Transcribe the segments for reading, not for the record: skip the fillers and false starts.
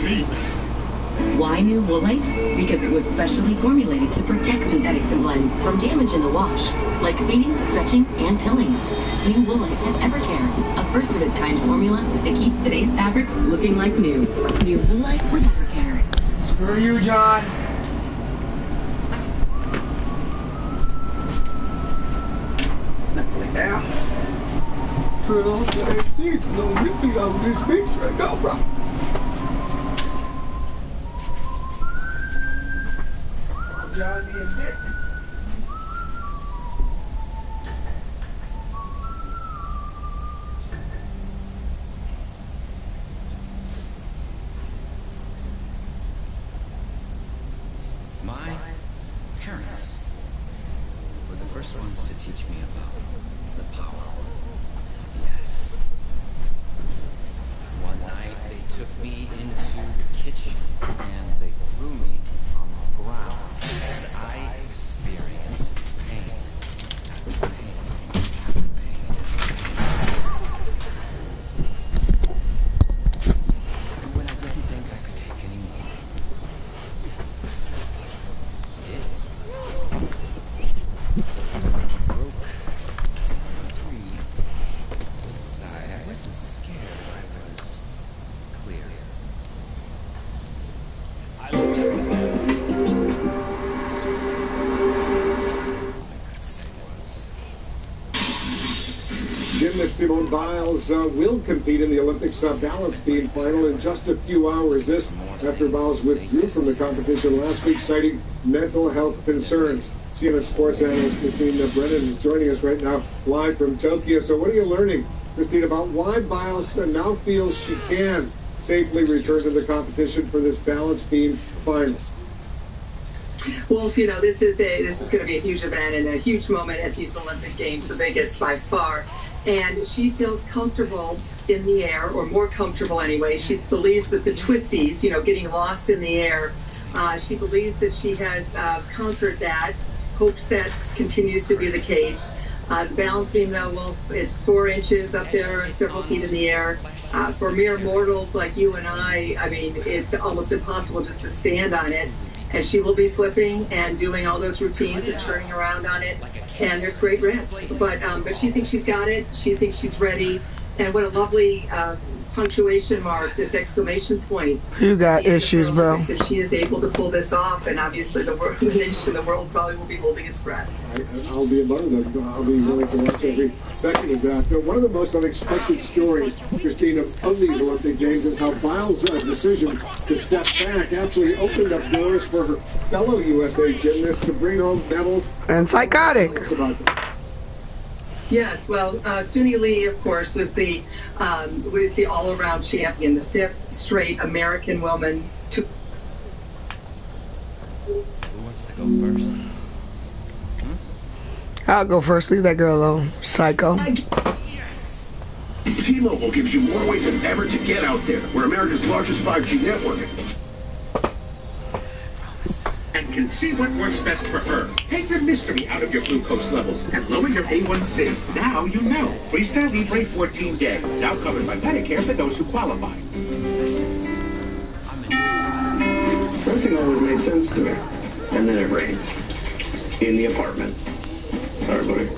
Why new Woolite? Because it was specially formulated to protect synthetics and blends from damage in the wash, like fading, stretching, and pilling. New Woolite has Evercare, a first-of-its-kind formula that keeps today's fabrics looking like new. New Woolite with Evercare. Screw you, John. Yeah. Turn off the AC. It's a little nippy on these beats right now, bro. John being a dick. My parents were the first ones to teach me about the power of yes. One night they took me into the kitchen and they threw me on the ground. And I experienced pain after pain after pain after pain. And when I didn't think I could take any more, I did. I broke free inside. I wasn't scared. I was clear. I looked at the man. Gymnast Simone Biles will compete in the Olympics balance beam final in just a few hours. This after Biles withdrew from the competition last week, citing mental health concerns. CNN sports analyst Christina Brennan is joining us right now live from Tokyo. So what are you learning, Christine, about why Biles now feels she can safely return to the competition for this balance beam final? Well, you know, this is going to be a huge event and a huge moment at these Olympic Games, the biggest by far. And she feels comfortable in the air, or more comfortable anyway. She believes that the twisties, you know, getting lost in the air, she believes that she has conquered that, hopes that continues to be the case. The balancing, though, well, it's 4 inches up there, several feet in the air. For mere mortals like you and I mean, it's almost impossible just to stand on it. And she will be flipping and doing all those routines and turning around on it. And there's great risk. But she thinks she's got it. She thinks she's ready. And what a lovely punctuation mark, this exclamation point. You got issues, bro. If she is able to pull this off, and obviously the nation, the world probably will be holding its breath. I'll be among them. I'll be willing to watch every second of that. One of the most unexpected stories, Christine, of these Olympic Games is how Biles' decision to step back actually opened up doors for her fellow USA gymnasts to bring home medals. And psychotic. Tell us about that. Yes, well, Suni Lee, of course, is the all-around champion, the 5th straight American woman to. Who wants to go first? I'll go first. Leave that girl alone. Psycho. Yes. T-Mobile gives you more ways than ever to get out there. We're America's largest 5G network. And can see what works best for her. Take the mystery out of your glucose levels and lower your A1C. Now you know. Freestyle Libre 14 Day. Now covered by Medicare for those who qualify. Everything always made sense to me. And then it rained. In the apartment. Sorry, buddy.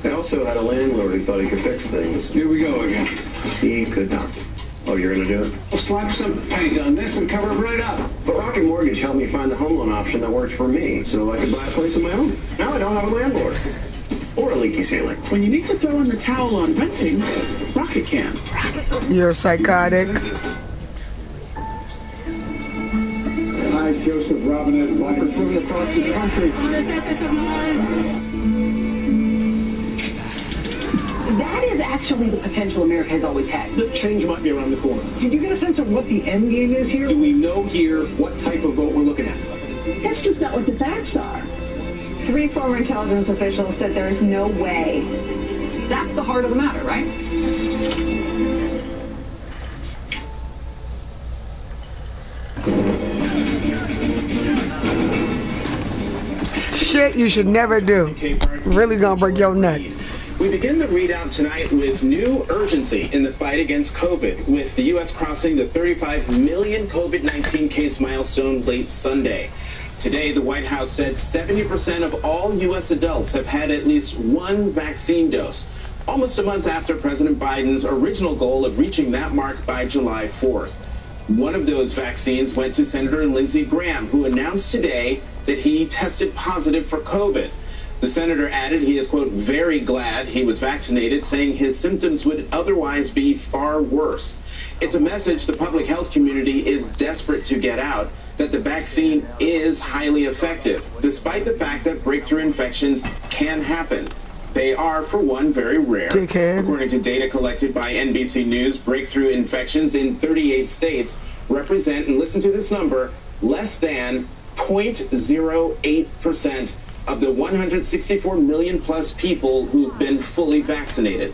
I also had a landlord who thought he could fix things. Here we go again. He could not. Oh, you're gonna do it? I'll slap some paint on this and cover it right up. But Rocket Mortgage helped me find the home loan option that works for me, so I could buy a place of my own. Now I don't have a landlord. Or a leaky ceiling. When you need to throw in the towel on renting, Rocket can. You're psychotic. Hi, Joseph Robinette, Walker's from across the country. That is actually the potential America has always had. The change might be around the corner. Did you get a sense of what the end game is here? Do we know here what type of vote we're looking at? That's just not what the facts are. 3 former intelligence officials said there is no way. That's the heart of the matter, right? Shit you should never do. Really gonna break your neck. We begin the readout tonight with new urgency in the fight against COVID, with the U.S. crossing the 35 million COVID-19 case milestone late Sunday. Today, the White House said 70% of all U.S. adults have had at least one vaccine dose, almost a month after President Biden's original goal of reaching that mark by July 4th. One of those vaccines went to Senator Lindsey Graham, who announced today that he tested positive for COVID. The senator added he is, quote, very glad he was vaccinated, saying his symptoms would otherwise be far worse. It's a message the public health community is desperate to get out, that the vaccine is highly effective, despite the fact that breakthrough infections can happen. They are, for one, very rare. According to data collected by NBC News, breakthrough infections in 38 states represent, and listen to this number, less than 0.08% of the 164 million plus people who've been fully vaccinated.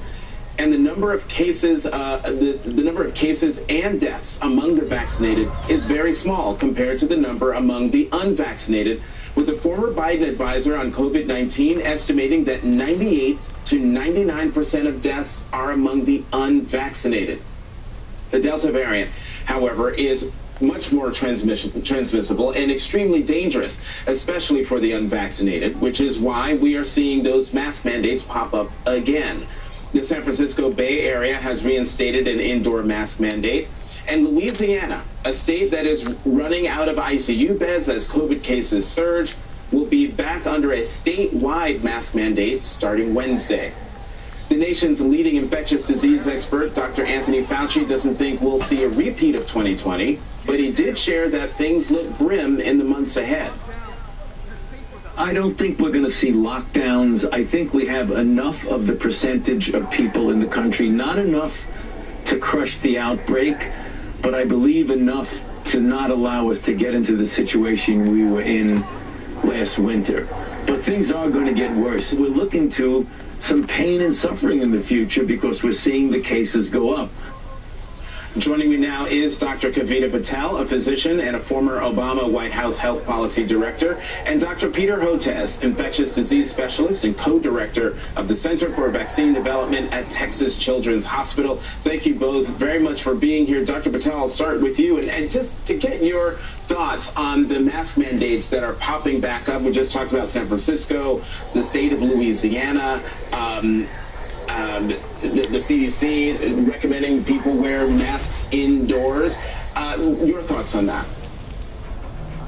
And the number of cases, the number of cases and deaths among the vaccinated is very small compared to the number among the unvaccinated, with the former Biden advisor on COVID-19 estimating that 98 to 99% of deaths are among the unvaccinated. The Delta variant, however, is much more transmissible and extremely dangerous, especially for the unvaccinated, which is why we are seeing those mask mandates pop up again. The San Francisco Bay Area has reinstated an indoor mask mandate, and Louisiana, a state that is running out of ICU beds as COVID cases surge, will be back under a statewide mask mandate starting Wednesday. The nation's leading infectious disease expert, Dr. Anthony Fauci, doesn't think we'll see a repeat of 2020, but he did share that things look grim in the months ahead. I don't think we're going to see lockdowns. I think we have enough of the percentage of people in the country, not enough to crush the outbreak, but I believe enough to not allow us to get into the situation we were in last winter. But things are going to get worse. We're looking to some pain and suffering in the future because we're seeing the cases go up. Joining me now is Dr. Kavita Patel, a physician and a former Obama White House Health Policy Director, and Dr. Peter Hotez, infectious disease specialist and co-director of the Center for Vaccine Development at Texas Children's Hospital. Thank you both very much for being here. Dr. Patel, I'll start with you, and just to get your thoughts on the mask mandates that are popping back up. We just talked about San Francisco, the state of Louisiana, the CDC recommending people wear masks indoors. Your thoughts on that?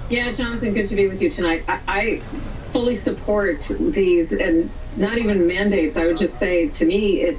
Yeah, Jonathan, good to be with you tonight. I fully support these, and not even mandates. I would just say, to me,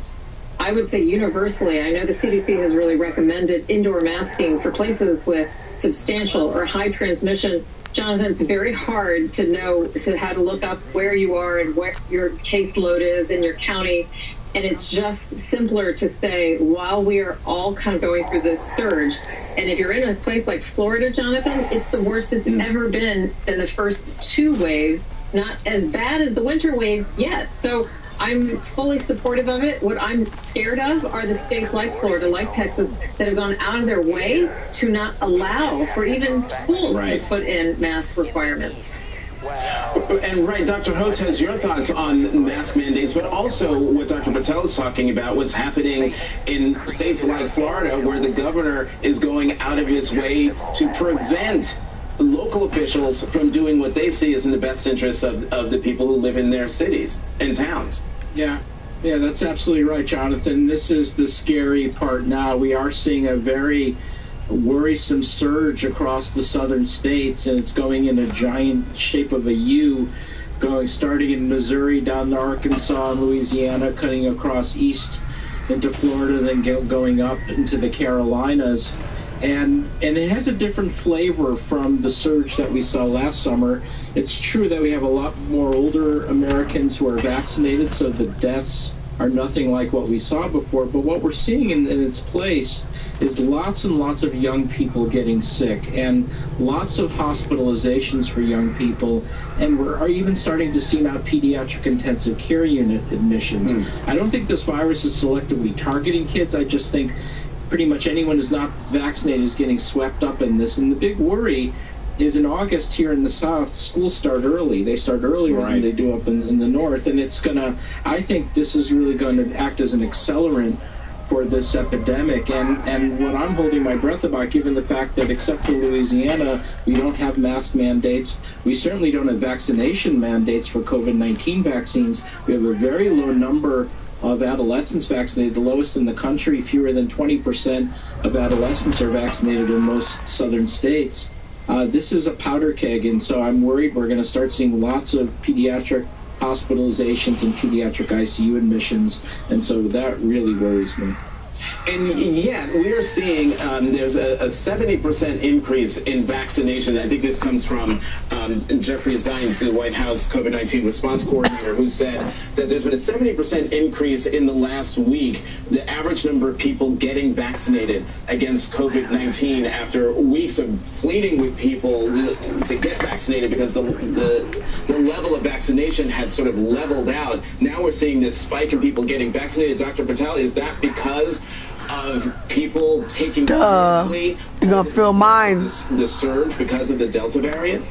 I would say universally, I know the CDC has really recommended indoor masking for places with substantial or high transmission. Jonathan, it's very hard to know how to look up where you are and where your caseload is in your county. And it's just simpler to say, while we are all kind of going through this surge, and if you're in a place like Florida, Jonathan, it's the worst it's ever been in the first two waves, not as bad as the winter wave yet. So I'm fully supportive of it. What I'm scared of are the states like Florida, like Texas, that have gone out of their way to not allow for even schools to put in mask requirements. And Dr. Hotez, your thoughts on mask mandates, but also what Dr. Patel is talking about, what's happening in states like Florida, where the governor is going out of his way to prevent local officials from doing what they see as in the best interests of the people who live in their cities and towns. Yeah, that's absolutely right, Jonathan. This is the scary part now. We are seeing a very worrisome surge across the southern states, and it's going in a giant shape of a U, starting in Missouri down to Arkansas and Louisiana, cutting across east into Florida, then going up into the Carolinas. And it has a different flavor from the surge that we saw last summer. It's true that we have a lot more older Americans who are vaccinated, so the deaths are nothing like what we saw before. But what we're seeing in its place is lots and lots of young people getting sick and lots of hospitalizations for young people. And we're even starting to see now pediatric intensive care unit admissions. I don't think this virus is selectively targeting kids. I just think pretty much anyone who's not vaccinated is getting swept up in this. And the big worry is in August here in the South, schools start early. They start earlier than they do up in the North, and it's gonna. I think this is really going to act as an accelerant for this epidemic, and what I'm holding my breath about, given the fact that except for Louisiana, we don't have mask mandates. We certainly don't have vaccination mandates for COVID-19 vaccines. We have a very low number of adolescents vaccinated, the lowest in the country. Fewer than 20% of adolescents are vaccinated in most southern states. This is a powder keg, and so I'm worried we're going to start seeing lots of pediatric hospitalizations and pediatric ICU admissions, and so that really worries me. And yet, we are seeing there's a 70% increase in vaccination. I think this comes from Jeffrey Zients, the White House COVID-19 response coordinator, who said that there's been a 70% increase in the last week, the average number of people getting vaccinated against COVID-19 after weeks of pleading with people to get vaccinated because the level of vaccination had sort of leveled out. Now we're seeing this spike in people getting vaccinated. Dr. Patel, is that because of people taking seriously you're gonna feel mine the surge because of the Delta variant?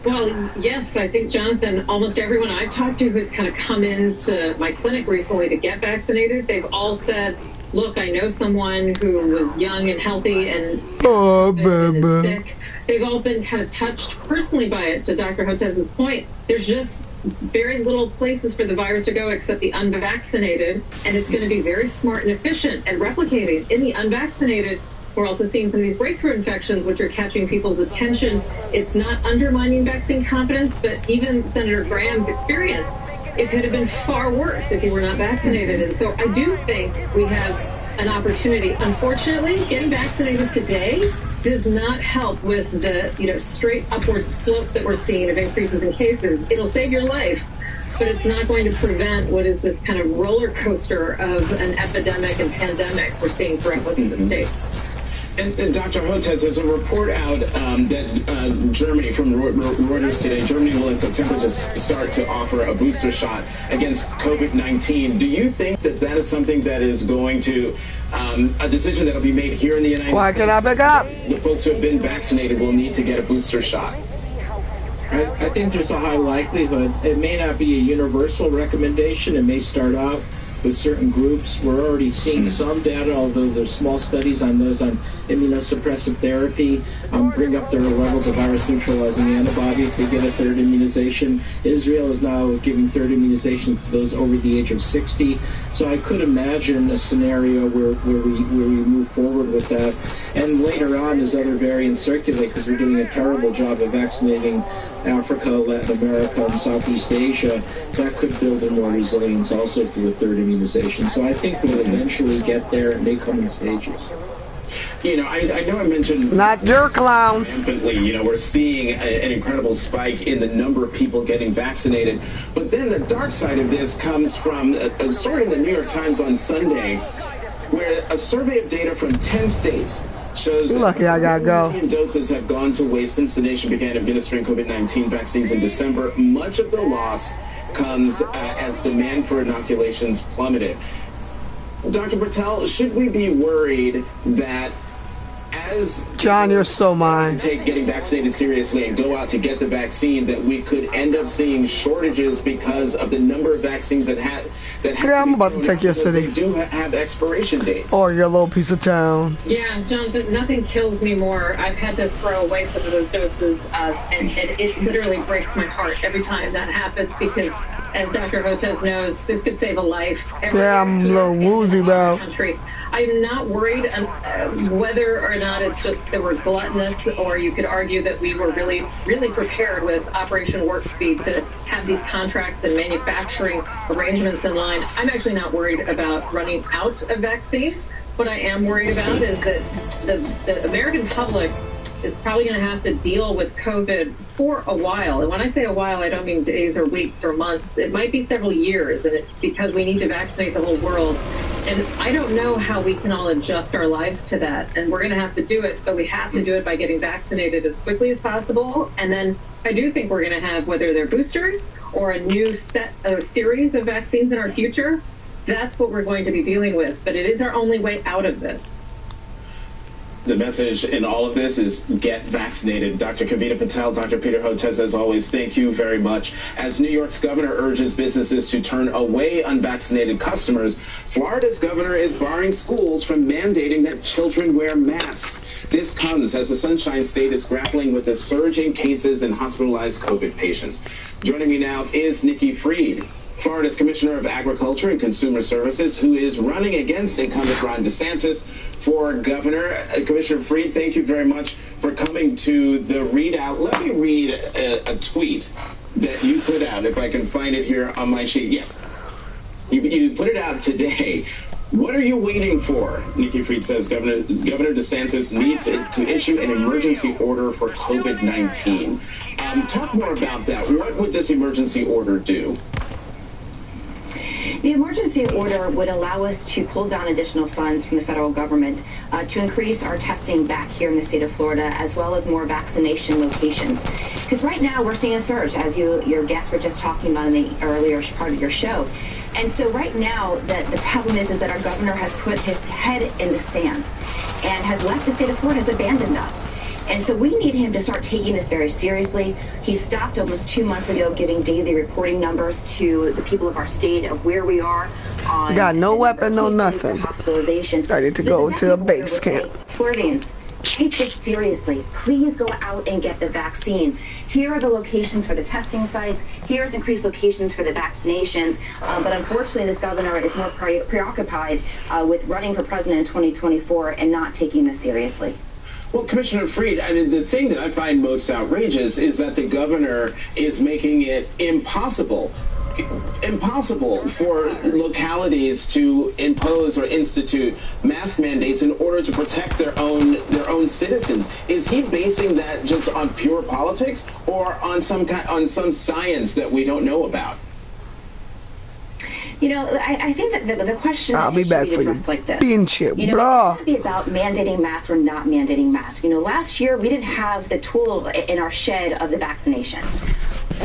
Well, yes, I think, Jonathan, almost everyone I've talked to who's kind of come into my clinic recently to get vaccinated, they've all said, look, I know someone who was young and healthy and is sick. They've all been kind of touched personally by it. To Dr. Hotez's point, there's just very little places for the virus to go except the unvaccinated, and it's going to be very smart and efficient at replicating. In the unvaccinated, we're also seeing some of these breakthrough infections, which are catching people's attention. It's not undermining vaccine confidence, but even Senator Graham's experience, it could have been far worse if you were not vaccinated. And so I do think we have an opportunity. Unfortunately, getting vaccinated today does not help with the straight upward slope that we're seeing of increases in cases. It'll save your life, but it's not going to prevent what is this kind of roller coaster of an epidemic and pandemic we're seeing throughout most of the state. And Dr. Hotez, there's a report out that Germany, from Reuters today, Germany will in September just start to offer a booster shot against COVID-19. Do you think that that is something that is going to, a decision that will be made here in the United States? Why can I back up? The folks who have been vaccinated will need to get a booster shot. I think there's a high likelihood. It may not be a universal recommendation. It may start out with certain groups. We're already seeing some data, although there's small studies on those on immunosuppressive therapy, bring up their levels of virus neutralizing antibody if they get a third immunization. Israel is now giving third immunizations to those over the age of 60. So I could imagine a scenario where we move forward with that. And later on, as other variants circulate, because we're doing a terrible job of vaccinating Africa, Latin America, and Southeast Asia, that could build in more resilience also through a third immunization. So I think we'll eventually get there. It may come in stages. You know, I know I mentioned... Not your clowns. You know, we're seeing an incredible spike in the number of people getting vaccinated. But then the dark side of this comes from a story in the New York Times on Sunday where a survey of data from 10 states shows lucky I gotta go. Million doses have gone to waste since the nation began administering COVID-19 vaccines in December. Much of the loss comes as demand for inoculations plummeted. Dr. Patel, should we be worried that as John, you're so mine. Take getting vaccinated seriously and go out to get the vaccine, that we could end up seeing shortages because of the number of vaccines that I'm about to take your city. They do have expiration dates. Or your little piece of town. Yeah, Jonathan, nothing kills me more. I've had to throw away some of those doses, and it literally breaks my heart every time that happens because, as Dr. Hotez knows, this could save a life. I'm a little woozy, bro. I'm not worried whether or not it's just that we're gluttonous, or you could argue that we were really, really prepared with Operation Warp Speed to have these contracts and manufacturing arrangements in line. I'm actually not worried about running out of vaccine. What I am worried about is that the American public is probably going to have to deal with COVID for a while. And when I say a while, I don't mean days or weeks or months. It might be several years, and it's because we need to vaccinate the whole world. And I don't know how we can all adjust our lives to that. And we're going to have to do it, but we have to do it by getting vaccinated as quickly as possible. And then I do think we're going to have, whether they're boosters or a new series of vaccines in our future, that's what we're going to be dealing with. But it is our only way out of this. The message in all of this is get vaccinated. Dr. Kavita Patel, Dr. Peter Hotez, as always, thank you very much. As New York's governor urges businesses to turn away unvaccinated customers, Florida's governor is barring schools from mandating that children wear masks. This comes as the Sunshine State is grappling with the surge in cases and hospitalized COVID patients. Joining me now is Nikki Fried, Florida's Commissioner of Agriculture and Consumer Services, who is running against incumbent Ron DeSantis for governor. Commissioner Fried, thank you very much for coming to the readout. Let me read a tweet that you put out, if I can find it here on my sheet. Yes, you put it out today. What are you waiting for? Nikki Fried says Governor DeSantis needs to issue an emergency order for COVID-19. Talk more about that. What would this emergency order do? The emergency order would allow us to pull down additional funds from the federal government to increase our testing back here in the state of Florida, as well as more vaccination locations. Because right now we're seeing a surge, as your guests were just talking about in the earlier part of your show. And so right now, the problem is that our governor has put his head in the sand and has left the state of Florida, has abandoned us. And so we need him to start taking this very seriously. He stopped almost 2 months ago giving daily reporting numbers to the people of our state of where we are on. Got no weapon, no nothing. Hospitalization. Ready to go to a base camp. Floridians, take this seriously. Please go out and get the vaccines. Here are the locations for the testing sites. Here's increased locations for the vaccinations. But unfortunately, this governor is more preoccupied with running for president in 2024 and not taking this seriously. Well, Commissioner Fried, I mean, the thing that I find most outrageous is that the governor is making it impossible for localities to impose or institute mask mandates in order to protect their own citizens. Is he basing that just on pure politics or on some science that we don't know about? You know, I think that the question I'll be back for you. Like this. Being chip, you know, blah. It's going to be about mandating masks or not mandating masks. You know, last year we didn't have the tool in our shed of the vaccinations.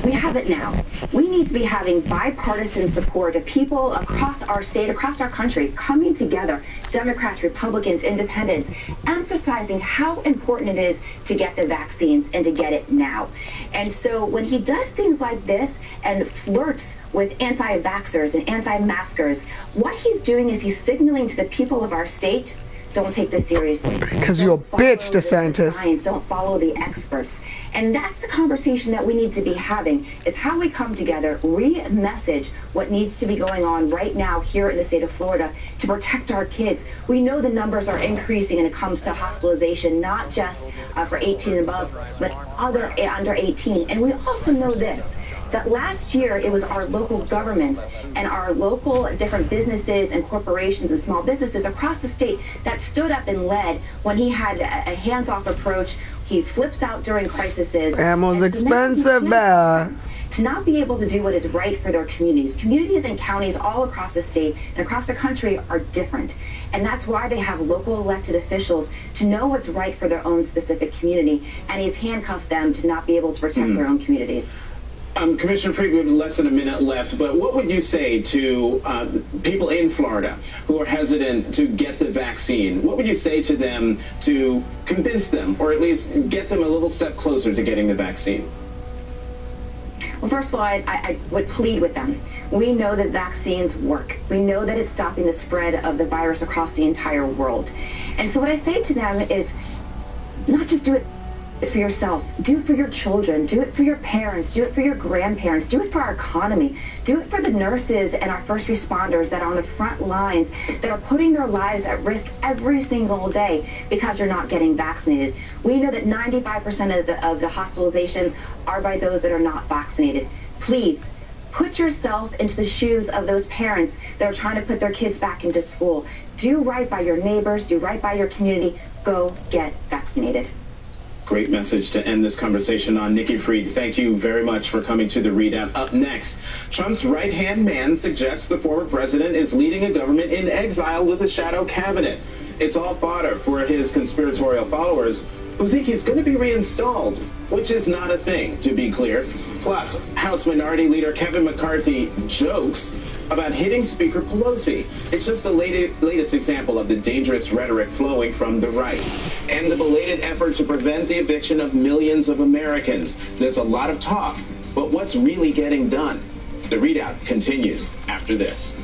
We have it now. We need to be having bipartisan support of people across our state, across our country, coming together, Democrats, Republicans, Independents, emphasizing how important it is to get the vaccines and to get it now. And so when he does things like this and flirts with anti-vaxxers and anti-maskers, what he's doing is he's signaling to the people of our state, don't take this seriously. Because you're a bitch, DeSantis. Science, don't follow the experts. And that's the conversation that we need to be having. It's how we come together, re-message what needs to be going on right now here in the state of Florida to protect our kids. We know the numbers are increasing when it comes to hospitalization, not just for 18 and above, but other under 18. And we also know this, that last year it was our local governments and our local different businesses and corporations and small businesses across the state that stood up and led when he had a hands-off approach. He flips out during crises. Ammo's expensive, man. To not be able to do what is right for their communities. Communities and counties all across the state and across the country are different. And that's why they have local elected officials to know what's right for their own specific community. And he's handcuffed them to not be able to protect their own communities. Commissioner Fried, we have less than a minute left, but what would you say to people in Florida who are hesitant to get the vaccine? What would you say to them to convince them, or at least get them a little step closer to getting the vaccine? Well, first of all, I would plead with them. We know that vaccines work. We know that it's stopping the spread of the virus across the entire world. And so what I say to them is not just do it for yourself, do it for your children, do it for your parents, do it for your grandparents, do it for our economy, do it for the nurses and our first responders that are on the front lines that are putting their lives at risk every single day because you're not getting vaccinated. We know that 95% of the hospitalizations are by those that are not vaccinated. Please put yourself into the shoes of those parents that are trying to put their kids back into school. Do right by your neighbors, do right by your community, go get vaccinated. Great message to end this conversation on. Nikki Fried, thank you very much for coming to the readout. Up next, Trump's right-hand man suggests the former president is leading a government in exile with a shadow cabinet. It's all fodder for his conspiratorial followers who think he's going to be reinstalled, which is not a thing, to be clear. Plus, House Minority Leader Kevin McCarthy jokes about hitting Speaker Pelosi. It's just the latest example of the dangerous rhetoric flowing from the right and the belated effort to prevent the eviction of millions of Americans. There's a lot of talk, but what's really getting done? The readout continues after this.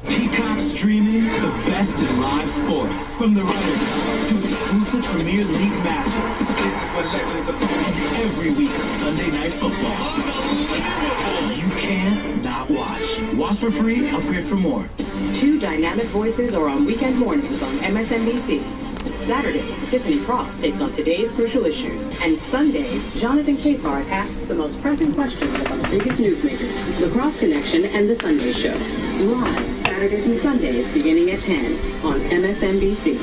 Peacock streaming the best in live sports. From the Ryder Cup to exclusive Premier League matches. This is what legends are doing every week of Sunday Night Football. You can't not watch. Watch for free, upgrade for more. 2 dynamic voices are on weekend mornings on MSNBC. Saturdays, Tiffany Cross takes on today's crucial issues. And Sundays, Jonathan Capehart asks the most pressing questions about the biggest newsmakers. The Cross Connection and The Sunday Show. Live Saturdays and Sundays beginning at 10 on MSNBC.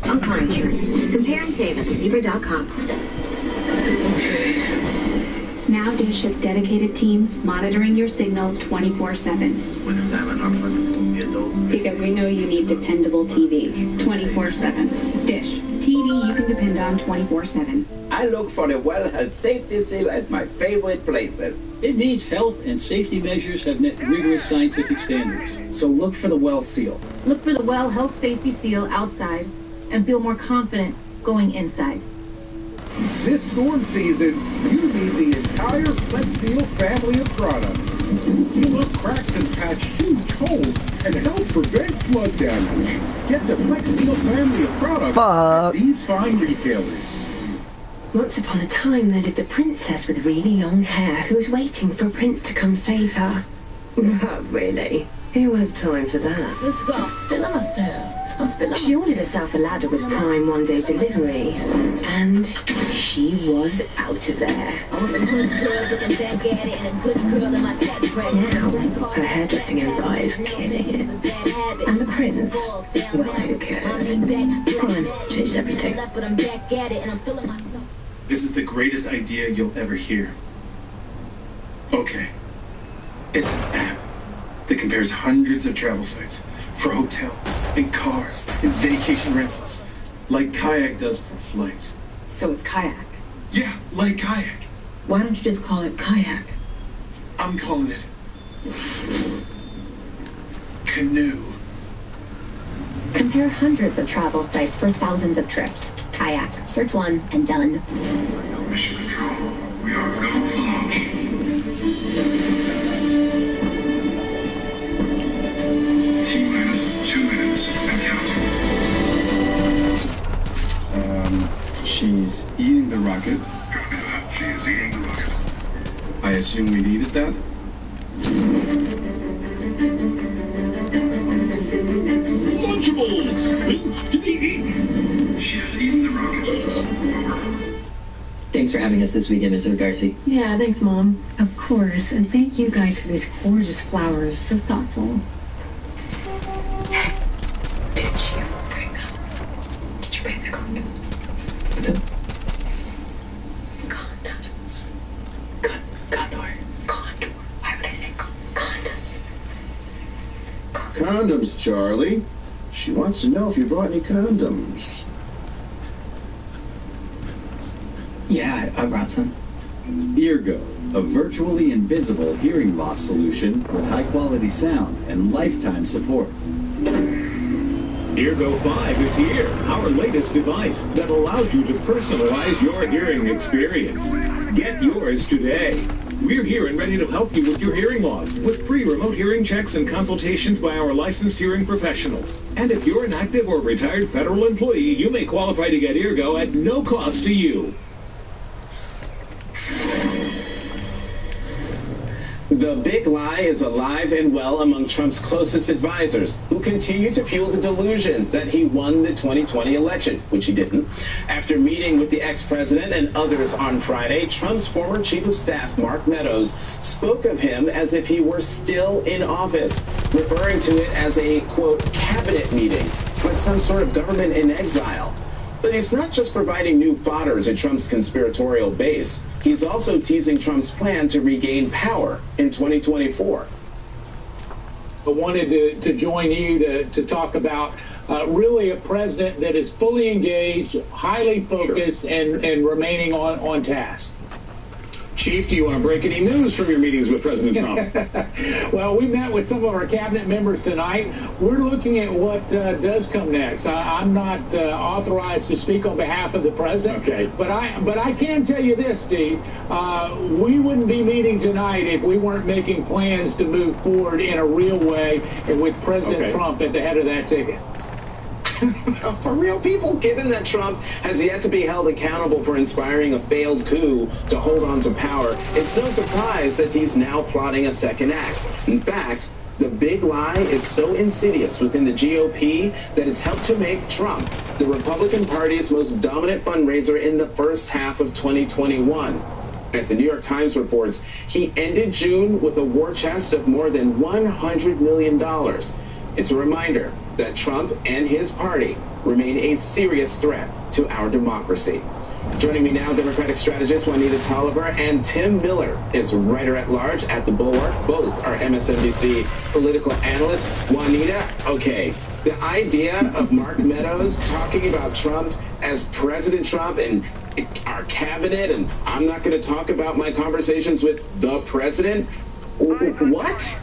On car insurance. Compare and save at thezebra.com. Okay. Now Dish has dedicated teams monitoring your signal 24/7. Because we know you need dependable TV 24/7. Dish. TV you can depend on 24/7. I look for the well health safety seal at my favorite places. It means health and safety measures have met rigorous scientific standards. So look for the well seal. Look for the well health safety seal outside and feel more confident going inside. This storm season, you need the entire Flex Seal family of products. Seal up cracks and patch huge holes and help prevent flood damage. Get the Flex Seal family of products at these fine retailers. Once upon a time, there lived a princess with really long hair who was waiting for a prince to come save her. Really? Who has time for that? Let's go. Feeling myself. She ordered herself a ladder with Prime one-day delivery, and she was out of there. Now, her hairdressing empire is killing it. And the prince, well, who cares? Prime changed everything. This is the greatest idea you'll ever hear. Okay. It's an app that compares hundreds of travel sites for hotels and cars and vacation rentals, like Kayak does for flights. So it's Kayak? Yeah, like Kayak. Why don't you just call it Kayak? I'm calling it Canoe. Compare hundreds of travel sites for thousands of trips. Kayak. Search one and done. Mission Control, we are go for launch. T-minus 2 minutes and counting. She's eating the rocket. She is eating the rocket. I assume we needed that? Lunchables! Meat to be eaten! She has eaten the rocket. Over. Thanks for having us this weekend, Mrs. Garcia. Yeah, thanks, Mom. Of course, and thank you guys for these gorgeous flowers. So thoughtful. Bitch, did you bring the condoms? What's up? Condoms. Condor. Why would I say condoms? Condoms, Charlie. She wants to know if you brought any condoms. Yeah, I brought some. Eargo, a virtually invisible hearing loss solution with high-quality sound and lifetime support. Eargo 5 is here, our latest device that allows you to personalize your hearing experience. Get yours today. We're here and ready to help you with your hearing loss with free remote hearing checks and consultations by our licensed hearing professionals. And if you're an active or retired federal employee, you may qualify to get Eargo at no cost to you. The big lie is alive and well among Trump's closest advisors, who continue to fuel the delusion that he won the 2020 election, which he didn't. After meeting with the ex-president and others on Friday, Trump's former chief of staff, Mark Meadows, spoke of him as if he were still in office, referring to it as a, quote, cabinet meeting, like some sort of government in exile. But he's not just providing new fodder to Trump's conspiratorial base. He's also teasing Trump's plan to regain power in 2024. I wanted to join you to talk about really a president that is fully engaged, highly focused, and remaining on task. Chief, do you want to break any news from your meetings with President Trump? Well, we met with some of our cabinet members tonight. We're looking at what does come next. I'm not authorized to speak on behalf of the president, okay. but I can tell you this, Steve. We wouldn't be meeting tonight if we weren't making plans to move forward in a real way and with President Trump at the head of that ticket. For real, people, given that Trump has yet to be held accountable for inspiring a failed coup to hold on to power, it's no surprise that he's now plotting a second act. In fact, the big lie is so insidious within the GOP that it's helped to make Trump the Republican Party's most dominant fundraiser in the first half of 2021. As the New York Times reports, he ended June with a war chest of more than $100 million. It's a reminder that Trump and his party remain a serious threat to our democracy. Joining me now, Democratic strategist Juanita Tolliver and Tim Miller is writer-at-large at The Bulwark. Both are MSNBC political analysts. Juanita, okay, the idea of Mark Meadows talking about Trump as President Trump and our cabinet, and I'm not going to talk about my conversations with the president, what?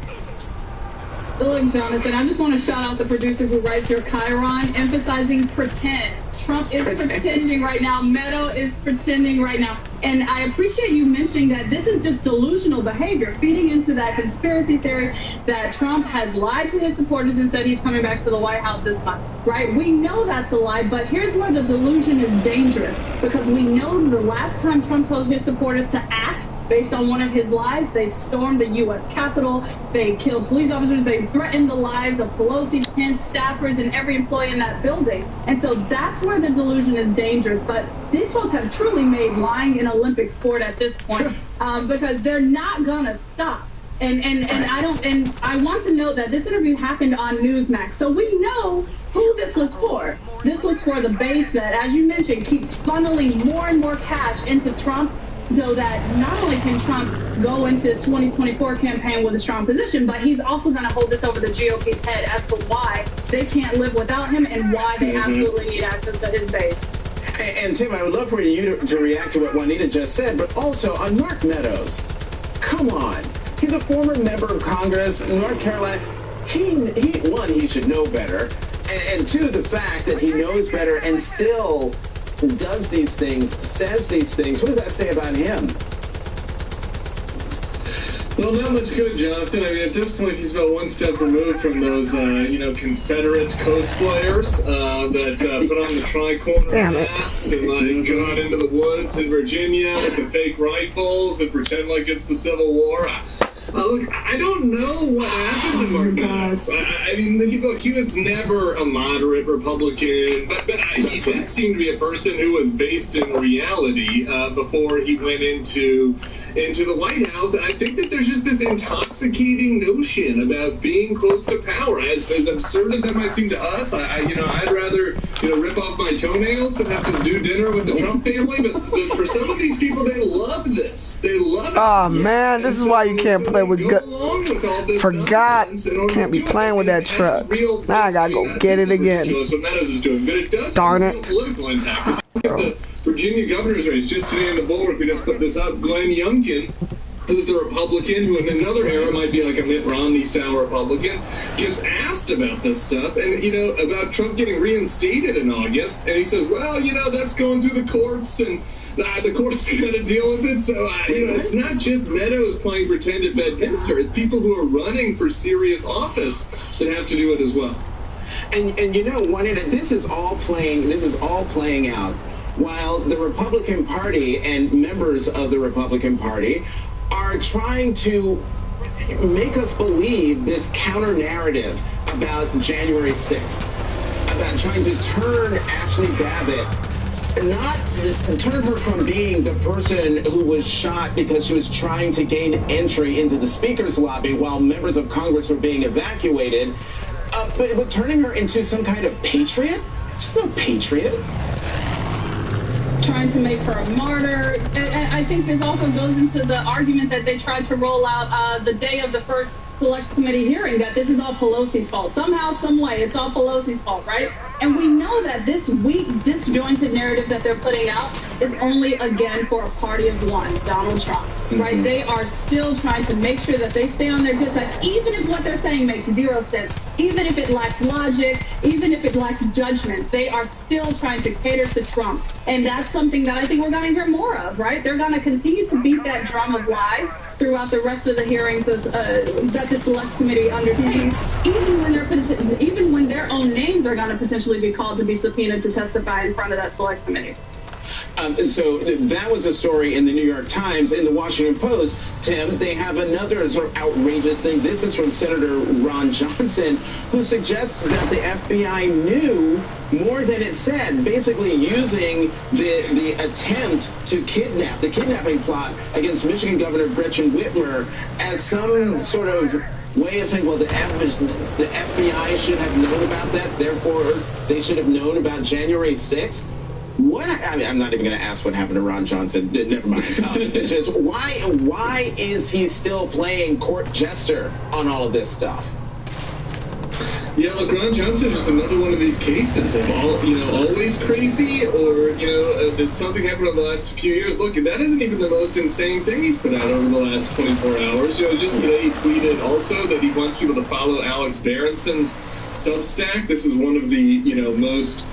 Look, Jonathan, I just want to shout out the producer who writes your Chiron, emphasizing pretend. Trump is pretending right now. Meadow is pretending right now. And I appreciate you mentioning that this is just delusional behavior, feeding into that conspiracy theory that Trump has lied to his supporters and said he's coming back to the White House this month, right? We know that's a lie, but here's where the delusion is dangerous, because we know the last time Trump told his supporters to act based on one of his lies, they stormed the U.S. Capitol, they killed police officers, they threatened the lives of Pelosi, Pence, staffers, and every employee in that building. And so that's where the delusion is dangerous. But these folks have truly made lying an Olympic sport at this point, because they're not gonna stop. And I want to note that this interview happened on Newsmax, so we know who this was for. This was for the base that, as you mentioned, keeps funneling more and more cash into Trump, so that not only can Trump go into the 2024 campaign with a strong position, but he's also going to hold this over the GOP's head as to why they can't live without him and why they absolutely need access to his base. And Tim, I would love for you to react to what Juanita just said, but also on Mark Meadows. Come on. He's a former member of Congress in North Carolina. One, he should know better. And two, the fact that he knows better and still does these things, says these things. What does that say about him? Well, not much good, Jonathan. I mean, at this point, he's about one step removed from those, Confederate cosplayers that put on the tricorner hats and go out into the woods in Virginia with the fake rifles and pretend like it's the Civil War. Look, I don't know what happened to Mark Meadows. I mean, he was never a moderate Republican, but he did seem to be a person who was based in reality before he went into the White House. And I think that there's just this intoxicating notion about being close to power. As absurd as that might seem to us, I'd rather rip off my toenails and have to do dinner with the Trump family. But for some of these people, they love this. They love it. Oh man, this is why you can't play with forgot. Can't be playing with that truck. Now I gotta go get it again. Darn it. The Virginia governor's race just today in the Bulwark, we just put this up. Glenn Youngkin, who's the Republican, who in another era might be like a Mitt Romney-style Republican, gets asked about this stuff and, about Trump getting reinstated in August. And he says, well, that's going through the courts and the court's going to deal with it. So, it's not just Meadows playing pretend at Bedminster. It's people who are running for serious office that have to do it as well. And Juanita, this is all playing out while the Republican Party and members of the Republican Party are trying to make us believe this counter narrative about January 6th, about trying to turn Ashley Babbitt, turn her from being the person who was shot because she was trying to gain entry into the speaker's lobby while members of Congress were being evacuated, but turning her into some kind of patriot. She's no patriot. trying to make her a martyr. And I think this also goes into the argument that they tried to roll out the day of the first select committee hearing, that this is all Pelosi's fault. Somehow, some way, it's all Pelosi's fault, right? And we know that this weak, disjointed narrative that they're putting out is only, again, for a party of one, Donald Trump, right? They are still trying to make sure that they stay on their good side, even if what they're saying makes zero sense, even if it lacks logic, even if it lacks judgment. They are still trying to cater to Trump. And that's something that I think we're going to hear more of, right? They're going to continue to beat that drum of lies throughout the rest of the hearings that the select committee undertakes, even when their own names are going to potentially be called to be subpoenaed to testify in front of that select committee. So that was a story in the New York Times. In the Washington Post, Tim, they have another sort of outrageous thing. This is from Senator Ron Johnson, who suggests that the FBI knew more than it said, basically using the attempt to kidnap, the kidnapping plot against Michigan Governor Gretchen Whitmer as some sort of way of saying, well, the FBI should have known about that, therefore they should have known about January 6th. What? I mean, I'm not even going to ask what happened to Ron Johnson. Never mind. Just why is he still playing court jester on all of this stuff? Yeah, look, Ron Johnson is another one of these cases of always crazy, or did something happen over the last few years? Look, that isn't even the most insane thing he's put out over the last 24 hours. Just today he tweeted also that he wants people to follow Alex Berenson's Substack. This is one of the most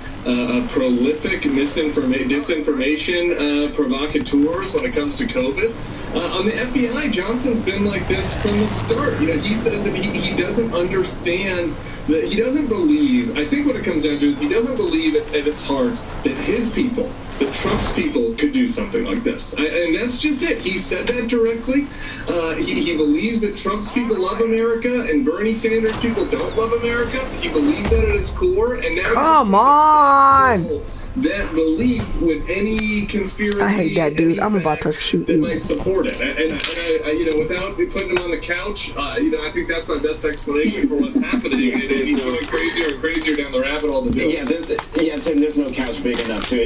prolific disinformation provocateurs when it comes to COVID. On the FBI, Johnson's been like this from the start. He says that he doesn't understand, that he doesn't believe, I think what it comes down to is he doesn't believe at its heart that his people, that Trump's people, could do something like this. And that's just it. He said that directly. He believes that Trump's people love America and Bernie Sanders' people don't love America. He believes that at his core. And now come on! That belief with any conspiracy. I hate that dude. I'm about to shoot you. Might support it, and without putting him on the couch, I think that's my best explanation for what's happening. And he's going crazier and crazier down the rabbit hole to do it. Yeah, Tim. There's no couch big enough to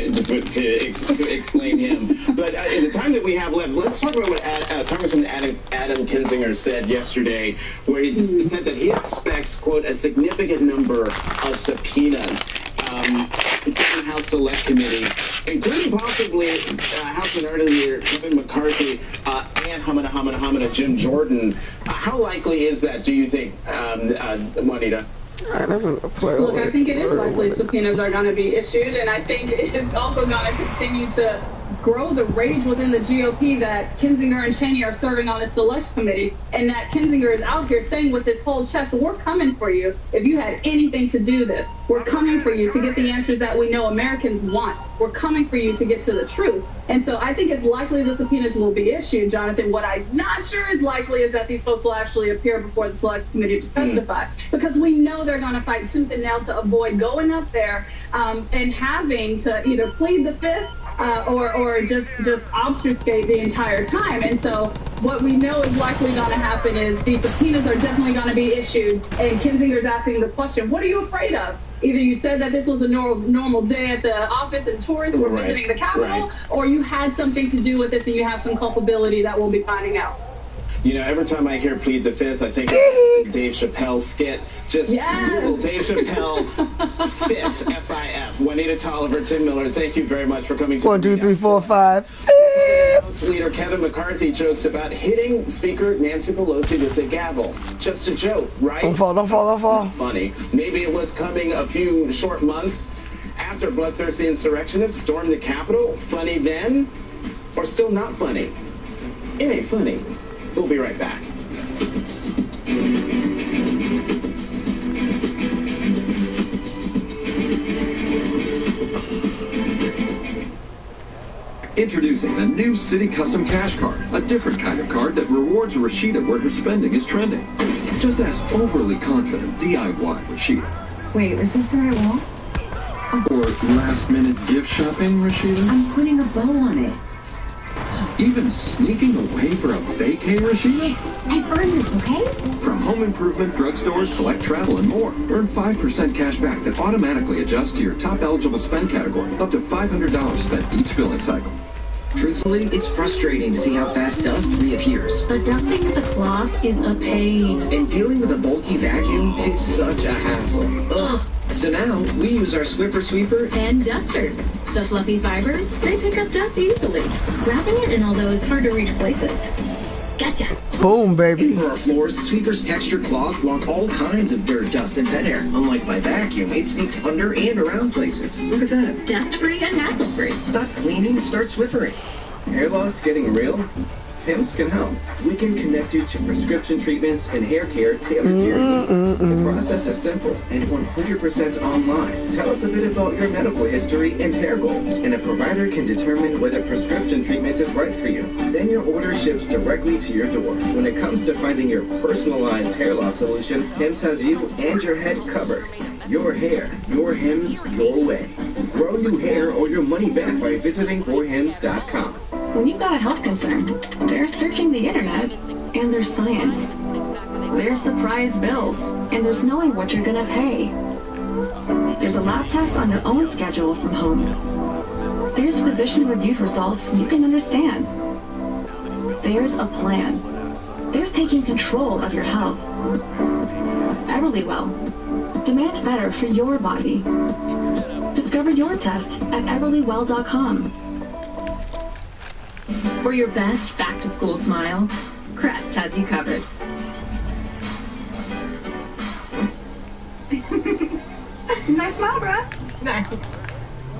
explain him. But in the time that we have left, let's talk about what Congressman Adam Kinzinger said yesterday, where he said that he expects, quote, a significant number of subpoenas from the House Select Committee, including possibly House Minority Leader Kevin McCarthy and Hamana Jim Jordan. How likely is that, do you think, Juanita? Look, I think it is likely subpoenas are going to be issued, and I think it's also going to continue to grow the rage within the GOP that Kinzinger and Cheney are serving on the select committee, and that Kinzinger is out here saying with his whole chest, we're coming for you if you had anything to do this. We're coming for you to get the answers that we know Americans want. We're coming for you to get to the truth. And so I think it's likely the subpoenas will be issued, Jonathan. What I'm not sure is likely is that these folks will actually appear before the select committee to testify, because we know they're going to fight tooth and nail to avoid going up there and having to either plead the fifth or just obfuscate the entire time. And so what we know is likely going to happen is these subpoenas are definitely going to be issued, and Kinzinger's asking the question, what are you afraid of? Either you said that this was a normal day at the office and tourists were visiting the Capitol, or you had something to do with this and you have some culpability that we'll be finding out. Every time I hear plead the fifth, I think of Dave Chappelle skit. Just Google Dave Chappelle fifth, F-I-F. Juanita Tolliver, Tim Miller, thank you very much for coming to 1, 2, 3, 4, 5. House Leader Kevin McCarthy jokes about hitting Speaker Nancy Pelosi with the gavel. Just a joke, right? Don't fall, don't fall, don't fall. Not funny. Maybe it was coming a few short months after bloodthirsty insurrectionists stormed the Capitol. Funny then? Or still not funny? It ain't funny. We'll be right back. Introducing the new City Custom Cash Card, a different kind of card that rewards Rashida where her spending is trending. Just ask overly confident DIY Rashida. Wait, is this the right wall? Or last-minute gift shopping, Rashida? I'm putting a bow on it. Even sneaking away for a vacay, Rashida? I've earned this, okay? From home home improvement, drugstores, select travel, and more. Earn 5% cash back that automatically adjusts to your top eligible spend category, up to $500 spent each billing cycle. Truthfully, it's frustrating to see how fast dust reappears. But dusting with a cloth is a pain. And dealing with a bulky vacuum is such a hassle. Ugh. So now, we use our Swiffer Sweeper And dusters. The fluffy fibers, they pick up dust easily, wrapping it in all those hard-to-reach places. Gotcha. Boom, baby. For our floors, Sweeper's textured cloths lock all kinds of dirt, dust, and pet hair. Unlike my vacuum, it sneaks under and around places. Look at that. Dust-free and hassle-free. Stop cleaning and start Swiffering. Hair loss getting real? HIMS can help. We can connect you to prescription treatments and hair care tailored to your needs. The process is simple and 100% online. Tell us a bit about your medical history and hair goals, and a provider can determine whether prescription treatment is right for you. Then your order ships directly to your door. When it comes to finding your personalized hair loss solution, HIMS has you and your head covered. Your hair, your HIMS, your way. Grow new hair or your money back by visiting forhims.com. When you've got a health concern, there's searching the internet, and there's science. There's surprise bills, and there's knowing what you're gonna pay. There's a lab test on your own schedule from home. There's physician-reviewed results you can understand. There's a plan. There's taking control of your health. Everlywell. Demand better for your body. Discover your test at everlywell.com. For your best back-to-school smile, Crest has you covered. Nice smile, bro.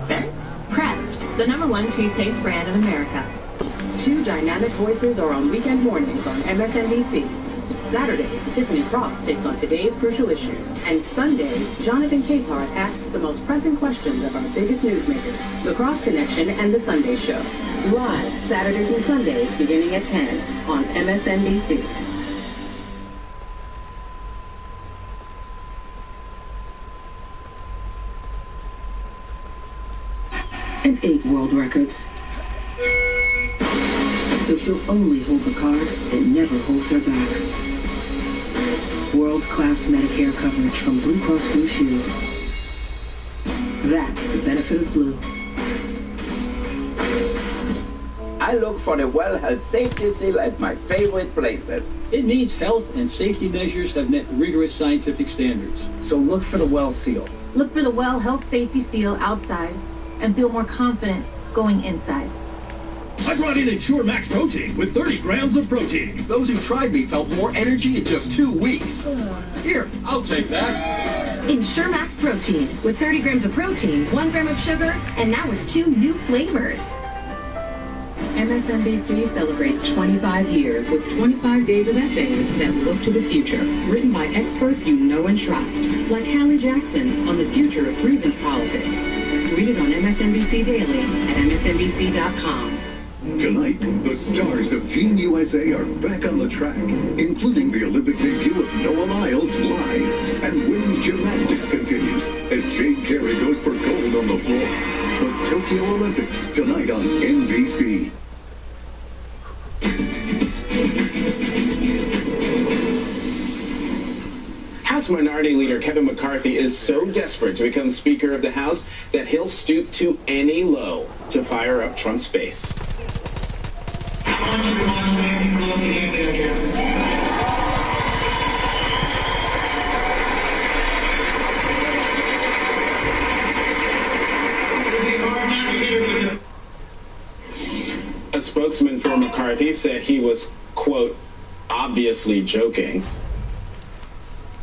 Thanks. Crest, the #1 toothpaste brand in America. 2 dynamic voices are on weekend mornings on MSNBC. Saturdays, Tiffany Cross takes on today's crucial issues. And Sundays, Jonathan Capehart asks the most pressing questions of our biggest newsmakers. The Cross Connection and The Sunday Show. Live Saturdays and Sundays beginning at 10 on MSNBC. And 8 world records. So she'll only hold the card that never holds her back. World-class Medicare coverage from Blue Cross Blue Shield. That's the benefit of Blue. I look for the Well Health Safety Seal at my favorite places. It means health and safety measures have met rigorous scientific standards. So look for the Well Seal. Look for the Well Health Safety Seal outside and feel more confident going inside. I brought in Ensure Max Protein with 30 grams of protein. Those who tried me felt more energy in just 2 weeks. Here, I'll take that. Ensure Max Protein with 30 grams of protein, 1 gram of sugar, and now with 2 new flavors. MSNBC celebrates 25 years with 25 days of essays that look to the future, written by experts you know and trust, like Hallie Jackson on the future of grievance politics. Read it on MSNBC Daily at MSNBC.com. Tonight, the stars of Team USA are back on the track, including the Olympic debut of Noah Lyles' Fly. And women's gymnastics continues as Jade Carey goes for gold on the floor. The Tokyo Olympics tonight on NBC. House Minority Leader Kevin McCarthy is so desperate to become Speaker of the House that he'll stoop to any low to fire up Trump's base. A spokesman for McCarthy said he was, quote, obviously joking.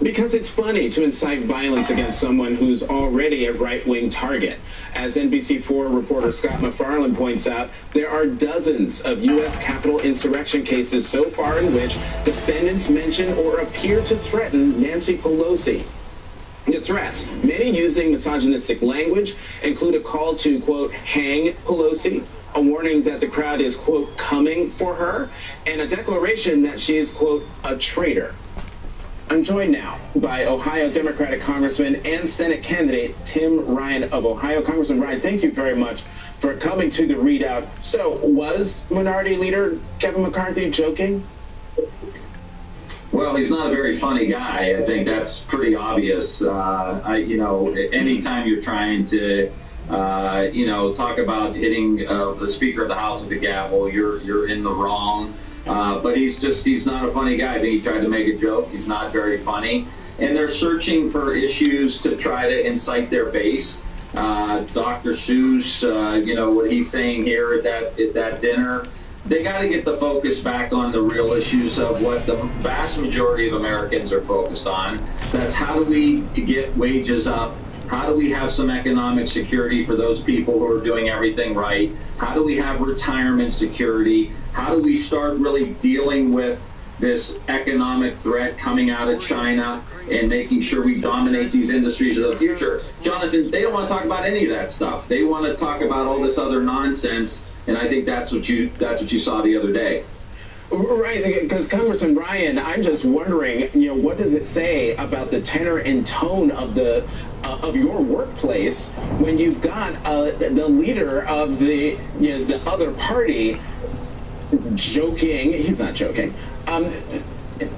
Because it's funny to incite violence against someone who's already a right-wing target. As NBC4 reporter Scott McFarland points out, there are dozens of U.S. Capitol insurrection cases so far in which defendants mention or appear to threaten Nancy Pelosi. The threats, many using misogynistic language, include a call to, quote, hang Pelosi, a warning that the crowd is, quote, coming for her, and a declaration that she is, quote, a traitor. I'm joined now by Ohio Democratic Congressman and Senate candidate Tim Ryan of Ohio. Congressman Ryan, thank you very much for coming to the readout. So, was Minority Leader Kevin McCarthy joking? Well, he's not a very funny guy. I think that's pretty obvious. Anytime you're trying to, talk about hitting the Speaker of the House with the gavel, you're in the wrong. But he's not a funny guy. I think he tried to make a joke. He's not very funny. And they're searching for issues to try to incite their base. Dr. Seuss, what he's saying here at that dinner, they got to get the focus back on the real issues of what the vast majority of Americans are focused on. That's how do we get wages up? How do we have some economic security for those people who are doing everything right? How do we have retirement security? How do we start really dealing with this economic threat coming out of China and making sure we dominate these industries of the future? Jonathan, they don't want to talk about any of that stuff. They want to talk about all this other nonsense, and I think that's what you saw the other day. Right, because Congressman Bryan, I'm just wondering, what does it say about the tenor and tone of your workplace when you've got the leader of the other party joking? He's not joking.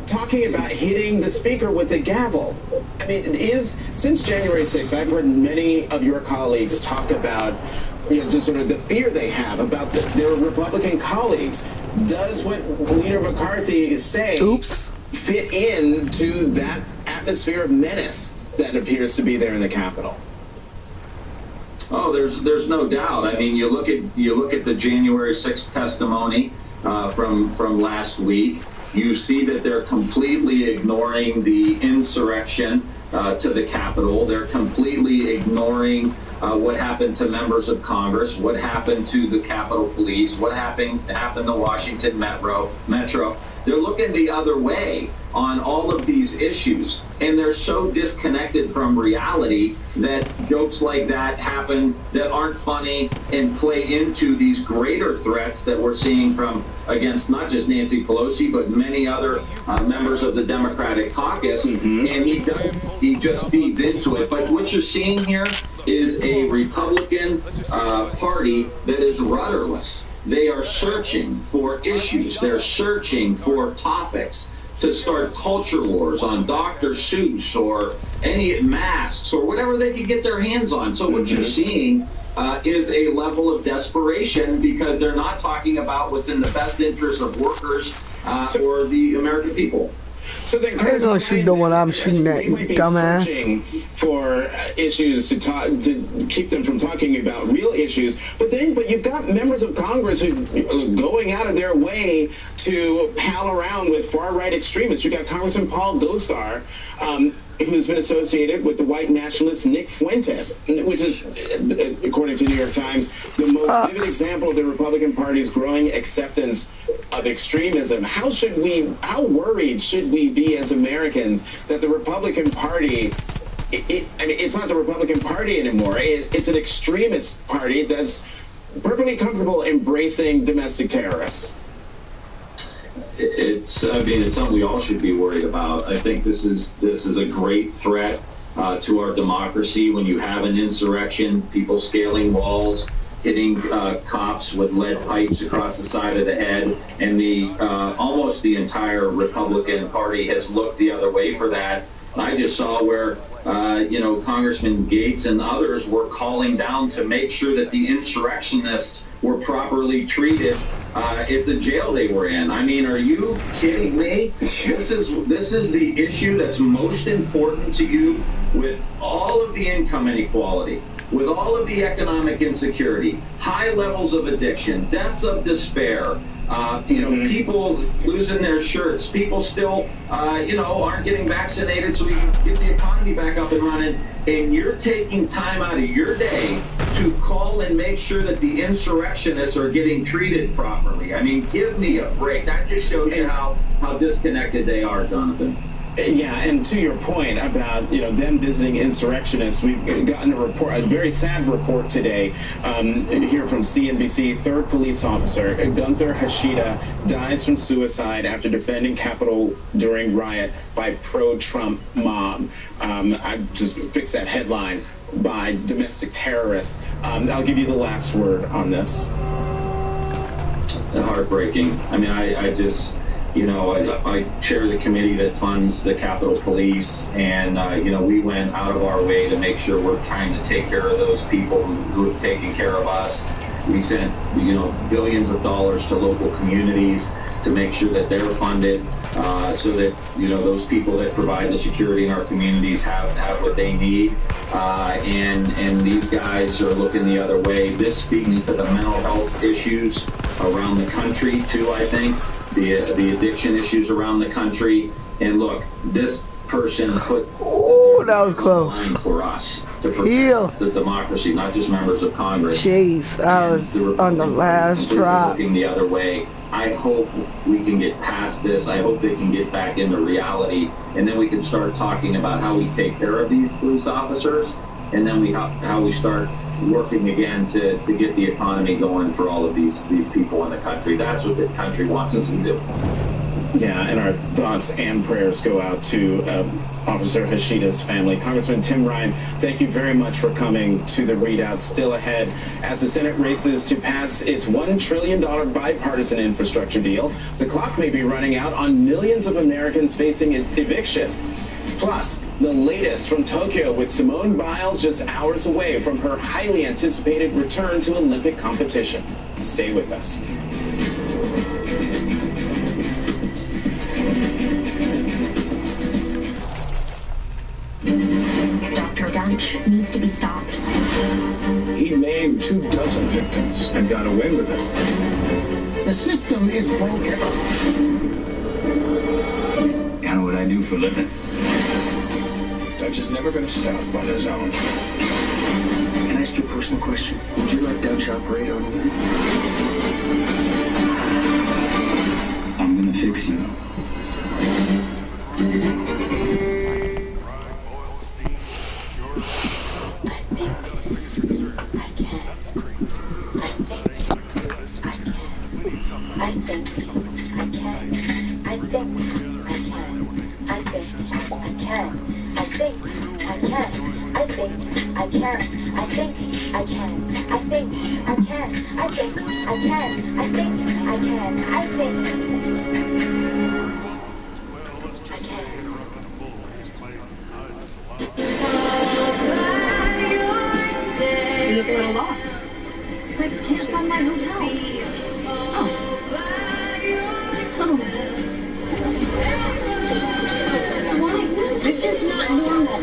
Talking about hitting the speaker with the gavel. I mean, since January 6th, I've heard many of your colleagues talk about just sort of the fear they have about their Republican colleagues. Does what Leader McCarthy is saying fit into that atmosphere of menace that appears to be there in the Capitol? Oh, there's no doubt. I mean, you look at the January 6th testimony from last week. You see that they're completely ignoring the insurrection to the Capitol. They're completely ignoring what happened to members of Congress, what happened to the Capitol Police, what happened to Washington Metro. They're looking the other way on all of these issues, and they're so disconnected from reality that jokes like that happen that aren't funny and play into these greater threats that we're seeing from against not just Nancy Pelosi but many other members of the Democratic caucus. And he just feeds into it. But what you're seeing here is a Republican party that is rudderless. They are searching for issues. They're searching for topics to start culture wars on Dr. Seuss or any masks or whatever they can get their hands on. So what you're seeing is a level of desperation because they're not talking about what's in the best interest of workers or the American people. So then, I don't shoot the one I'm shooting at, you dumbass. For issues to keep them from talking about real issues, but you've got members of Congress who are going out of their way to pal around with far-right extremists. You've got Congressman Paul Gosar, who's been associated with the white nationalist Nick Fuentes, which is, according to New York Times, the most vivid example of the Republican Party's growing acceptance of extremism. How worried should we be as Americans that the Republican Party, it's not the Republican Party anymore. It's an extremist party that's perfectly comfortable embracing domestic terrorists. It's something we all should be worried about. I think this is a great threat to our democracy when you have an insurrection, people scaling walls, hitting cops with lead pipes across the side of the head, and almost the entire Republican Party has looked the other way for that. I just saw where Congressman Gates and others were calling down to make sure that the insurrectionists were properly treated at the jail they were in. I mean, are you kidding me? This is the issue that's most important to you, with all of the income inequality, with all of the economic insecurity, high levels of addiction, deaths of despair, people losing their shirts, people still, aren't getting vaccinated so we can get the economy back up and running. And you're taking time out of your day to call and make sure that the insurrectionists are getting treated properly. I mean, give me a break. That just shows you how disconnected they are, Jonathan. Yeah, and to your point about them visiting insurrectionists, we've gotten a very sad report today here from CNBC. Third police officer Gunther Hashida dies from suicide after defending Capitol during riot by pro-Trump mob. I just fixed that headline by domestic terrorists. I'll give you the last word on this. Heartbreaking. I mean, I just. you know, I chair the committee that funds the Capitol Police, and, you know, we went out of our way to make sure we're trying to take care of those people who have taken care of us. We sent, you know, billions of dollars to local communities to make sure that they're funded, so that, you know, those people that provide the security in our communities have what they need. And these guys are looking the other way. This speaks to the mental health issues around the country, too, I think. The addiction issues around the country. And look, this person put that was close for us to protect the democracy, not just members of Congress. Jeez, I was on the last drop. Looking the other way. I hope we can get past this. I hope they can get back into reality, and then we can start talking about how we take care of these police officers, and then how we start working again to get the economy going for all of these people in the country. That's what the country wants us to do. Yeah, and our thoughts and prayers go out to Officer Hashida's family. Congressman Tim Ryan, thank you very much for coming to the readout. Still ahead as the Senate races to pass its $1 trillion bipartisan infrastructure deal. The clock may be running out on millions of Americans facing eviction. Plus, the latest from Tokyo with Simone Biles just hours away from her highly anticipated return to Olympic competition. Stay with us. Dr. Dunch needs to be stopped. He named 24 victims and got away with it. The system is broken. Kind of what I do for a living. Dutch is never going to stop on his own. Can I ask you a personal question? Would you let Dutch operate on you? I'm going to fix you. You look a little lost. Like, can't find my hotel. Oh. Why? This is not normal.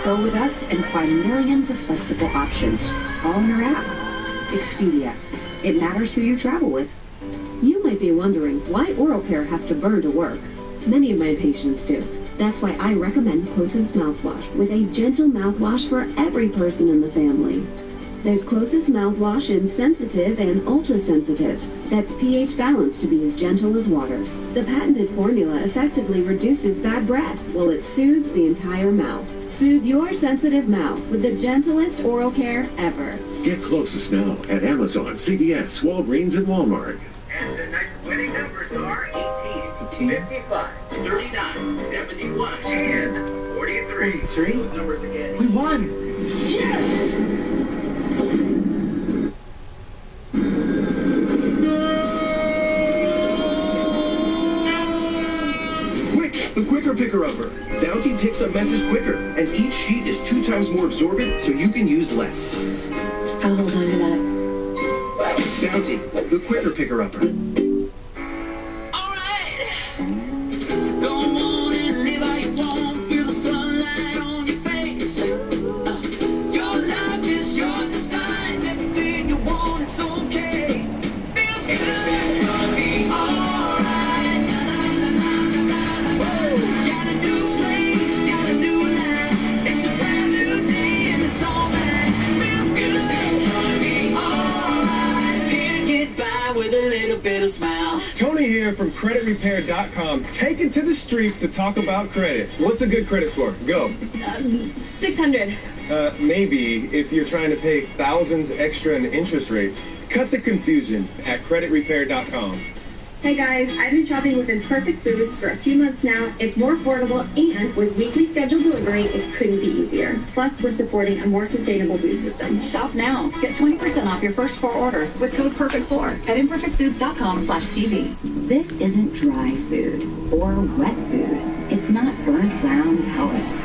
Go with us and find millions of flexible options, all in our app. Expedia. It matters who you travel with. You might be wondering why oral care has to burn to work. Many of my patients do. That's why I recommend Closest Mouthwash, with a gentle mouthwash for every person in the family. There's Closest Mouthwash in sensitive and ultra-sensitive. That's pH balanced to be as gentle as water. The patented formula effectively reduces bad breath, while it soothes the entire mouth. Soothe your sensitive mouth with the gentlest oral care ever. Get Closest now at Amazon, CVS, Walgreens, and Walmart. And tonight's winning numbers are 18, 55, 39, 71, and 43. 43? Those numbers again. We won! Yes! The Quicker Picker-Upper. Bounty picks up messes quicker, and each sheet is 2 times more absorbent, so you can use less. I'll hold on to that. Bounty, the Quicker Picker-Upper. Tony here from CreditRepair.com, taken to the streets to talk about credit. What's a good credit score? Go. 600. Maybe if you're trying to pay thousands extra in interest rates. Cut the confusion at CreditRepair.com. Hey guys, I've been shopping with Imperfect Foods for a few months now. It's more affordable, and with weekly scheduled delivery, it couldn't be easier. Plus, we're supporting a more sustainable food system. Shop now. Get 20% off your first 4 orders with code PERFECT4 at imperfectfoods.com/TV. This isn't dry food or wet food. It's not burnt brown pellets.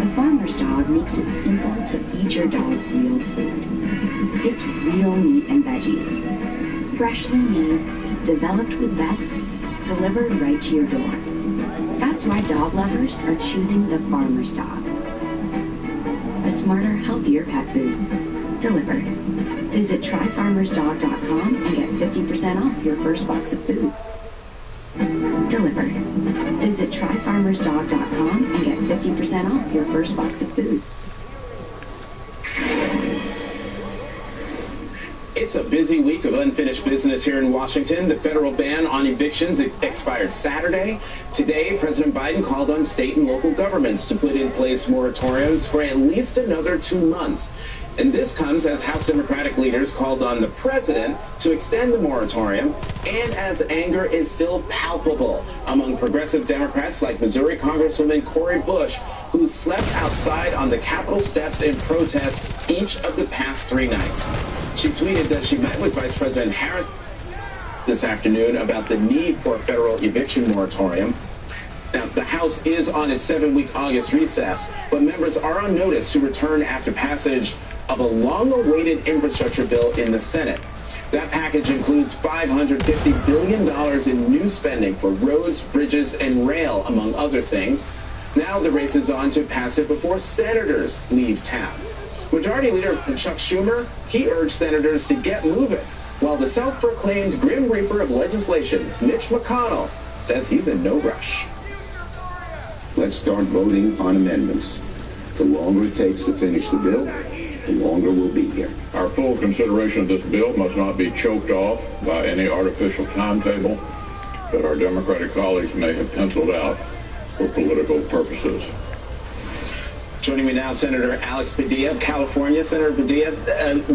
The farmer's dog makes it simple to feed your dog real food. It's real meat and veggies. Freshly made, developed with vets, delivered right to your door. That's why dog lovers are choosing the farmer's dog. A smarter, healthier pet food. Delivered. Visit tryfarmersdog.com and get 50% off your first box of food. Delivered. Visit tryfarmersdog.com and get 50% off your first box of food. It's a busy week of unfinished business here in Washington. The federal ban on evictions expired Saturday. Today, President Biden called on state and local governments to put in place moratoriums for at least another 2 months. And this comes as House Democratic leaders called on the president to extend the moratorium, and as anger is still palpable among progressive Democrats like Missouri Congresswoman Cori Bush, who slept outside on the Capitol steps in protest each of the past 3 nights. She tweeted that she met with Vice President Harris this afternoon about the need for a federal eviction moratorium. Now, the House is on its 7-week August recess, but members are on notice to return after passage of a long-awaited infrastructure bill in the Senate. That package includes $550 billion in new spending for roads, bridges, and rail, among other things. Now the race is on to pass it before senators leave town. Majority Leader Chuck Schumer, he urged senators to get moving, while the self-proclaimed Grim Reaper of legislation, Mitch McConnell, says he's in no rush. Let's start voting on amendments. The longer it takes to finish the bill, the longer we'll be here. Our full consideration of this bill must not be choked off by any artificial timetable that our Democratic colleagues may have penciled out for political purposes. Joining me now, Senator Alex Padilla of California. Senator Padilla,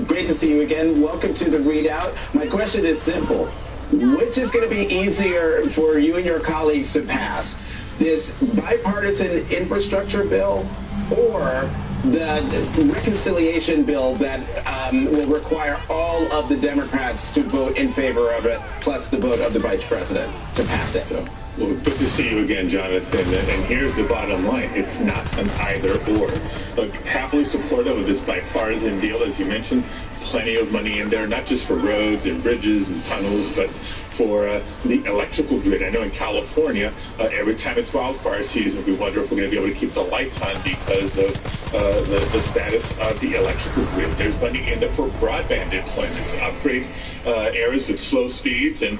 great to see you again. Welcome to the Readout. My question is simple. Which is going to be easier for you and your colleagues to pass? This bipartisan infrastructure bill or the reconciliation bill that will require all of the Democrats to vote in favor of it, plus the vote of the vice president to pass it? Well, good to see you again, Jonathan. And here's the bottom line. It's not an either or. Look, happily supportive of this bipartisan deal, as you mentioned. Plenty of money in there, not just for roads and bridges and tunnels, but for the electrical grid. I know in California, every time it's wildfire season, we wonder if we're going to be able to keep the lights on because of the status of the electrical grid. There's money in there for broadband deployment to upgrade areas with slow speeds and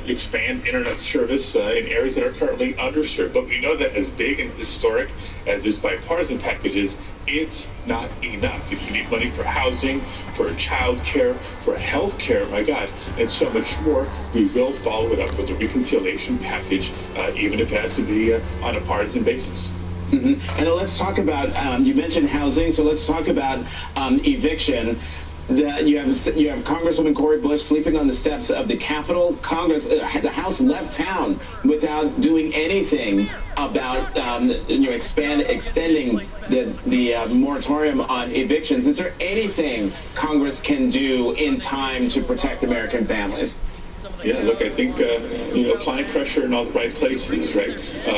expand internet service in areas that are currently underserved. But we know that as big and historic as this bipartisan package is, it's not enough. If you need money for housing, for child care, for health care, my God, and so much more, we will follow it up with a reconciliation package, even if it has to be on a partisan basis. And let's talk about, you mentioned housing, so let's talk about eviction. You have Congresswoman Cori Bush sleeping on the steps of the Capitol. The House left town without doing anything about extending the moratorium on evictions. Is there anything Congress can do in time to protect American families? Yeah, look, I think, applying pressure in all the right places, right?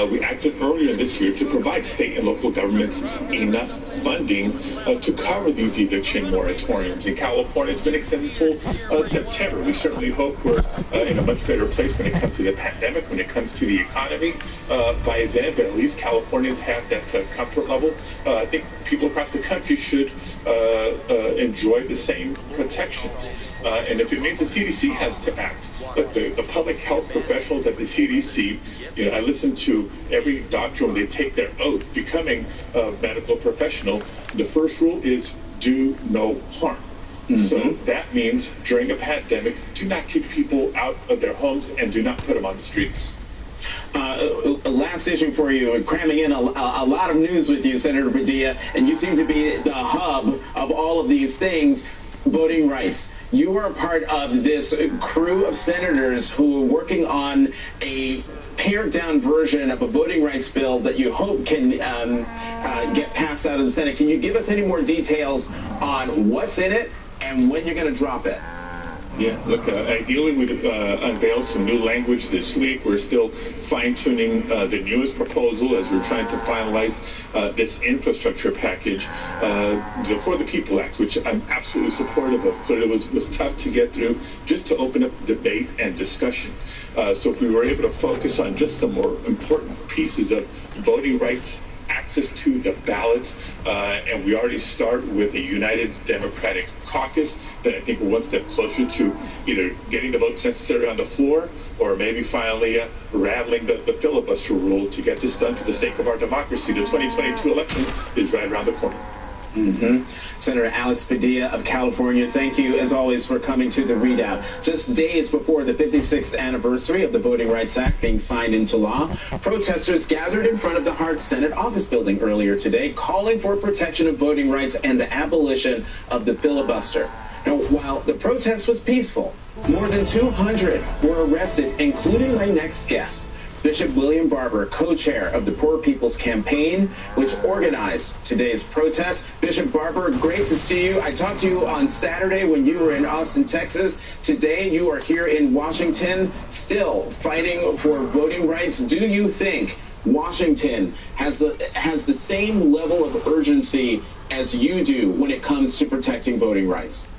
We acted earlier this year to provide state and local governments enough funding to cover these eviction moratoriums. In California, it's been extended until September. We certainly hope we're in a much better place when it comes to the pandemic, when it comes to the economy by then, but at least Californians have that comfort level. I think people across the country should enjoy the same protections. And if it means the CDC has to act, but the public health professionals at the CDC, I listen to every doctor when they take their oath, becoming a medical professional. The first rule is do no harm. So that means during a pandemic, do not kick people out of their homes and do not put them on the streets. Last issue for you, cramming in a lot of news with you, Senator Padilla, and you seem to be the hub of all of these things. Voting rights. You are a part of this crew of senators who are working on a pared-down version of a voting rights bill that you hope can get passed out of the Senate. Can you give us any more details on what's in it and when you're going to drop it? Yeah, look, ideally we'd unveil some new language this week. We're still fine-tuning the newest proposal as we're trying to finalize this infrastructure package, the For the People Act, which I'm absolutely supportive of. Clearly it was tough to get through just to open up debate and discussion. So if we were able to focus on just the more important pieces of voting rights, access to the ballot, and we already start with a united Democratic caucus, then I think we're one step closer to either getting the votes necessary on the floor or maybe finally rattling the filibuster rule to get this done for the sake of our democracy. The 2022 election is right around the corner. Senator Alex Padilla of California, thank you as always for coming to the readout. Just days before the 56th anniversary of the Voting Rights Act being signed into law, protesters gathered in front of the Hart Senate office building earlier today, calling for protection of voting rights and the abolition of the filibuster. Now, while the protest was peaceful, more than 200 were arrested, including my next guest, Bishop William Barber, co-chair of the Poor People's Campaign, which organized today's protest. Bishop Barber, great to see you. I talked to you on Saturday when you were in Austin, Texas. Today you are here in Washington, still fighting for voting rights. Do you think Washington has the same level of urgency as you do when it comes to protecting voting rights?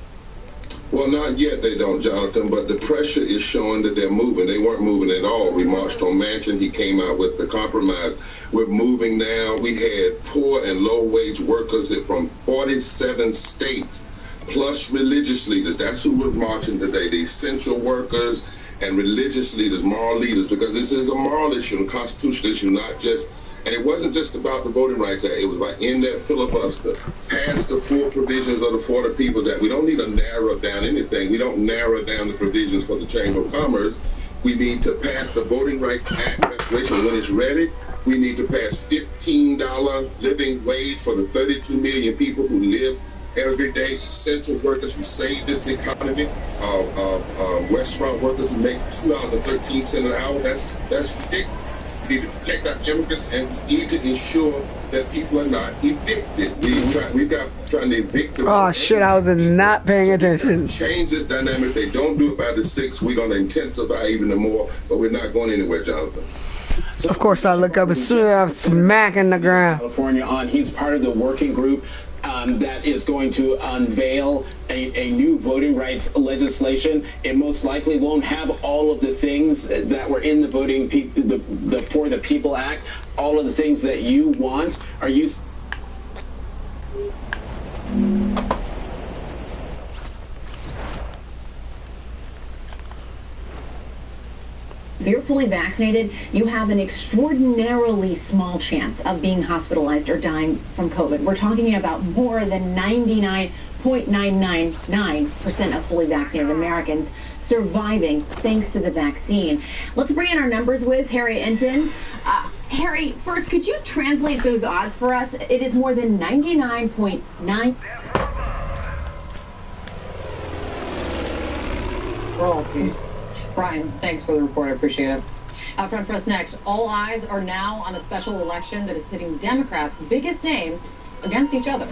Well, not yet they don't, Jonathan, but the pressure is showing that they're moving. They weren't moving at all. We marched on Manchin. He came out with the compromise. We're moving now. We had poor and low-wage workers from 47 states, plus religious leaders. That's who we're marching today, the essential workers and religious leaders, moral leaders, because this is a moral issue, a constitutional issue, not just. And it wasn't just about the Voting Rights Act. It was about in that filibuster, pass the full provisions of the For the People's Act. We don't need to narrow down anything. We don't narrow down the provisions for the Chamber of Commerce. We need to pass the Voting Rights Act restoration. When it's ready, we need to pass $15 living wage for the 32 million people who live every day. Essential workers who save this economy. Restaurant workers who make $2.13 an hour. That's ridiculous. We need to protect our immigrants, and we need to ensure that people are not evicted. We've got trying to evict them. Oh shit, I was not paying attention. Change this dynamic. They don't do it by the 6th. We're going to intensify even more, but we're not going anywhere, Jonathan. So of course I look up as soon as I'm smacking the ground. California on. He's part of the working group that is going to unveil a new voting rights legislation. It most likely won't have all of the things that were in the the For the People Act, all of the things that you want. Are you? If you're fully vaccinated, you have an extraordinarily small chance of being hospitalized or dying from COVID. We're talking about more than 99.999% of fully vaccinated Americans surviving thanks to the vaccine. Let's bring in our numbers with Harry Enton. Harry, first, could you translate those odds for us? It is more than 99.9. Brian, thanks for the report. I appreciate it. Front Press next. All eyes are now on a special election that is pitting Democrats' biggest names against each other.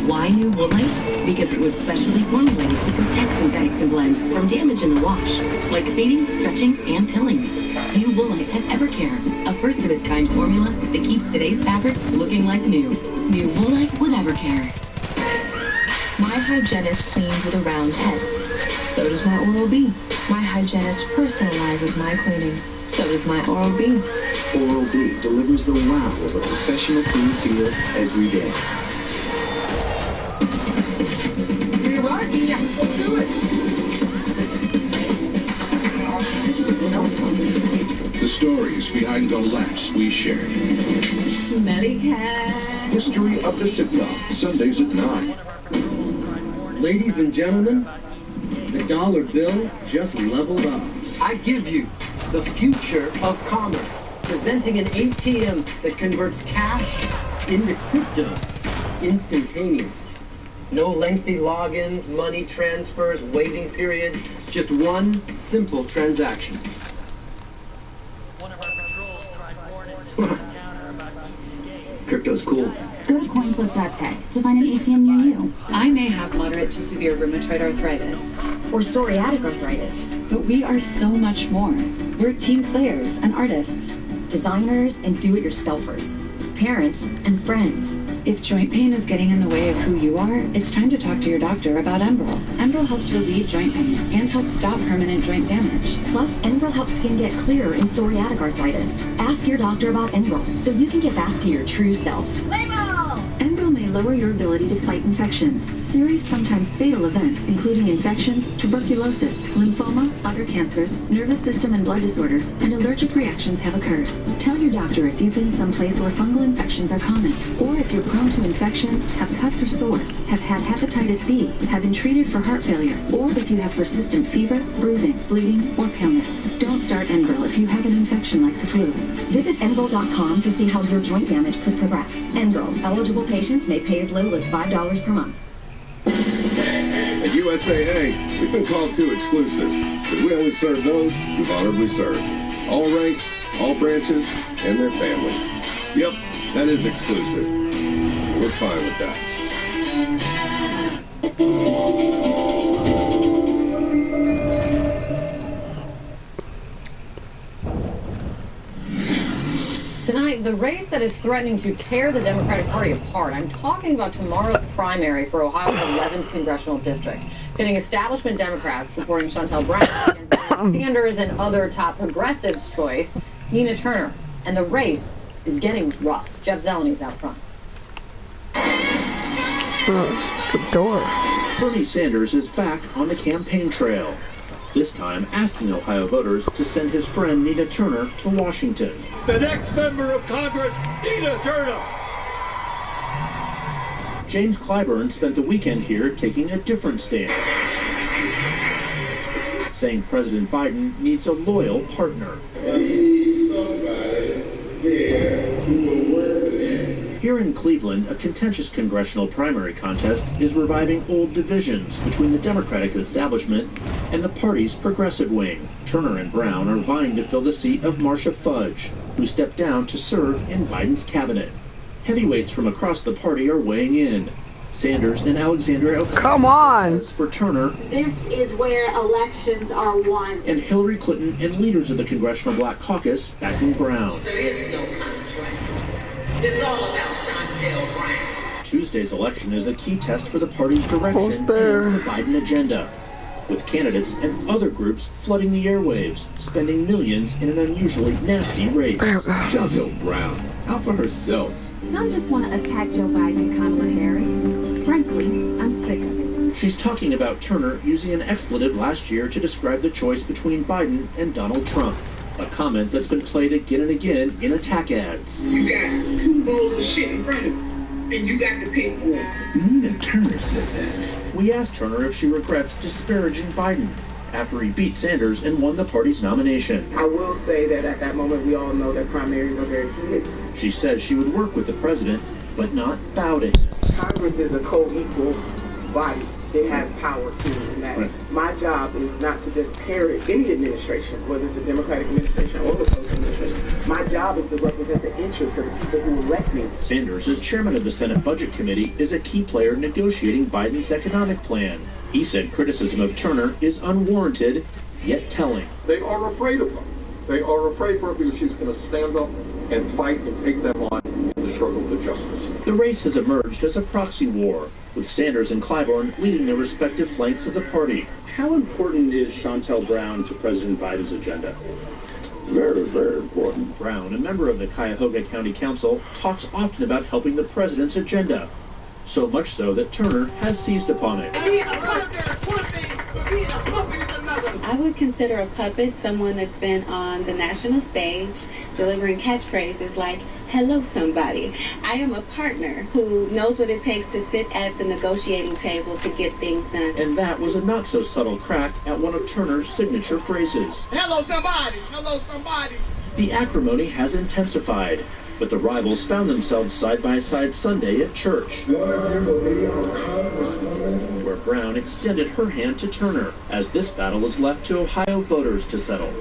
Why new Woolite? Because it was specially formulated to protect synthetics and blends from damage in the wash, like fading, stretching, and pilling. New Woolite has Evercare, a first-of-its-kind formula that keeps today's fabrics looking like new. New Woolite with Evercare. My hygienist cleans with a round head. So does my Oral-B. My hygienist personalizes my cleaning. So does my Oral-B. Oral-B delivers the wow of a professional clean feel every day. You're right. Yeah, let's do it. The stories behind the laughs we shared. Smelly cat. History of the sitcom, Sundays at 9. Ladies and gentlemen, the dollar bill just leveled up. I give you the future of commerce, presenting an ATM that converts cash Into crypto, instantaneous. No lengthy logins, money transfers, waiting periods. Just one simple transaction. One of our patrols tried warning the counter about these games. Crypto's cool. Go to coinflip.tech to find an ATM near you. I may have moderate to severe rheumatoid arthritis. Or psoriatic arthritis. But we are so much more. We're team players and artists. Designers and do-it-yourselfers. Parents and friends. If joint pain is getting in the way of who you are, it's time to talk to your doctor about Enbrel. Enbrel helps relieve joint pain and helps stop permanent joint damage. Plus, Enbrel helps skin get clearer in psoriatic arthritis. Ask your doctor about Enbrel so you can get back to your true self. Enbrel may lower your ability to fight infections. Serious, sometimes fatal events, including infections, tuberculosis, lymphoma, other cancers, nervous system and blood disorders, and allergic reactions have occurred. Tell your doctor if you've been someplace where fungal infections are common, or if you're prone to infections, have cuts or sores, have had hepatitis B, have been treated for heart failure, or if you have persistent fever, bruising, bleeding, or paleness. Don't start Enbrel if you have an infection like the flu. Visit Enbrel.com to see how your joint damage could progress. Enbrel. Eligible patients may pay as little as $5 per month. At USAA, we've been called too exclusive, but we only serve those who've honorably served. All ranks, all branches, and their families. Yep, that is exclusive. We're fine with that. Tonight, the race that is threatening to tear the Democratic Party apart. I'm talking about tomorrow's primary for Ohio's 11th congressional district, pitting establishment Democrats supporting Chantel Brown against Sanders and other top progressives' choice, Nina Turner. And the race is getting rough. Jeff Zelony's out front. Oh, it's the door. Bernie Sanders is back on the campaign trail, this time asking Ohio voters to send his friend Nina Turner to Washington. The next member of Congress, Nina Turner. James Clyburn spent the weekend here taking a different stand, saying President Biden needs a loyal partner. Somebody there who will work with him. Here in Cleveland, a contentious congressional primary contest is reviving old divisions between the Democratic establishment and the party's progressive wing. Turner and Brown are vying to fill the seat of Marcia Fudge, who stepped down to serve in Biden's cabinet. Heavyweights from across the party are weighing in. Sanders and Alexandria Come on! For Turner. This is where elections are won. And Hillary Clinton and leaders of the Congressional Black Caucus backing Brown. There is no contract. It's all about Chantel Brown. Tuesday's election is a key test for the party's direction and the Biden agenda, with candidates and other groups flooding the airwaves, spending millions in an unusually nasty race. Chantel Brown, out for herself. Some just want to attack Joe Biden and Kamala Harris. Frankly, I'm sick of it. She's talking about Turner using an expletive last year to describe the choice between Biden and Donald Trump, a comment that's been played again and again in attack ads. You got two bowls of shit in front of you, and you got to pick one. Nina Turner said that. We asked Turner if she regrets disparaging Biden after he beat Sanders and won the party's nomination. I will say that at that moment, we all know that primaries are very heated. She says she would work with the president, but not bout it. Congress is a co-equal body. It has power too, and that my job is not to just parrot any administration, whether it's a Democratic administration or a Republican administration. My job is to represent the interests of the people who elect me. Sanders, as chairman of the Senate Budget Committee, is a key player negotiating Biden's economic plan. He said criticism of Turner is unwarranted, yet telling. They are afraid of her. They are afraid of her because she's going to stand up and fight and take them on in the struggle for justice. The race has emerged as a proxy war, with Sanders and Clyburn leading their respective flanks of the party. How important is Chantel Brown to President Biden's agenda? Very, very important. Brown, a member of the Cuyahoga County Council, talks often about helping the president's agenda. So much so that Turner has seized upon it. I would consider a puppet someone that's been on the national stage delivering catchphrases like, "Hello, somebody." I am a partner who knows what it takes to sit at the negotiating table to get things done. And that was a not-so-subtle crack at one of Turner's signature phrases. Hello, somebody. Hello, somebody. The acrimony has intensified. But the rivals found themselves side by side Sunday at church, One of you will be our congresswoman. where Brown extended her hand to Turner, as this battle is left to Ohio voters to settle.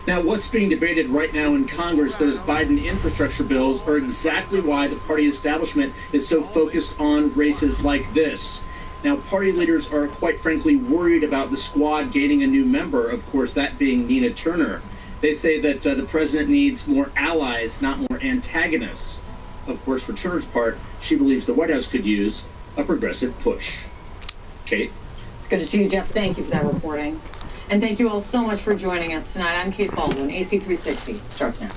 Now, what's being debated right now in Congress, those Biden infrastructure bills, are exactly why the party establishment is so focused on races like this. Now, party leaders are quite frankly worried about the squad gaining a new member, of course, that being Nina Turner. They say that the president needs more allies, not more antagonists. Of course, for Turner's part, she believes the White House could use a progressive push. Kate? It's good to see you, Jeff. Thank you for that reporting. And thank you all so much for joining us tonight. I'm Kate Baldwin. AC 360 starts now.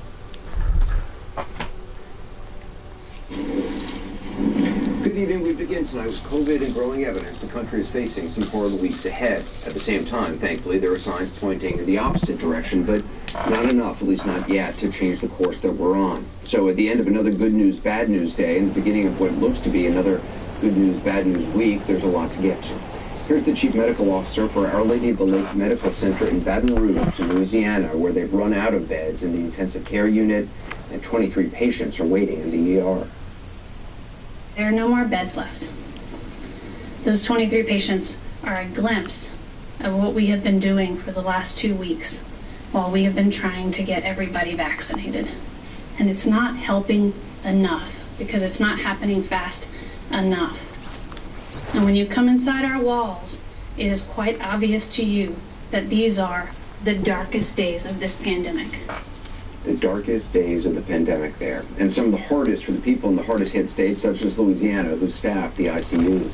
Good evening. We begin tonight with COVID and growing evidence the country is facing some horrible weeks ahead. At the same time, thankfully, there are signs pointing in the opposite direction, but not enough, at least not yet, to change the course that we're on. So at the end of another good news, bad news day, and the beginning of what looks to be another good news, bad news week, there's a lot to get to. Here's the chief medical officer for Our Lady of the Lake Medical Center in Baton Rouge, in Louisiana, where they've run out of beds in the intensive care unit, and 23 patients are waiting in the ER. There are no more beds left. Those 23 patients are a glimpse of what we have been doing for the last 2 weeks while we have been trying to get everybody vaccinated. And it's not helping enough because it's not happening fast enough. And when you come inside our walls, it is quite obvious to you that these are the darkest days of this pandemic. The darkest days of the pandemic there, and some of the hardest for the people in the hardest hit states, such as Louisiana, who staff the ICUs.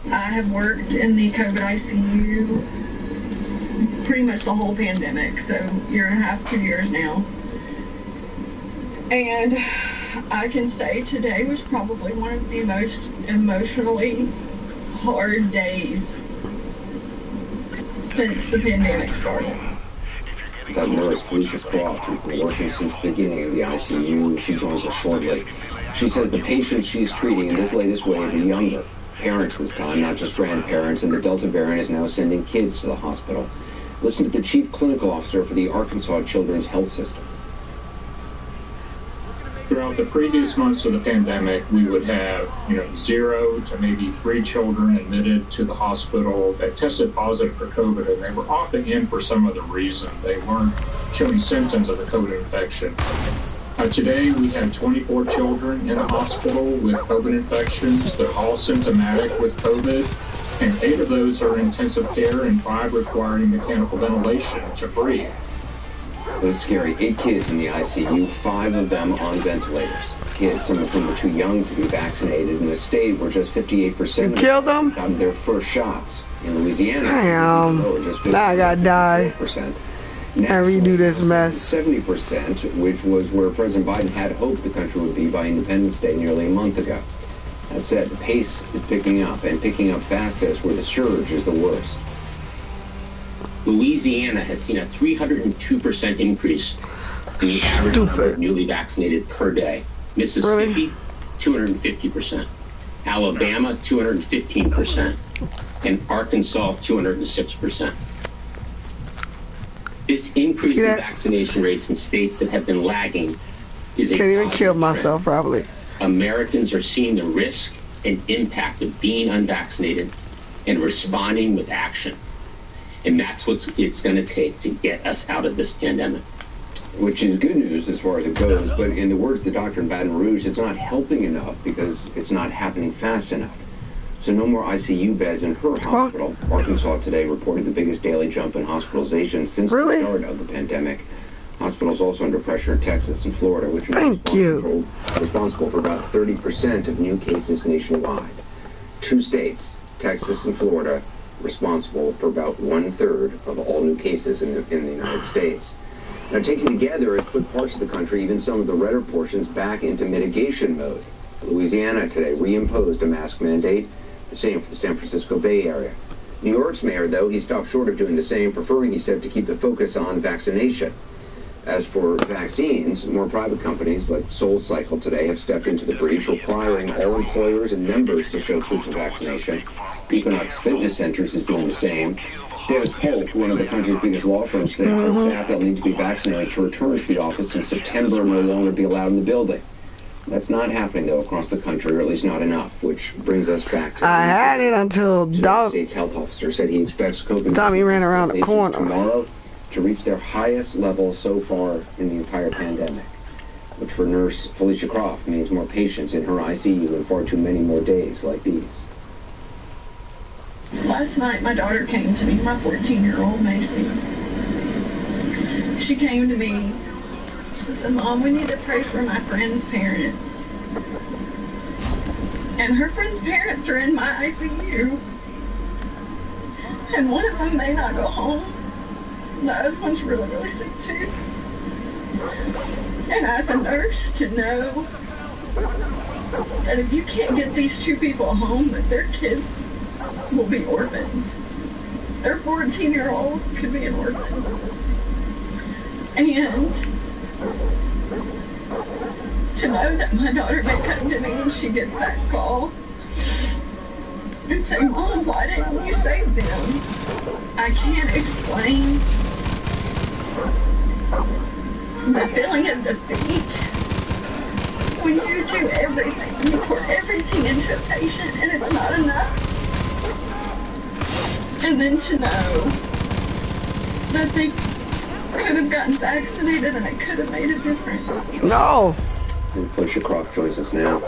I have worked in the COVID ICU pretty much the whole pandemic, so year and a half, 2 years now. And I can say today was probably one of the most emotionally hard days since the pandemic started. That nurse, Felicia Croft, who's been working since the beginning of the ICU, she joins us shortly. She says the patients she's treating in this latest wave are younger. Parents this time, not just grandparents, and the Delta variant is now sending kids to the hospital. Listen to the chief clinical officer for the Arkansas Children's Health System. Throughout the previous months of the pandemic, we would have, 0 to maybe 3 children admitted to the hospital that tested positive for COVID, and they were often in for some other reason. They weren't showing symptoms of a COVID infection. Today, we have 24 children in the hospital with COVID infections. They're all symptomatic with COVID, and 8 of those are in intensive care and 5 requiring mechanical ventilation to breathe. It was scary. 8 kids in the ICU, 5 of them on ventilators. Kids, some of whom were too young to be vaccinated, in a state where just 58% killed them? Got their first shots. In Louisiana, damn. Now I gotta die. Now redo this mess. 70%, which was where President Biden had hoped the country would be by Independence Day nearly a month ago. That said, the pace is picking up, and picking up fastest where the surge is the worst. Louisiana has seen a 302% increase in the average number of newly vaccinated per day. Mississippi, 250%. Alabama, 215%. And Arkansas, 206%. This increase in vaccination rates in states that have been lagging is a can't even kill myself, probably. Americans are seeing the risk and impact of being unvaccinated and responding with action. And that's what it's going to take to get us out of this pandemic. Which is good news as far as it goes, but in the words of the doctor in Baton Rouge, it's not helping enough because it's not happening fast enough. So no more ICU beds in her hospital. Arkansas today reported the biggest daily jump in hospitalizations since the start of the pandemic. Hospitals also under pressure in Texas and Florida, which are responsible for about 30% of new cases nationwide. 2 states, Texas and Florida, responsible for about 1/3 of all new cases in the United States. Now, taken together, it put parts of the country, even some of the redder portions, back into mitigation mode. Louisiana today reimposed a mask mandate, the same for the San Francisco Bay Area. New York's mayor, though, he stopped short of doing the same, preferring, he said, to keep the focus on vaccination. As for vaccines, more private companies like SoulCycle today have stepped into the breach, requiring all employers and members to show proof of vaccination. Equinox Fitness Centers is doing the same. Dennis Polk, one of the country's biggest law firms, said staff that need to be vaccinated to return to the office in September and no longer be allowed in the building. That's not happening, though, across the country, or at least not enough, which brings us back to... I had it until the state's health officer said he expects COVID-19 ran around the corner tomorrow to reach their highest level so far in the entire pandemic, which for nurse Felicia Croft means more patients in her ICU and far too many more days like these. Last night, my daughter came to me, my 14-year-old Macy. She came to me. She said, "Mom, we need to pray for my friend's parents." And her friend's parents are in my ICU. And one of them may not go home. The other one's really, really sick too. And as a nurse, to know that if you can't get these two people home, that their kids will be orphans. Their 14-year-old could be an orphan. And to know that my daughter may come to me and she gets that call and say, "Mom, why didn't you save them?" I can't explain the feeling of defeat when you do everything, you pour everything into a patient and it's not enough. And then to know that they could have gotten vaccinated and it could have made a difference. No. And Felicia Croft joins us now.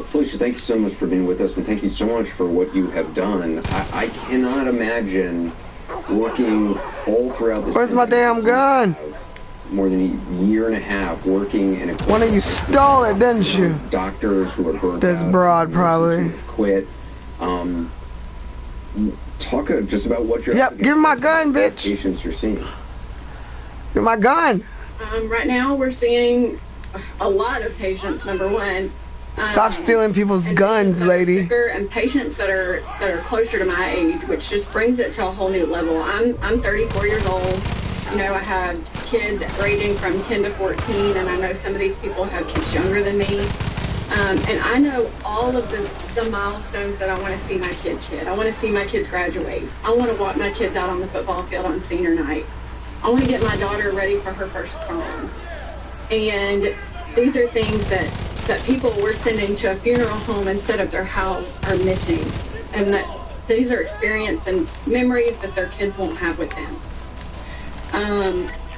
Felicia, thank you so much for being with us, and thank you so much for what you have done. I cannot imagine working all throughout this. Where's my damn gun? More than a year and a half working in a... One of you stole it, didn't you? Doctors who are burned this out. Broad, probably. Quit. Talk just about what you're... Yep, give me my gun, bitch. Patients you're seeing. Give my gun. Right now we're seeing a lot of patients, number one. Stop stealing people's guns, lady. And patients that are closer to my age, which just brings it to a whole new level. I'm 34 years old. You know, I have kids ranging from 10 to 14, and I know some of these people have kids younger than me. And I know all of the milestones that I want to see my kids hit. I want to see my kids graduate. I want to walk my kids out on the football field on senior night. I want to get my daughter ready for her first prom. And these are things that people we're sending to a funeral home instead of their house are missing. And that these are experiences and memories that their kids won't have with them.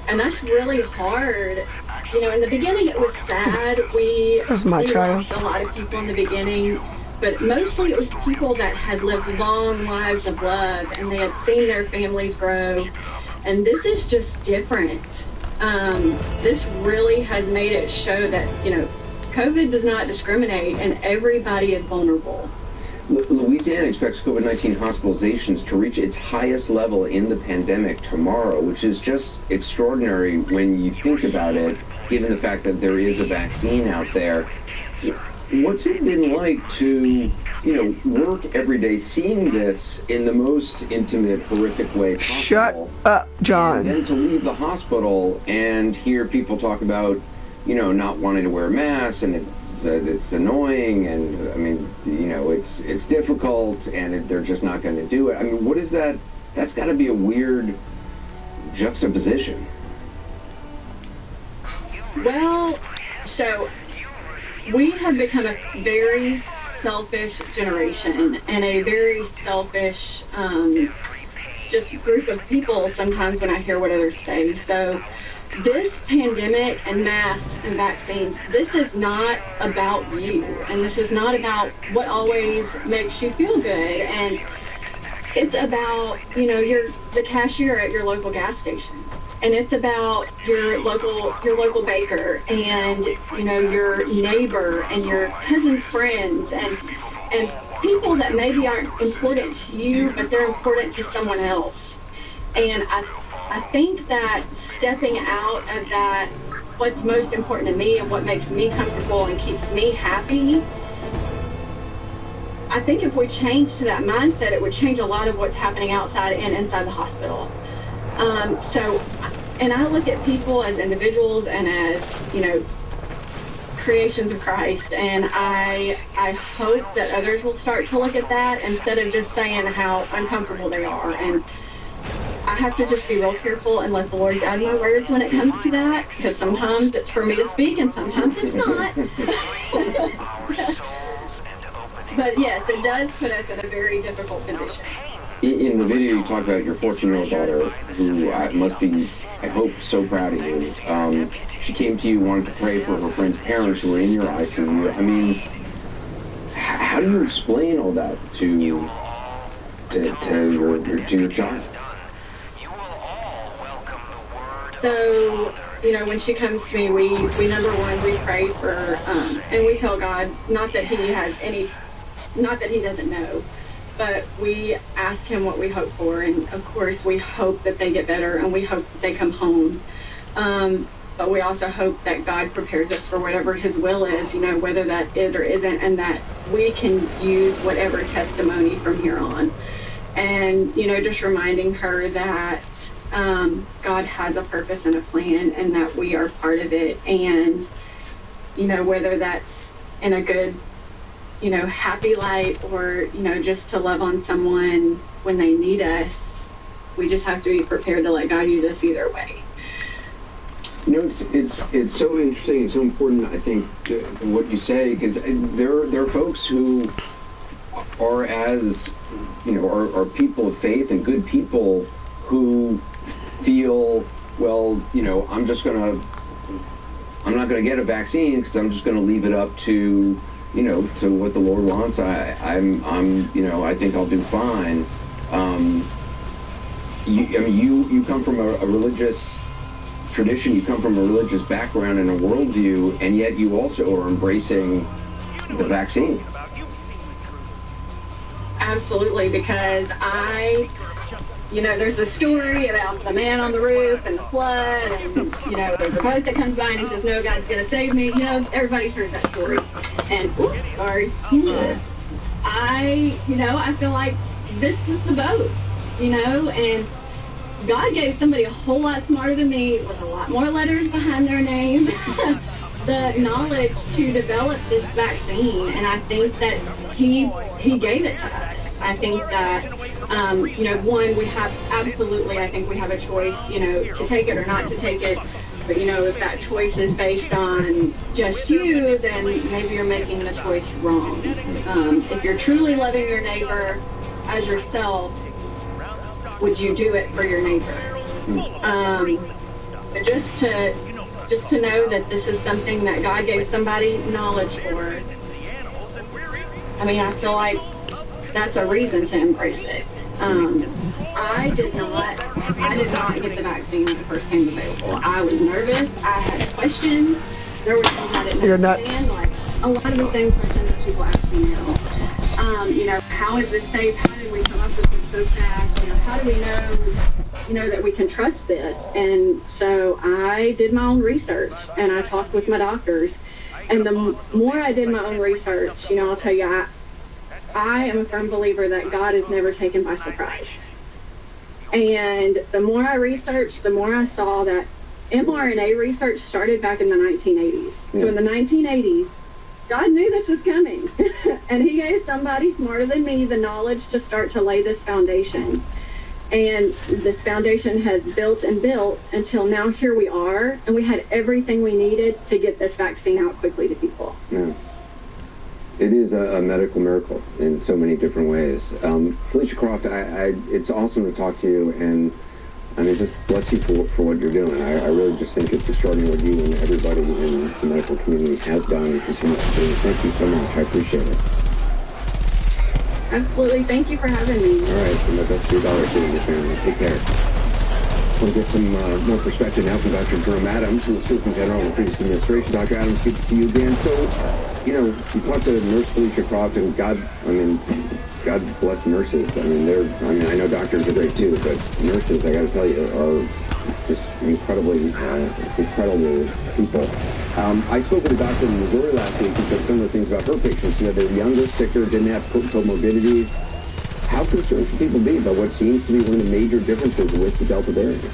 And that's really hard. You know, in the beginning it was sad. We lost a lot of people in the beginning, but mostly it was people that had lived long lives of love and they had seen their families grow. And this is just different. This really has made it show that, you know, COVID does not discriminate and everybody is vulnerable. Louisiana expects COVID-19 hospitalizations to reach its highest level in the pandemic tomorrow, which is just extraordinary when you think about it, given the fact that there is a vaccine out there. What's it been like to, you know, work every day seeing this in the most intimate, horrific way possible? Shut up, John. And then to leave the hospital and hear people talk about, you know, not wanting to wear masks, and it's annoying, and I mean, you know, it's difficult, and they're just not going to do it. I mean, what is that? That's got to be a weird juxtaposition. Well, so we have become a very selfish generation and a very selfish just group of people sometimes when I hear what others say. So this pandemic and masks and vaccines, this is not about you, and this is not about what always makes you feel good, and it's about, you know, you're the cashier at your local gas station, and it's about your local baker, and, you know, your neighbor and your cousin's friends, and people that maybe aren't important to you, but they're important to someone else. And I think that stepping out of that, what's most important to me and what makes me comfortable and keeps me happy, I think if we change to that mindset, it would change a lot of what's happening outside and inside the hospital. And I look at people as individuals and as, you know, creations of Christ, and I hope that others will start to look at that instead of just saying how uncomfortable they are. And I have to just be real careful and let the Lord guide my words when it comes to that, because sometimes it's for me to speak and sometimes it's not. But yes, it does put us in a very difficult condition. In the video, you talk about your 14-year-old daughter, who must be, I hope, so proud of you. She came to you, wanted to pray for her friend's parents who were in your ICU. I mean, how do you explain all that to your child? So, you know, when she comes to me, we number one, we pray for, and we tell God, not that he doesn't know, but we ask him what we hope for, and of course we hope that they get better, and we hope that they come home. But we also hope that God prepares us for whatever his will is, you know, whether that is or isn't, and that we can use whatever testimony from here on. And, you know, just reminding her that God has a purpose and a plan, and that we are part of it. And, you know, whether that's in a good, you know, happy light, or, you know, just to love on someone when they need us, we just have to be prepared to let God use us either way. You know, it's so interesting and so important, I think, what you say, because there are folks who are, as you know, are people of faith and good people who feel, well, you know, I'm not going to get a vaccine because I'm just going to leave it up to, you know, to what the Lord wants. I'm you know, I think I'll do fine. You come from a religious tradition, you come from a religious background and a worldview, and yet you also are embracing the vaccine. Absolutely, because you know, there's a story about the man on the roof and the flood, and, you know, there's a boat that comes by and he says, no, God's going to save me. You know, everybody's heard that story. And, sorry. I feel like this is the boat, you know, and God gave somebody a whole lot smarter than me, with a lot more letters behind their name, the knowledge to develop this vaccine. And I think that he gave it to us. I think that, you know, one, we have absolutely, I think we have a choice, you know, to take it or not to take it. But, you know, if that choice is based on just you, then maybe you're making the choice wrong. If you're truly loving your neighbor as yourself, would you do it for your neighbor? But just to know that this is something that God gave somebody knowledge for, I mean, I feel like that's a reason to embrace it. I did not get the vaccine when it first came available. I was nervous. I had questions. There were things I didn't understand. Like a lot of the same questions that people ask me now. You know, how is this safe? How did we come up with this so fast? You know, how do we know, you know, that we can trust this? And so I did my own research, and I talked with my doctors. And the more I did my own research, you know, I'll tell you, I am a firm believer that God is never taken by surprise. And the more I researched, the more I saw that mRNA research started back in the 1980s. Yeah. So in the 1980s, God knew this was coming. And he gave somebody smarter than me the knowledge to start to lay this foundation. And this foundation has built and built until now here we are. And we had everything we needed to get this vaccine out quickly to people. Yeah. It is a medical miracle in so many different ways. Felicia Croft, it's awesome to talk to you, and I mean, just bless you for what you're doing. I really just think it's extraordinary what you and everybody in the medical community has done and continues to do. Thank you so much. I appreciate it. Absolutely. Thank you for having me. All right. And my best to your daughter, too, and your family. Take care. We'll get some more perspective now from Dr. Jerome Adams, who was Surgeon General in the previous administration. Dr. Adams, good to see you again. So, you know, you talked to Nurse Felicia Croft, and God bless nurses. I mean, I know doctors are great too, but nurses, I got to tell you, are just incredible people. I spoke with a doctor in Missouri last week who said some of the things about her patients. You know, they're younger, sicker, didn't have comorbidities. How concerned should people be about what seems to be one of the major differences with the Delta variant?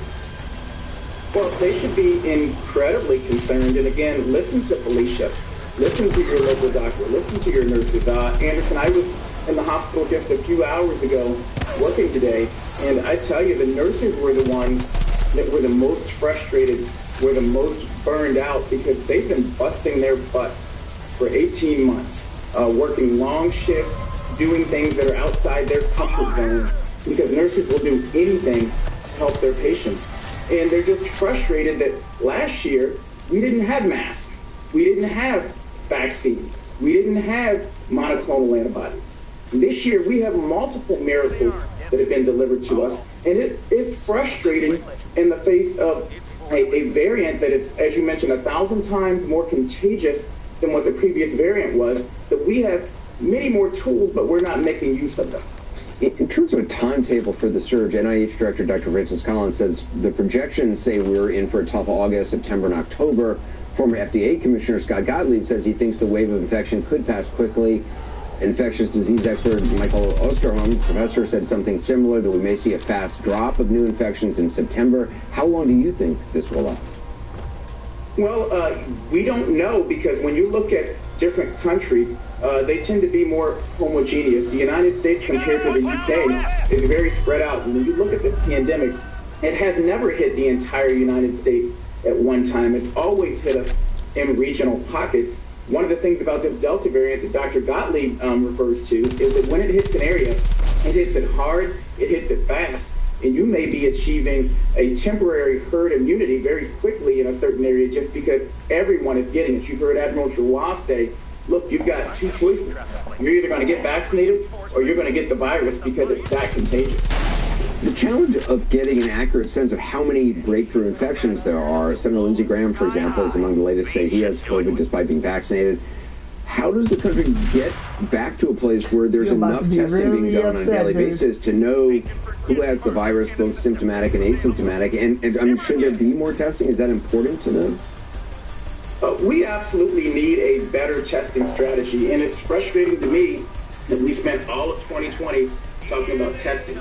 Well, they should be incredibly concerned. And again, listen to Felicia. Listen to your local doctor. Listen to your nurses. Anderson, I was in the hospital just a few hours ago working today, and I tell you, the nurses were the ones that were the most frustrated, were the most burned out, because they've been busting their butts for 18 months, working long shifts, doing things that are outside their comfort zone, because nurses will do anything to help their patients. And they're just frustrated that last year we didn't have masks, we didn't have vaccines, we didn't have monoclonal antibodies. This year we have multiple miracles that have been delivered to us, and it is frustrating in the face of a variant that is, as you mentioned, 1,000 times more contagious than what the previous variant was, that we have many more tools, but we're not making use of them. In terms of a timetable for the surge, NIH Director Dr. Francis Collins says the projections say we're in for a tough August, September, and October. Former FDA Commissioner Scott Gottlieb says he thinks the wave of infection could pass quickly. Infectious disease expert Michael Osterholm, professor, said something similar, that we may see a fast drop of new infections in September. How long do you think this will last? Well, we don't know, because when you look at different countries, they tend to be more homogeneous. The United States compared to the UK is very spread out. And when you look at this pandemic, it has never hit the entire United States at one time. It's always hit us in regional pockets. One of the things about this Delta variant that Dr. Gottlieb refers to is that when it hits an area, it hits it hard, it hits it fast, and you may be achieving a temporary herd immunity very quickly in a certain area just because everyone is getting it. You've heard Admiral Giroir say, look, you've got two choices. You're either going to get vaccinated or you're going to get the virus because it's that contagious. The challenge of getting an accurate sense of how many breakthrough infections there are, Senator Lindsey Graham, for example, is among the latest to say he has COVID despite being vaccinated. How does the country get back to a place where there's enough testing being done on a daily basis to know who has the virus, both symptomatic and asymptomatic? And I mean, should there be more testing? Is that important to know? We absolutely need a better testing strategy, and it's frustrating to me that we spent all of 2020 talking about testing.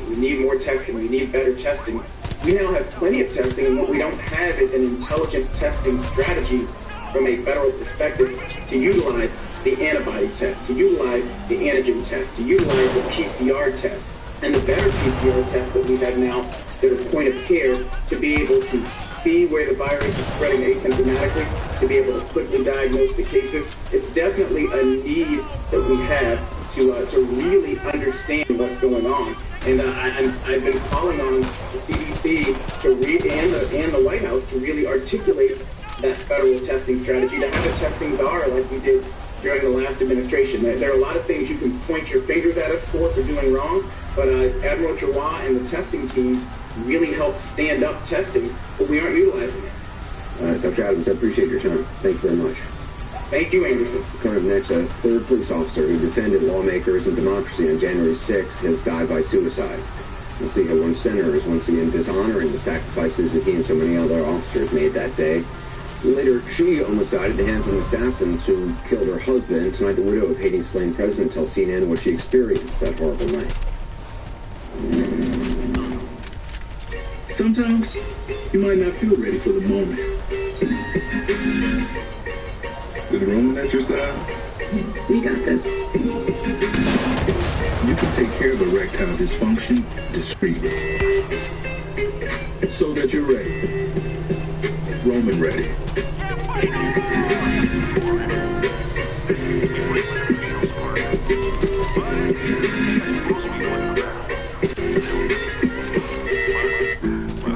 We need more testing. We need better testing. We now have plenty of testing, and what we don't have is an intelligent testing strategy from a federal perspective to utilize the antibody test, to utilize the antigen test, to utilize the PCR test, and the better PCR tests that we have now that are point of care to be able to see where the virus is spreading asymptomatically, to be able to quickly diagnose the cases. It's definitely a need that we have to really understand what's going on. And I've been calling on the CDC and the White House to really articulate that federal testing strategy, to have a testing czar like we did during the last administration. There are a lot of things you can point your fingers at us for doing wrong, but Admiral Giroir and the testing team really helped stand up testing, but we aren't utilizing it. Dr. Adams, I appreciate your time. Thank you very much. Thank you, Anderson. Coming up next, a third police officer who defended lawmakers and democracy on January 6th has died by suicide. We'll see how one senator is once again dishonoring the sacrifices that he and so many other officers made that day. Later, she almost died at the hands of assassins who killed her husband. Tonight, the widow of Haiti's slain president tells CNN what she experienced that horrible night. Sometimes you might not feel ready for the moment. With Roman at your side, We got this. you can take care of erectile dysfunction discreetly, so that you're ready. Roman ready.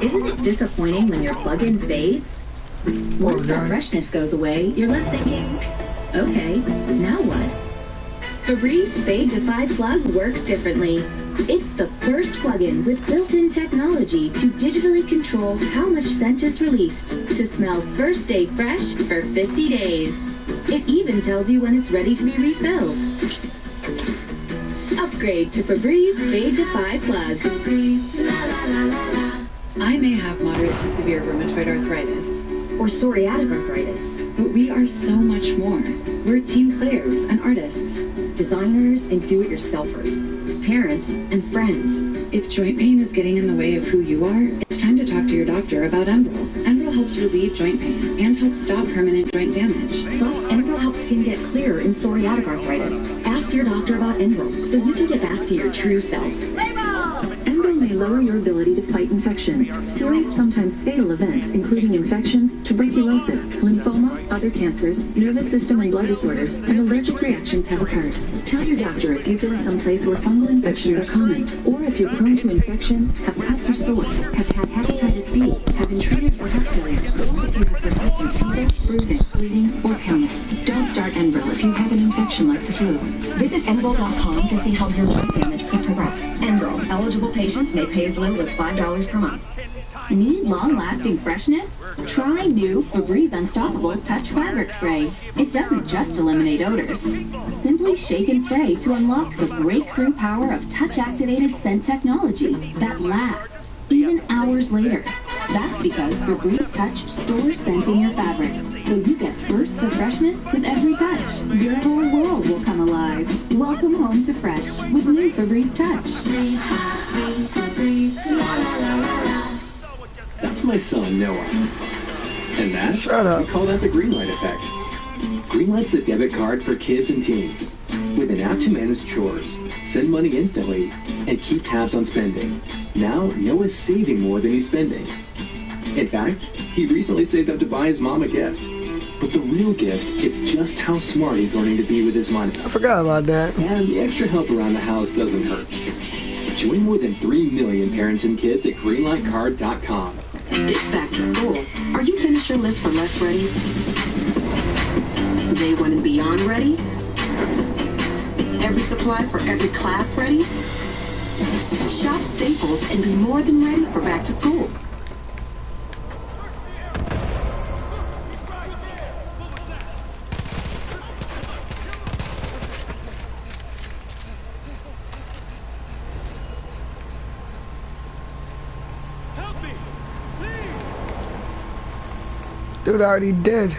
Isn't it disappointing when your plug-in fades? Once the freshness goes away, you're left thinking, okay, now what? Febreze Fade Defy plug works differently. It's the first plug-in with built-in technology to digitally control how much scent is released to smell first day fresh for 50 days. It even tells you when it's ready to be refilled. Upgrade to Febreze Fade Defy plug. I may have moderate to severe rheumatoid arthritis or psoriatic arthritis, but we are so much more. We're team players and artists, designers and do-it-yourselfers, parents and friends. If joint pain is getting in the way of who you are, it's time to talk to your doctor about Enbrel. Enbrel Enbrel helps relieve joint pain and helps stop permanent joint damage. Plus, Enbrel helps skin get clearer in psoriatic arthritis. Ask your doctor about Enbrel so you can get back to your true self. Enbrel may lower your ability to fight infections. Serious, sometimes fatal events, including infections, tuberculosis, lymphoma, other cancers, nervous system and blood disorders, and allergic reactions have occurred. Tell your doctor if you've been someplace where fungal infections are common, or if you're prone to infections, have cuts or sores, have had hepatitis B, have been treated for heart failure, or if you have persistent fever, bruising, bleeding, or paleness. Don't start Enbrel if you have an infection like the flu. Visit Enbrel.com to see how your joint damage could progress. Enbrel. Eligible patients may pay as little as $5 per month. Need long-lasting freshness? Try new Febreze Unstoppables Touch Fabric Spray. It doesn't just eliminate odors. Simply shake and spray to unlock the breakthrough power of touch-activated scent technology that lasts even hours later. That's because Febreze Touch stores scent in your fabrics, so you get bursts of freshness with every touch. Your whole world will come alive. Welcome home to fresh with new Febreze Touch. That's my son, Noah. And that? Shut up. We call that the green light effect. Green light's the debit card for kids and teens. With an app to manage chores, send money instantly, and keep tabs on spending. Now, Noah's saving more than he's spending. In fact, he recently saved up to buy his mom a gift. But the real gift is just how smart he's learning to be with his money. I forgot about that. And the extra help around the house doesn't hurt. Join more than 3 million parents and kids at greenlightcard.com. It's back to school. Are you finished your list for less ready? Day 1 and beyond ready? Every supply for every class ready? Shop Staples and be more than ready for back to school. Dude already did.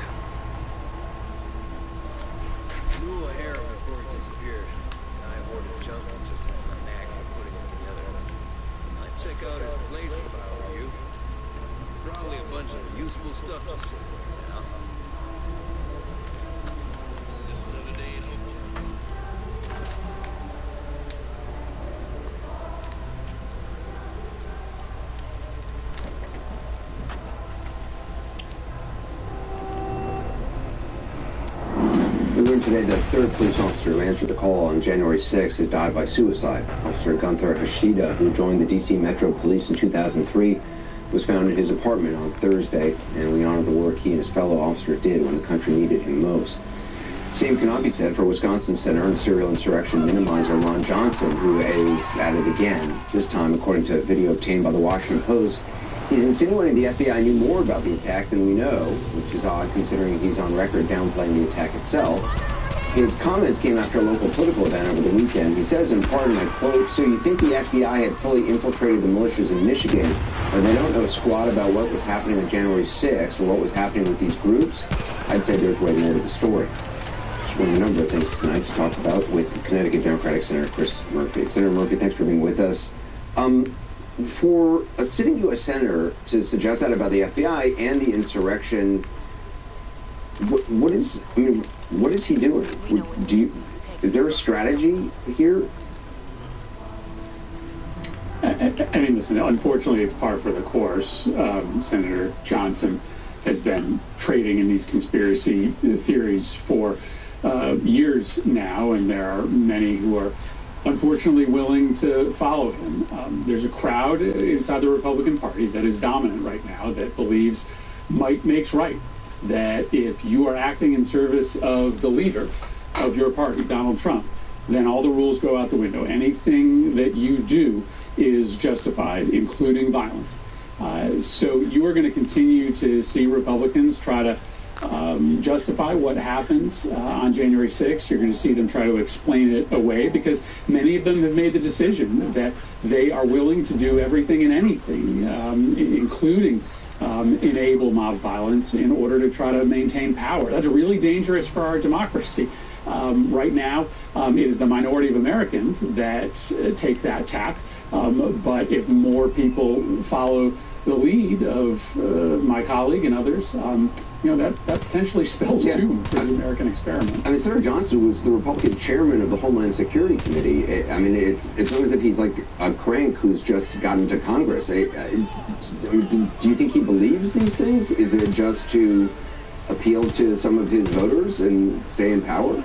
Today, the third police officer who answered the call on January 6th has died by suicide. Officer Gunther Hashida, who joined the D.C. Metro Police in 2003, was found at his apartment on Thursday, and we honor the work he and his fellow officers did when the country needed him most. Same cannot be said for Wisconsin Senator and serial insurrection minimizer Ron Johnson, who is at it again. This time, according to video obtained by the Washington Post, he's insinuating the FBI knew more about the attack than we know, which is odd considering he's on record downplaying the attack itself. His comments came after a local political event over the weekend. He says in part, and I quote, "So you think the FBI had fully infiltrated the militias in Michigan, and they don't know squat about what was happening on January 6th or what was happening with these groups?" I'd say there's way more to the story. Just one of a number of things tonight to talk about with Connecticut Democratic Senator Chris Murphy. Senator Murphy, thanks for being with us. For a sitting U.S. Senator to suggest that about the FBI and the insurrection, what is he doing? Is there a strategy here? I mean, listen, unfortunately, it's par for the course. Senator Johnson has been trading in these conspiracy theories for years now, and there are many who are unfortunately willing to follow him. There's a crowd inside the Republican Party that is dominant right now that believes might makes right. That if you are acting in service of the leader of your party, Donald Trump, then all the rules go out the window. Anything that you do is justified, including violence. So you are going to continue to see Republicans try to justify what happened on January 6th. You're going to see them try to explain it away because many of them have made the decision that they are willing to do everything and anything, including enable mob violence in order to try to maintain power. That's really dangerous for our democracy. Right now, it is the minority of Americans that take that tact. But if more people follow the lead of my colleague and others, that potentially spells doom for the American experiment. I mean, Senator Johnson was the Republican chairman of the Homeland Security Committee. It's not as if he's like a crank who's just gotten to Congress. Do you think he believes these things? Is it just to appeal to some of his voters and stay in power?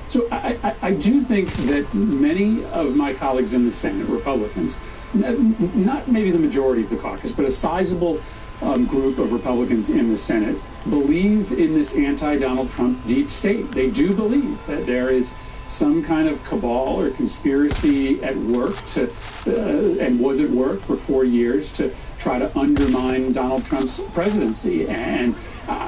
So I do think that many of my colleagues in the Senate, Republicans, not maybe the majority of the caucus, but a sizable group of Republicans in the Senate believe in this anti-Donald Trump deep state. They do believe that there is some kind of cabal or conspiracy at work and was at work for 4 years to try to undermine Donald Trump's presidency. And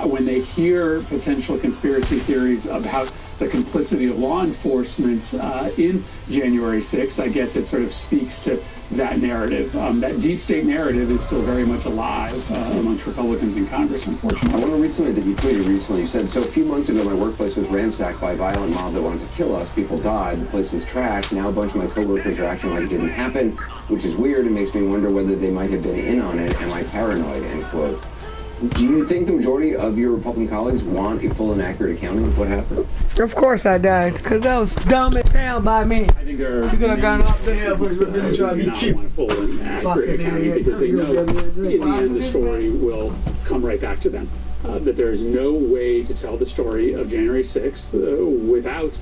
when they hear potential conspiracy theories about the complicity of law enforcement in January 6th, I guess it sort of speaks to that narrative. That deep state narrative is still very much alive amongst Republicans in Congress, unfortunately. I want to read something that you tweeted recently. You said, so a few months ago, my workplace was ransacked by a violent mob that wanted to kill us. People died. The place was trashed. Now a bunch of my coworkers are acting like it didn't happen, which is weird. It makes me wonder whether they might have been in on it. Am I paranoid? End quote. Do you think the majority of your Republican colleagues want a full and accurate accounting of what happened? Of course I died, because that was dumb as hell by me. I think there are you could have gone up there, but you really try to be cute. Want a full and accurate accounting because they know in the end the story will come right back to them. That there is no way to tell the story of January 6th without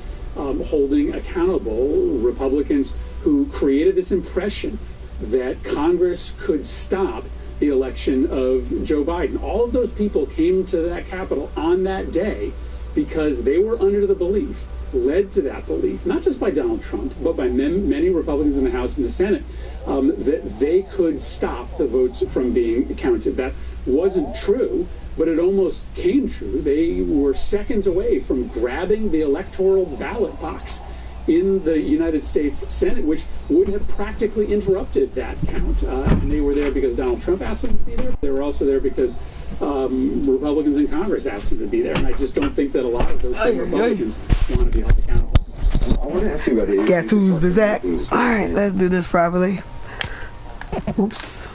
holding accountable Republicans who created this impression that Congress could stop the election of Joe Biden. All of those people came to that Capitol on that day because they were under the belief, led to that belief, not just by Donald Trump, but by many Republicans in the House and the Senate, that they could stop the votes from being counted. That wasn't true, but it almost came true. They were seconds away from grabbing the electoral ballot box in the United States Senate, which would have practically interrupted that count. And they were there because Donald Trump asked them to be there. They were also there because Republicans in Congress asked them to be there. And I just don't think that a lot of those same Republicans want to be held accountable. I want to ask you about it. Guess who's back? Alright, let's do this properly. Oops.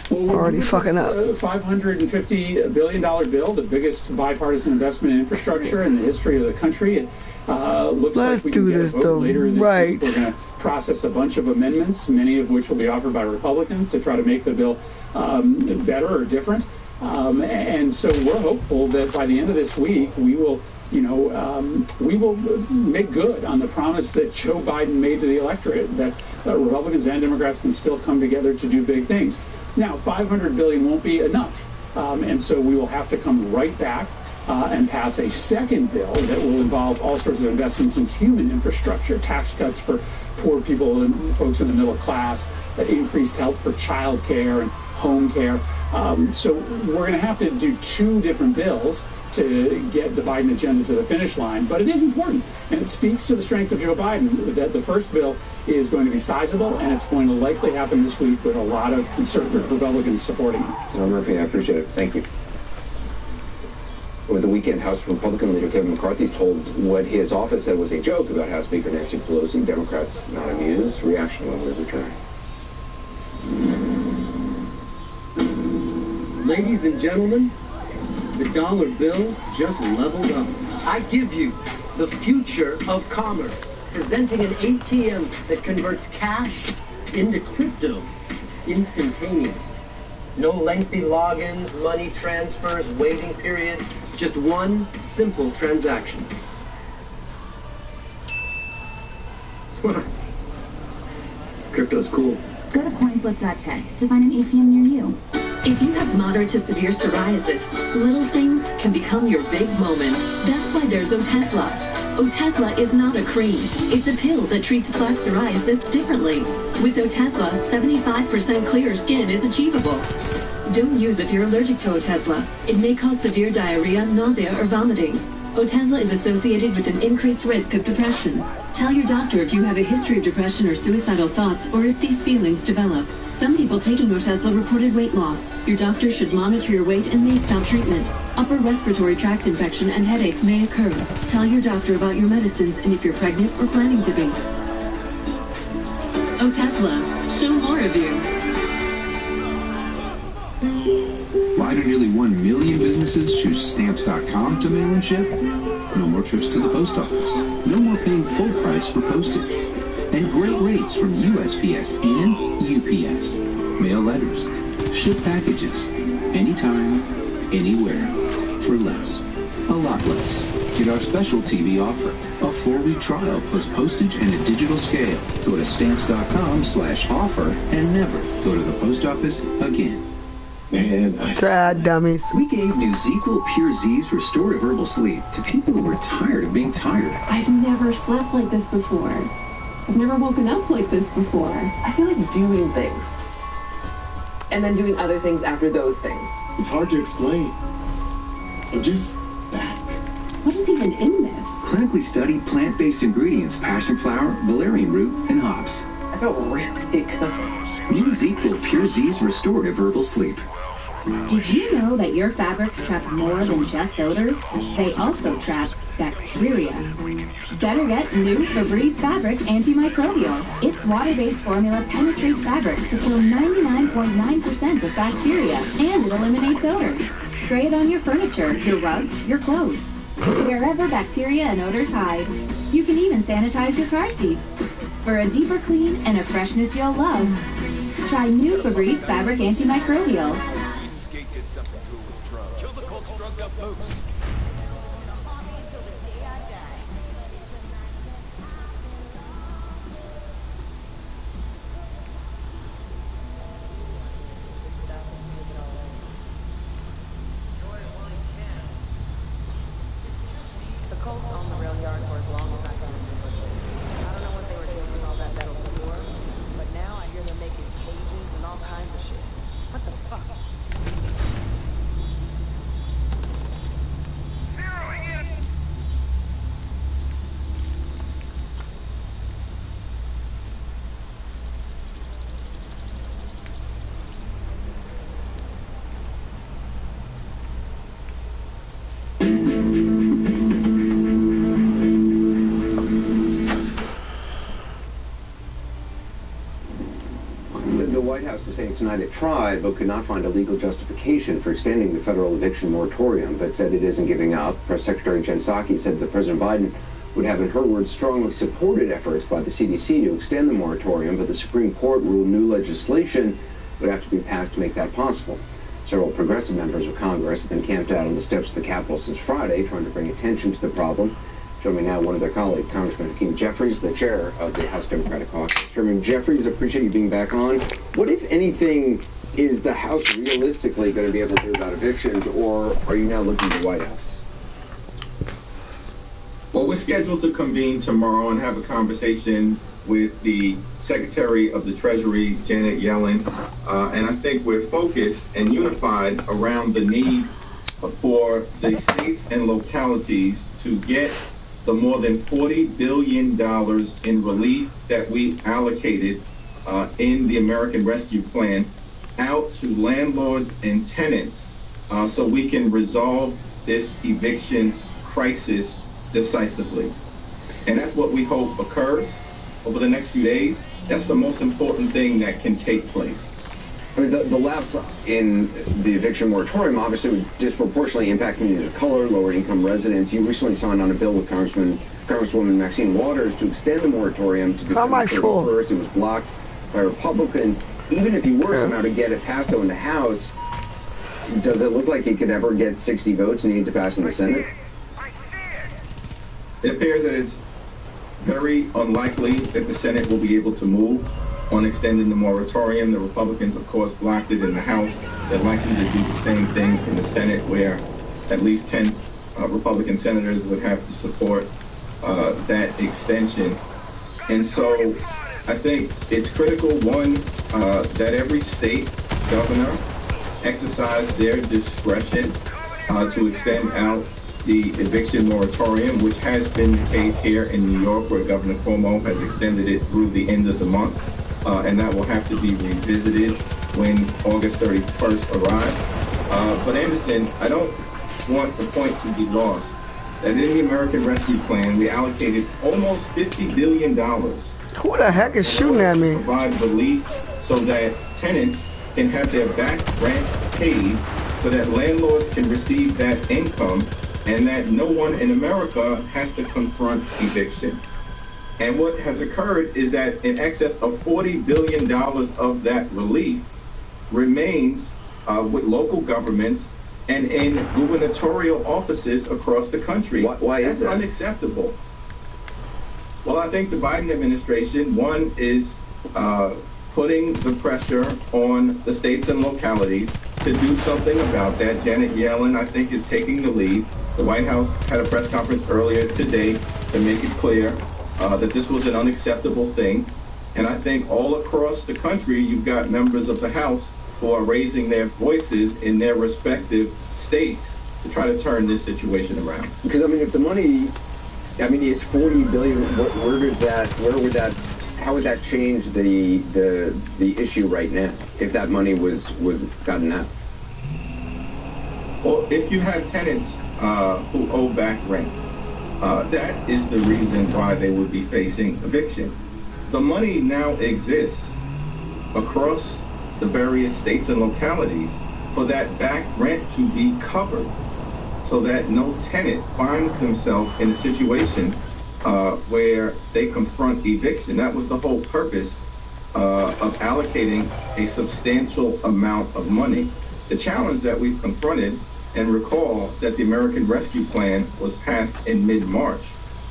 Well, already fucking up. $550 billion bill, the biggest bipartisan investment in infrastructure in the history of the country. It looks Let's like we can do get this a vote later this right. week. We're going to process a bunch of amendments, many of which will be offered by Republicans to try to make the bill better or different. And so we're hopeful that by the end of this week, we will make good on the promise that Joe Biden made to the electorate, that Republicans and Democrats can still come together to do big things. Now, $500 billion won't be enough, and so we will have to come right back and pass a second bill that will involve all sorts of investments in human infrastructure, tax cuts for poor people and folks in the middle class, increased help for child care and home care. So we're going to have to do two different bills to get the Biden agenda to the finish line. But it is important, and it speaks to the strength of Joe Biden, that the first bill is going to be sizable, and it's going to likely happen this week with a lot of conservative Republicans supporting it. Senator Murphy, I appreciate it. Thank you. Over the weekend, House Republican leader Kevin McCarthy told what his office said was a joke about House Speaker Nancy Pelosi. Democrats not amused. Reaction when we return. Ladies and gentlemen, the dollar bill just leveled up. I give you the future of commerce, presenting an ATM that converts cash into crypto instantaneously. No lengthy logins, money transfers, waiting periods, just one simple transaction. Crypto's cool. Go to coinflip.tech to find an ATM near you. If you have moderate to severe psoriasis, little things can become your big moment. That's why there's Otezla. Otezla is not a cream. It's a pill that treats plaque psoriasis differently. With Otezla, 75% clear skin is achievable. Don't use if you're allergic to Otezla. It may cause severe diarrhea, nausea, or vomiting. Otezla is associated with an increased risk of depression. Tell your doctor if you have a history of depression or suicidal thoughts, or if these feelings develop. Some people taking Otezla reported weight loss. Your doctor should monitor your weight and may stop treatment. Upper respiratory tract infection and headache may occur. Tell your doctor about your medicines and if you're pregnant or planning to be. Otezla, show more of you. Why do nearly 1 million businesses choose Stamps.com to mail and ship? No more trips to the post office. No more paying full price for postage. And great rates from USPS and UPS. Mail letters. Ship packages. Anytime, anywhere. For less. A lot less. Get our special TV offer. A 4-week trial plus postage and a digital scale. Go to Stamps.com/offer and never go to the post office again. Man, sad dummies. We gave new ZQL Pure Z's restorative herbal sleep to people who were tired of being tired. I've never slept like this before. I've never woken up like this before. I feel like doing things. And then doing other things after those things. It's hard to explain. I'm just back. What is even in this? Clinically studied plant-based ingredients, passion flower, valerian root, and hops. I felt really good. New ZQL Pure Z's restorative herbal sleep. Did you know that your fabrics trap more than just odors? They also trap bacteria. Better get new Febreze Fabric Antimicrobial. Its water-based formula penetrates fabrics to kill 99.9% of bacteria, and it eliminates odors. Spray it on your furniture, your rugs, your clothes. Wherever bacteria and odors hide. You can even sanitize your car seats. For a deeper clean and a freshness you'll love, try new Febreze Fabric Antimicrobial. Kill the Colts drunk up moose. The Colts own the rail yard for as long as I can remember. I don't know what they were doing with all that metal before, but now I hear they're making cages and all kinds of shit. What the fuck? The White House is saying tonight it tried, but could not find a legal justification for extending the federal eviction moratorium, but said it isn't giving up. Press Secretary Jen Psaki said that President Biden would have, in her words, strongly supported efforts by the CDC to extend the moratorium, but the Supreme Court ruled new legislation would have to be passed to make that possible. Several progressive members of Congress have been camped out on the steps of the Capitol since Friday, trying to bring attention to the problem. Joining me now, one of their colleagues, Congressman Hakeem Jeffries, the chair of the House Democratic Caucus. Chairman Jeffries, appreciate you being back on. What, if anything, is the House realistically going to be able to do about evictions, or are you now looking at the White House? Well, we're scheduled to convene tomorrow and have a conversation with the Secretary of the Treasury, Janet Yellen, and I think we're focused and unified around the need for the states and localities to get the more than $40 billion in relief that we allocated in the American Rescue Plan out to landlords and tenants so we can resolve this eviction crisis decisively. And that's what we hope occurs over the next few days. That's the most important thing that can take place. I mean, the lapse in the eviction moratorium obviously would disproportionately impact communities of color, lower-income residents. You recently signed on a bill with Congresswoman Maxine Waters to extend the moratorium to December 31st. It was blocked by Republicans. Even if you were somehow to get it passed, though, in the House, does it look like it could ever get 60 votes needed to pass in the Senate? It appears that it's very unlikely that the Senate will be able to move on extending the moratorium. The Republicans, of course, blocked it in the House. They're likely to do the same thing in the Senate, where at least 10 Republican senators would have to support that extension. And so I think it's critical, one, that every state governor exercise their discretion to extend out the eviction moratorium, which has been the case here in New York, where Governor Cuomo has extended it through the end of the month. And that will have to be revisited when August 31st arrives. But Anderson, I don't want the point to be lost that in the American Rescue Plan, we allocated almost $50 billion. Who the heck is shooting at me? Provide relief so that tenants can have their back rent paid so that landlords can receive that income and that no one in America has to confront eviction. And what has occurred is that in excess of $40 billion of that relief remains with local governments and in gubernatorial offices across the country. Why is that? That's unacceptable. Well, I think the Biden administration, one, is putting the pressure on the states and localities to do something about that. Janet Yellen, I think, is taking the lead. The White House had a press conference earlier today to make it clear that this was an unacceptable thing. And I think all across the country, you've got members of the House who are raising their voices in their respective states to try to turn this situation around. Because, I mean, if the money, I mean, it's $40 billion, how would that change the issue right now if that money was gotten out? Well, if you have tenants who owe back rent, that is the reason why they would be facing eviction. The money now exists across the various states and localities for that back rent to be covered so that no tenant finds themselves in a situation where they confront eviction. That was the whole purpose of allocating a substantial amount of money. The challenge that we've confronted, and recall that the American Rescue Plan was passed in mid-March,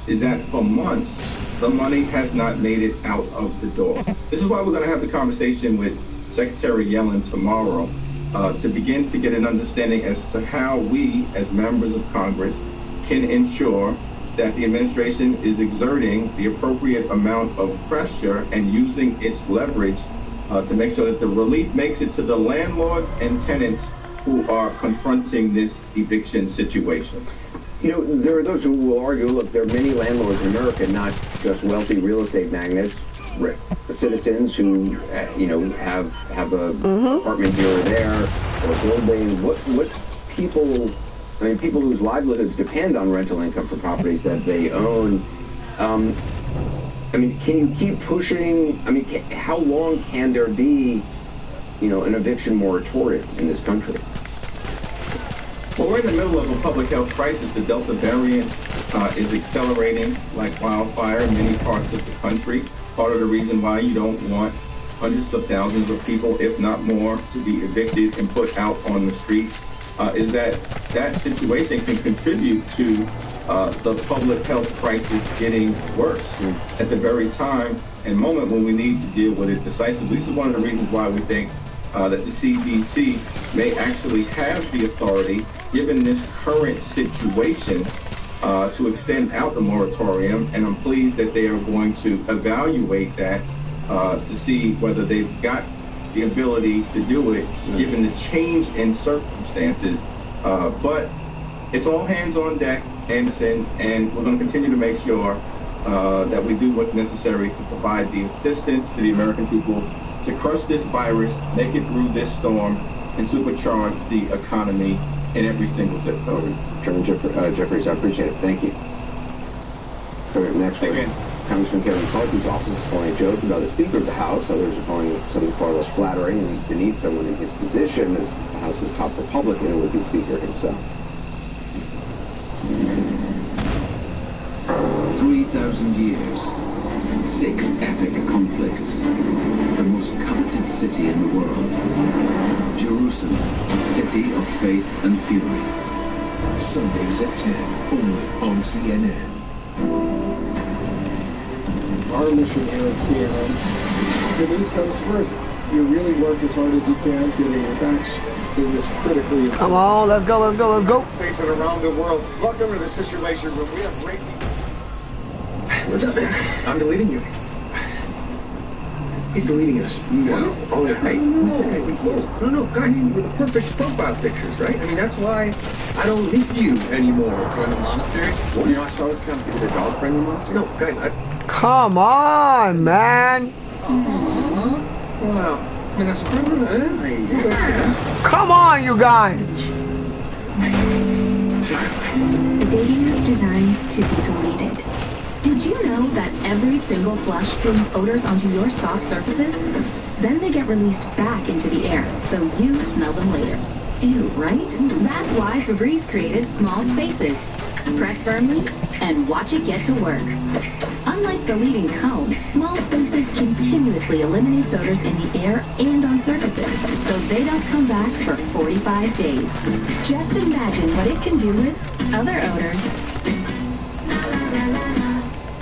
is that for months, the money has not made it out of the door. This is why we're going to have the conversation with Secretary Yellen tomorrow to begin to get an understanding as to how we, as members of Congress, can ensure that the administration is exerting the appropriate amount of pressure and using its leverage to make sure that the relief makes it to the landlords and tenants who are confronting this eviction situation. You know, there are those who will argue, look, there are many landlords in America, not just wealthy real estate magnates, citizens who, have a apartment here or there, or a building. What's people, I mean, people whose livelihoods depend on rental income for properties that they own. I mean, can you keep pushing? I mean, how long can there be, an eviction moratorium in this country? Well, we're in the middle of a public health crisis. The Delta variant is accelerating like wildfire in many parts of the country. Part of the reason why you don't want hundreds of thousands of people, if not more, to be evicted and put out on the streets is that situation can contribute to the public health crisis getting worse at the very time and moment when we need to deal with it decisively. This is one of the reasons why we think that the CDC may actually have the authority, given this current situation, to extend out the moratorium, and I'm pleased that they are going to evaluate that to see whether they've got the ability to do it, given the change in circumstances. But it's all hands on deck, Anderson, and we're going to continue to make sure that we do what's necessary to provide the assistance to the American people to crush this virus, make it through this storm, and supercharge the economy in every single zip code. Chairman Jeffries, I appreciate it. Thank you. Coming up next, Congressman Kevin McCarthy's office is calling a joke about the Speaker of the House. Others are calling something far less flattering, and they need someone in his position as the House's top Republican who would be Speaker himself. 3,000 years, 6 epic conflicts, the most coveted city in the world, Jerusalem, city of faith and fury. Sundays at 10, only on CNN. Our mission here at CNN, the news comes first. You really work as hard as you can, getting your backs through this critically important. Come on, let's go, let's go, let's go. States and around the world. Welcome to the Situation Room. We have great people. What's up, man? I'm deleting you. He's deleting us. No. Oh, hey, who's this guy? No, guys, we're the perfect profile pictures, right? I mean, that's why I don't need you anymore. Join the monastery? Well, I saw this kind of people, they're dog-friendly monastery. No, guys, Come on, man. Wow. I mean, that's Come on, you guys. The dating app designed to be deleted. Did you know that every single flush brings odors onto your soft surfaces? Then they get released back into the air, so you smell them later. Ew, right? That's why Febreze created Small Spaces. Press firmly and watch it get to work. Unlike the leading comb, Small Spaces continuously eliminates odors in the air and on surfaces, so they don't come back for 45 days. Just imagine what it can do with other odors.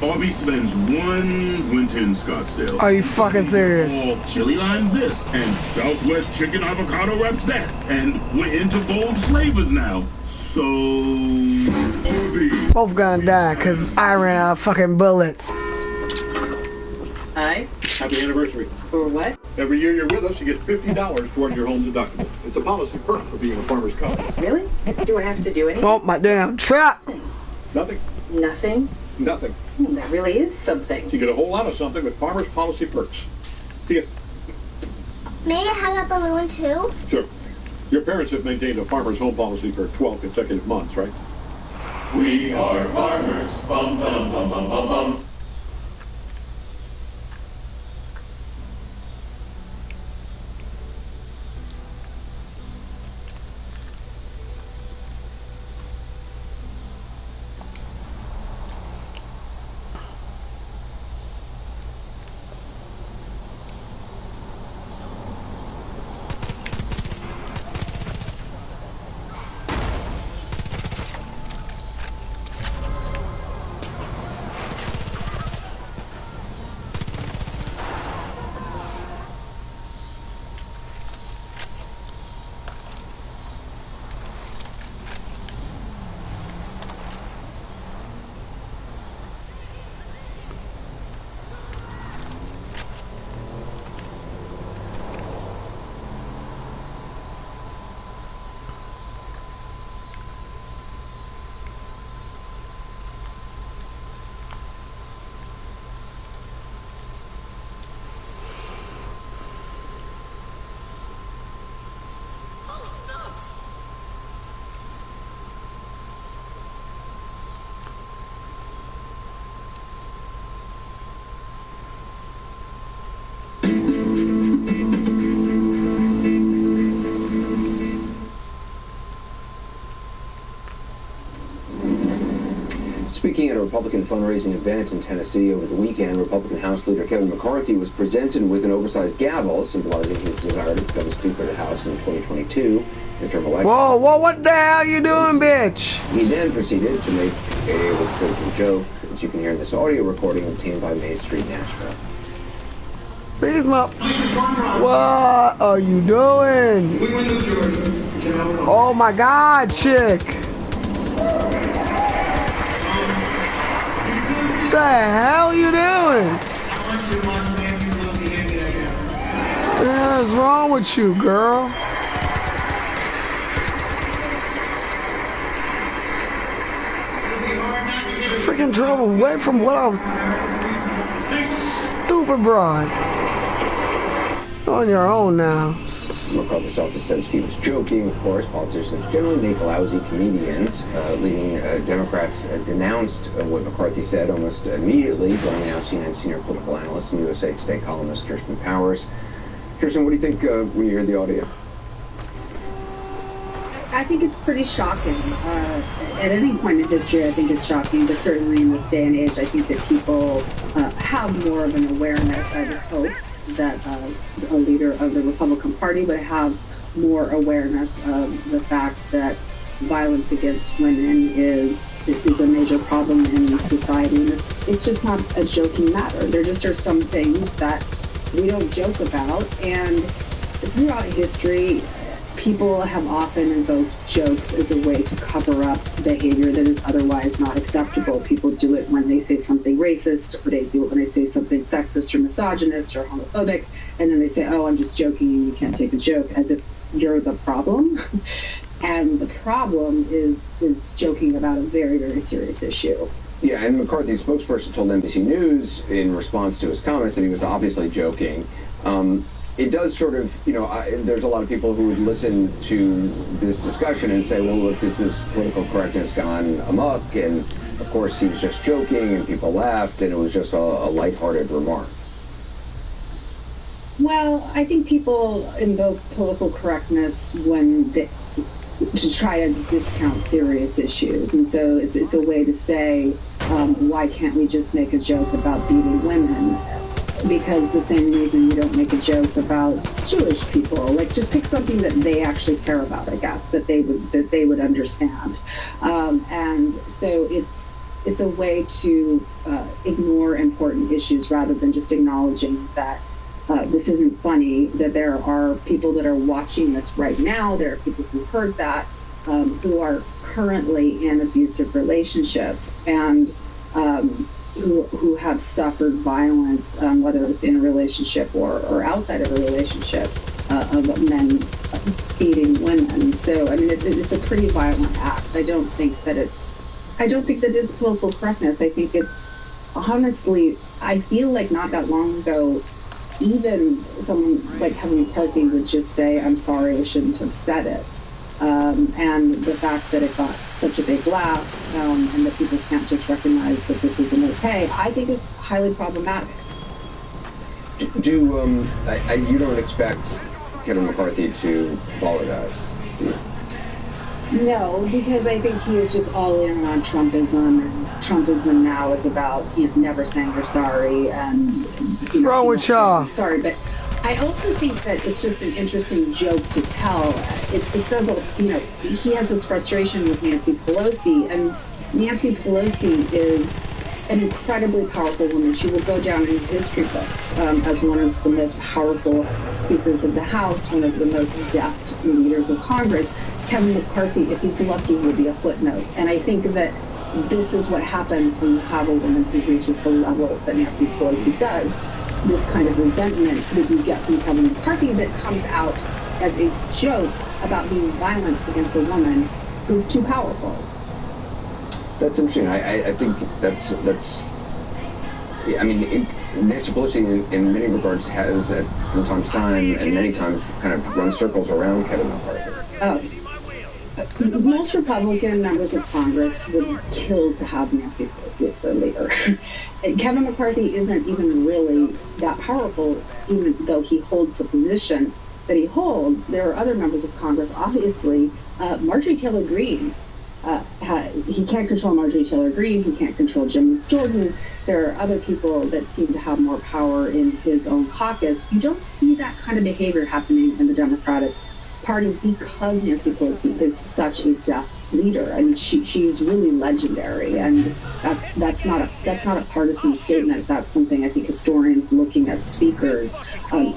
Arby spends one winter in Scottsdale. Are you fucking serious? Chili limes this, and Southwest chicken avocado wraps that, and we're into bold flavors now. So, Arby. Both gonna die because I ran out of fucking bullets. Hi. Happy anniversary. For what? Every year you're with us, you get $50 towards your home deductible. It's a policy perk for being a farmer's cop. Really? Do I have to do anything? Oh, my damn trap. Nothing. Nothing? Nothing. That really is something. You get a whole lot of something with farmer's policy perks. See ya. May I have a balloon too? Sure. Your parents have maintained a farmer's home policy for 12 consecutive months, right? We are farmers. Bum, bum, bum, bum, bum, bum. Speaking at a Republican fundraising event in Tennessee over the weekend, Republican House Leader Kevin McCarthy was presented with an oversized gavel symbolizing his desire to become Speaker of the House in 2022 midterm election. Whoa, what the hell you doing, bitch? He then proceeded to make what says a joke, as you can hear in this audio recording obtained by Main Street Nashville. Please, what are you doing? Oh my God, chick. What the hell are you doing? What is wrong with you, girl? Freaking drove away from what I was. Stupid broad. On your own now. McCarthy's office says he was joking. Of course, politicians generally make lousy comedians. Leading Democrats denounced what McCarthy said almost immediately, joining now CNN senior political analyst and USA Today columnist Kirsten Powers. Kirsten, what do you think when you hear the audio? I think it's pretty shocking. At any point in history, I think it's shocking, but certainly in this day and age, I think that people have more of an awareness, I would hope, that a leader of the Republican Party would have more awareness of the fact that violence against women is a major problem in society. And it's just not a joking matter. There just are some things that we don't joke about, and throughout history, people have often invoked jokes as a way to cover up behavior that is otherwise not acceptable. People do it when they say something racist, or they do it when they say something sexist or misogynist or homophobic, and then they say, oh, I'm just joking and you can't take a joke, as if you're the problem. And the problem is joking about a very, very serious issue. Yeah, and McCarthy's spokesperson told NBC News in response to his comments that he was obviously joking. It does sort of, there's a lot of people who would listen to this discussion and say, well, look, this is political correctness gone amok, and of course he was just joking, and people laughed, and it was just a lighthearted remark. Well, I think people invoke political correctness to try to discount serious issues, and so it's a way to say, why can't we just make a joke about beating women? Because the same reason you don't make a joke about Jewish people, like just pick something that they actually care about, I guess, that they would understand, and so it's a way to ignore important issues rather than just acknowledging that this isn't funny, that there are people that are watching this right now, there are people who heard that, who are currently in abusive relationships, and who have suffered violence, whether it's in a relationship or outside of a relationship, of men beating women. So, I mean, it's a pretty violent act. I don't think that it's political correctness. I think it's, honestly, I feel like not that long ago, even someone like Kevin McCarthy would just say, I'm sorry, I shouldn't have said it. And the fact that it got such a big laugh, and that people can't just recognize that this isn't okay, I think it's highly problematic. You don't expect Kevin McCarthy to apologize, do you? No, because I think he is just all in on Trumpism, and Trumpism now is about never saying you're sorry, and what's wrong with y'all? Sorry, but I also think that it's just an interesting joke to tell. It says, he has this frustration with Nancy Pelosi, and Nancy Pelosi is an incredibly powerful woman. She will go down in history books as one of the most powerful speakers of the House, one of the most adept leaders of Congress. Kevin McCarthy, if he's lucky, will be a footnote. And I think that this is what happens when you have a woman who reaches the level that Nancy Pelosi does. This kind of resentment that you get from Kevin McCarthy that comes out as a joke about being violent against a woman who's too powerful. That's interesting. I think that's. I mean, Nancy Pelosi, in many regards, has from time to time, and many times, kind of run circles around Kevin McCarthy. Most Republican members of Congress would kill to have Nancy Pelosi as their leader. Kevin McCarthy isn't even really that powerful, even though he holds the position that he holds. There are other members of Congress, obviously. Marjorie Taylor Greene. He can't control Marjorie Taylor Greene. He can't control Jim Jordan. There are other people that seem to have more power in his own caucus. You don't see that kind of behavior happening in the Democratic Party because Nancy Pelosi is such a deft leader. I mean, she's really legendary, and that's not a partisan statement. That's something I think historians looking at speakers.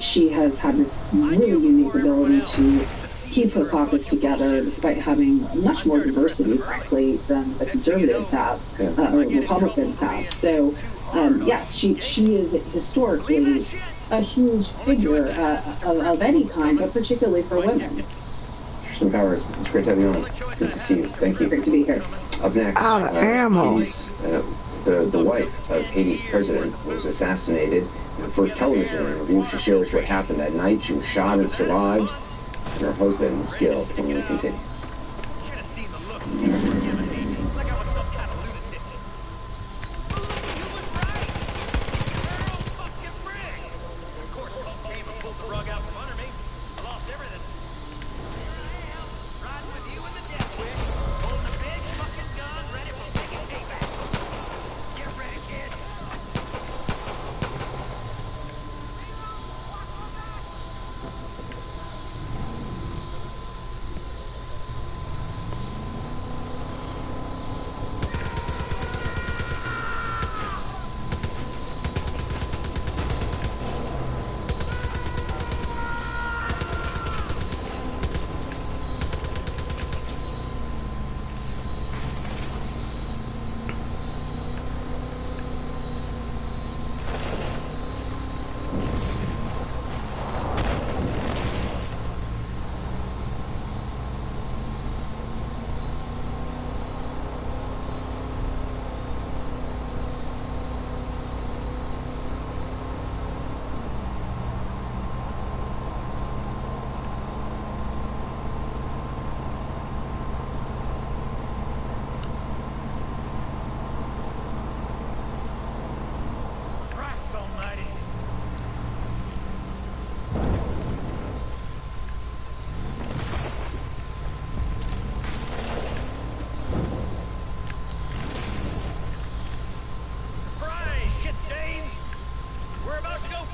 She has had this really unique ability to keep her caucus together despite having much more diversity, frankly, than the conservatives have, or Republicans have. So, yes, she is historically a huge figure of any kind, but particularly for women. Kirsten Powers, it's great to have you on. Good to see you. Thank you. Great to be here. Up next, Out of ammo. The wife of Haiti's president was assassinated. In her first television interview, she shares what happened that night. She was shot and survived, and her husband was killed. When we continue.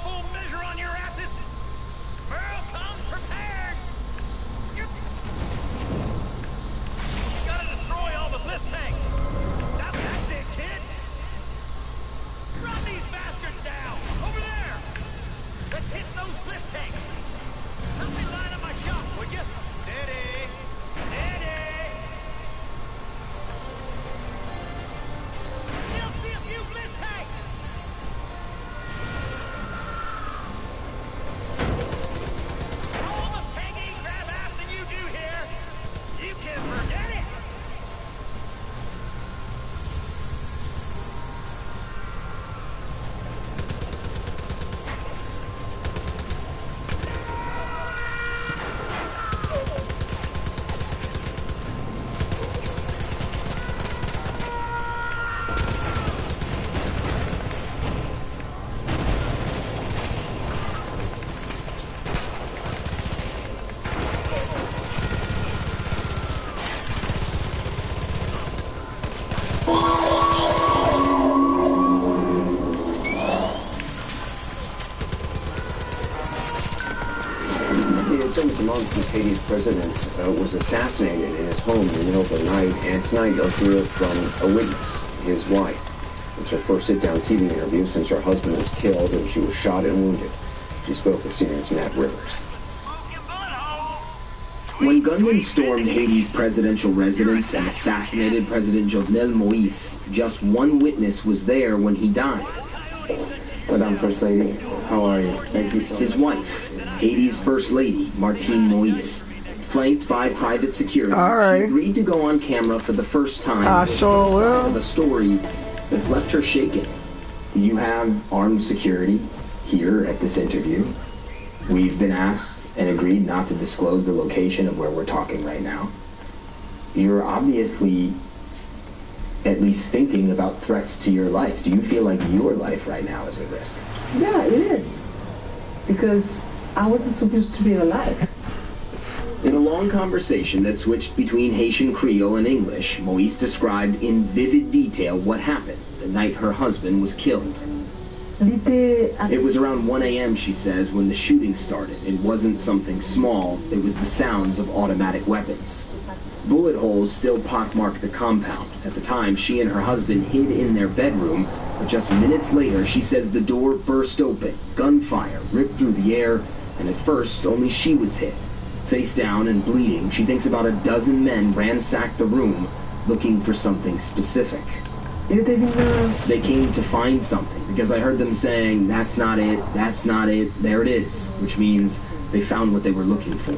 full measure on your asses. Merle, come prepared. You gotta destroy all the bliss tanks. That's it, kid. Run these bastards down. Over there. Let's hit those bliss tanks. Help me line up my shots, would you? Steady. Steady. Still see a few bliss tanks. All the peggy grab assing you do here, you can forget it. It's almost a month since Haiti's president was assassinated in his home in the middle of the night, and tonight you'll hear from a witness, his wife. It's her first sit-down TV interview since her husband was killed and she was shot and wounded. She spoke with CNN's Matt Rivers. When gunmen stormed Haiti's presidential residence and assassinated President Jovenel Moïse, just one witness was there when he died. Madame First Lady, how are you? Thank you so much. His wife, Haiti's First Lady, Martine Moïse. Flanked by private security, she agreed to go on camera for the first time of a story that's left her shaken. You have armed security here at this interview. We've been asked and agreed not to disclose the location of where we're talking right now. You're obviously at least thinking about threats to your life. Do you feel like your life right now is at risk? Yeah, it is. Because I wasn't supposed to be alive. In a long conversation that switched between Haitian Creole and English, Moïse described in vivid detail what happened the night her husband was killed. It was around 1 a.m., she says, when the shooting started. It wasn't something small. It was the sounds of automatic weapons. Bullet holes still pockmarked the compound. At the time, she and her husband hid in their bedroom, but just minutes later, she says the door burst open. Gunfire ripped through the air, and at first, only she was hit. Face down and bleeding, she thinks about a dozen men ransacked the room, looking for something specific. They came to find something, because I heard them saying, "That's not it, there it is," which means they found what they were looking for.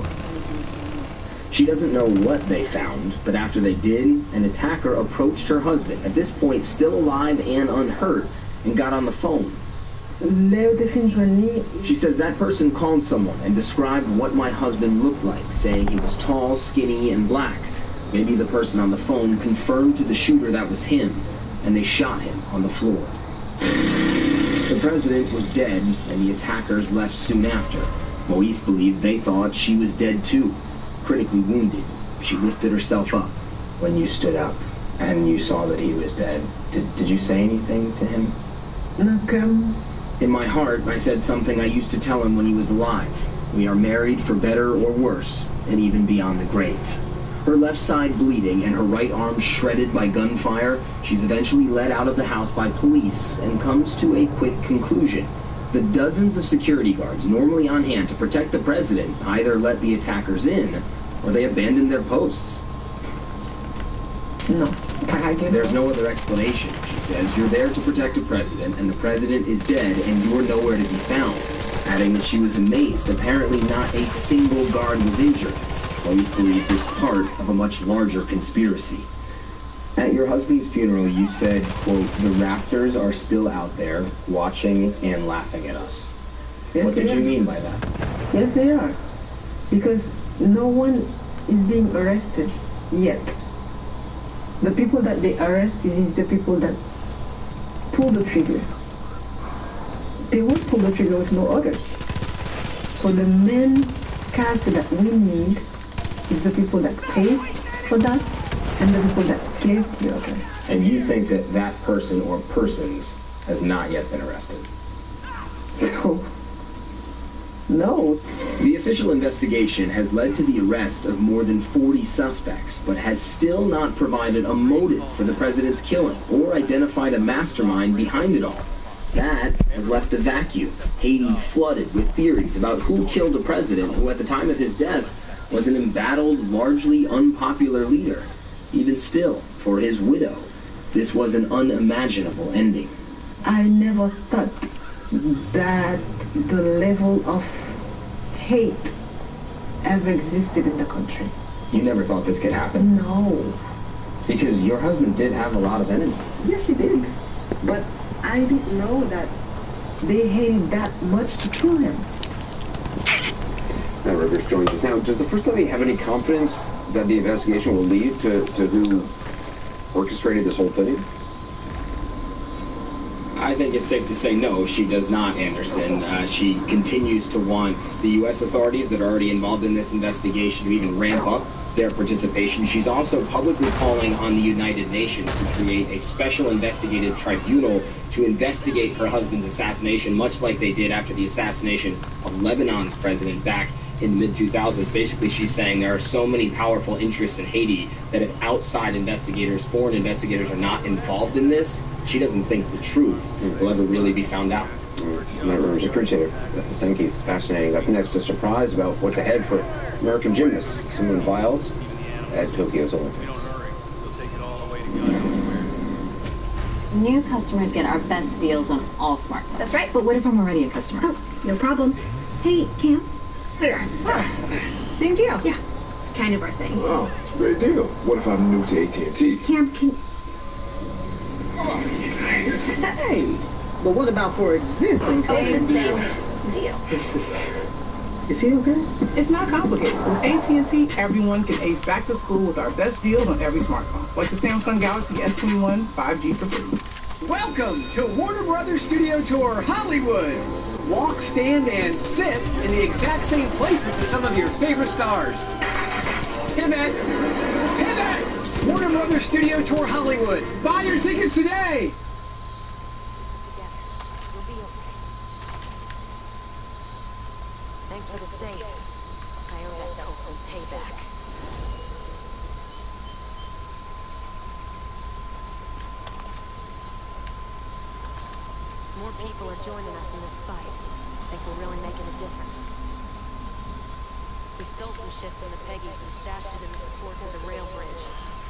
She doesn't know what they found, but after they did, an attacker approached her husband, at this point still alive and unhurt, and got on the phone. She says that person called someone and described what my husband looked like, saying he was tall, skinny, and black. Maybe the person on the phone confirmed to the shooter that was him, and they shot him on the floor. The president was dead, and the attackers left soon after. Moïse believes they thought she was dead too. Critically wounded, she lifted herself up. When you stood up and you saw that he was dead, did you say anything to him? In my heart, I said something I used to tell him when he was alive. We are married for better or worse, and even beyond the grave. Her left side bleeding and her right arm shredded by gunfire, she's eventually led out of the house by police and comes to a quick conclusion. The dozens of security guards normally on hand to protect the president either let the attackers in or they abandoned their posts. No. There's no other explanation, she says. You're there to protect a president, and the president is dead, and you're nowhere to be found. Adding that she was amazed. Apparently not a single guard was injured. Police believes it's part of a much larger conspiracy. At your husband's funeral, you said, quote, "The raptors are still out there watching and laughing at us." Yes, what did you mean by that? Yes, they are. Because no one is being arrested yet. The people that they arrest is the people that pull the trigger. They won't pull the trigger with no orders. So the main character that we need is the people that pays for that and the people that gave the order. And you think that that person or persons has not yet been arrested? No. No. The official investigation has led to the arrest of more than 40 suspects, but has still not provided a motive for the president's killing or identified a mastermind behind it all. That has left a vacuum, Haiti flooded with theories about who killed a president who at the time of his death was an embattled, largely unpopular leader. Even still, for his widow, this was an unimaginable ending. I never thought that the level of hate ever existed in the country. You never thought this could happen? No. Because your husband did have a lot of enemies. Yes, he did. But I didn't know that they hated that much to kill him. Now Rivers joins us. Now, does the First Lady have any confidence that the investigation will lead to who orchestrated this whole thing? I think it's safe to say no, she does not, Anderson. She continues to want the U.S. authorities that are already involved in this investigation to even ramp up their participation. She's also publicly calling on the United Nations to create a special investigative tribunal to investigate her husband's assassination, much like they did after the assassination of Lebanon's president back in the mid-2000s. Basically, she's saying there are so many powerful interests in Haiti that if outside investigators, foreign investigators, are not involved in this, she doesn't think the truth will ever really be found out. Matt Rivers, appreciate it. Thank you. Fascinating. Up next, a surprise about what's ahead for American gymnasts Simone Biles at Tokyo's Olympics. New customers get our best deals on all smartphones. That's right. But what if I'm already a customer? Oh, no problem. Hey, Cam. There. Same deal. Yeah, it's kind of our thing. Oh, it's a great deal. What if I'm new to AT&T? Cam, can... Nice. Hey, but what about for existing? Same deal. Is he okay? It's not complicated. With AT&T, everyone can ace back to school with our best deals on every smartphone, like the Samsung Galaxy S21 5G for free. Welcome to Warner Brothers Studio Tour Hollywood. Walk, stand, and sit in the exact same places as some of your favorite stars. Pivot! Pivot! Warner Brothers Studio Tour Hollywood. Buy your tickets today! Thanks for the save. I owe that cult some payback. More people are joining us in this fight. I think we're really making a difference. We stole some shit from the Peggies and stashed it in the supports of the rail bridge.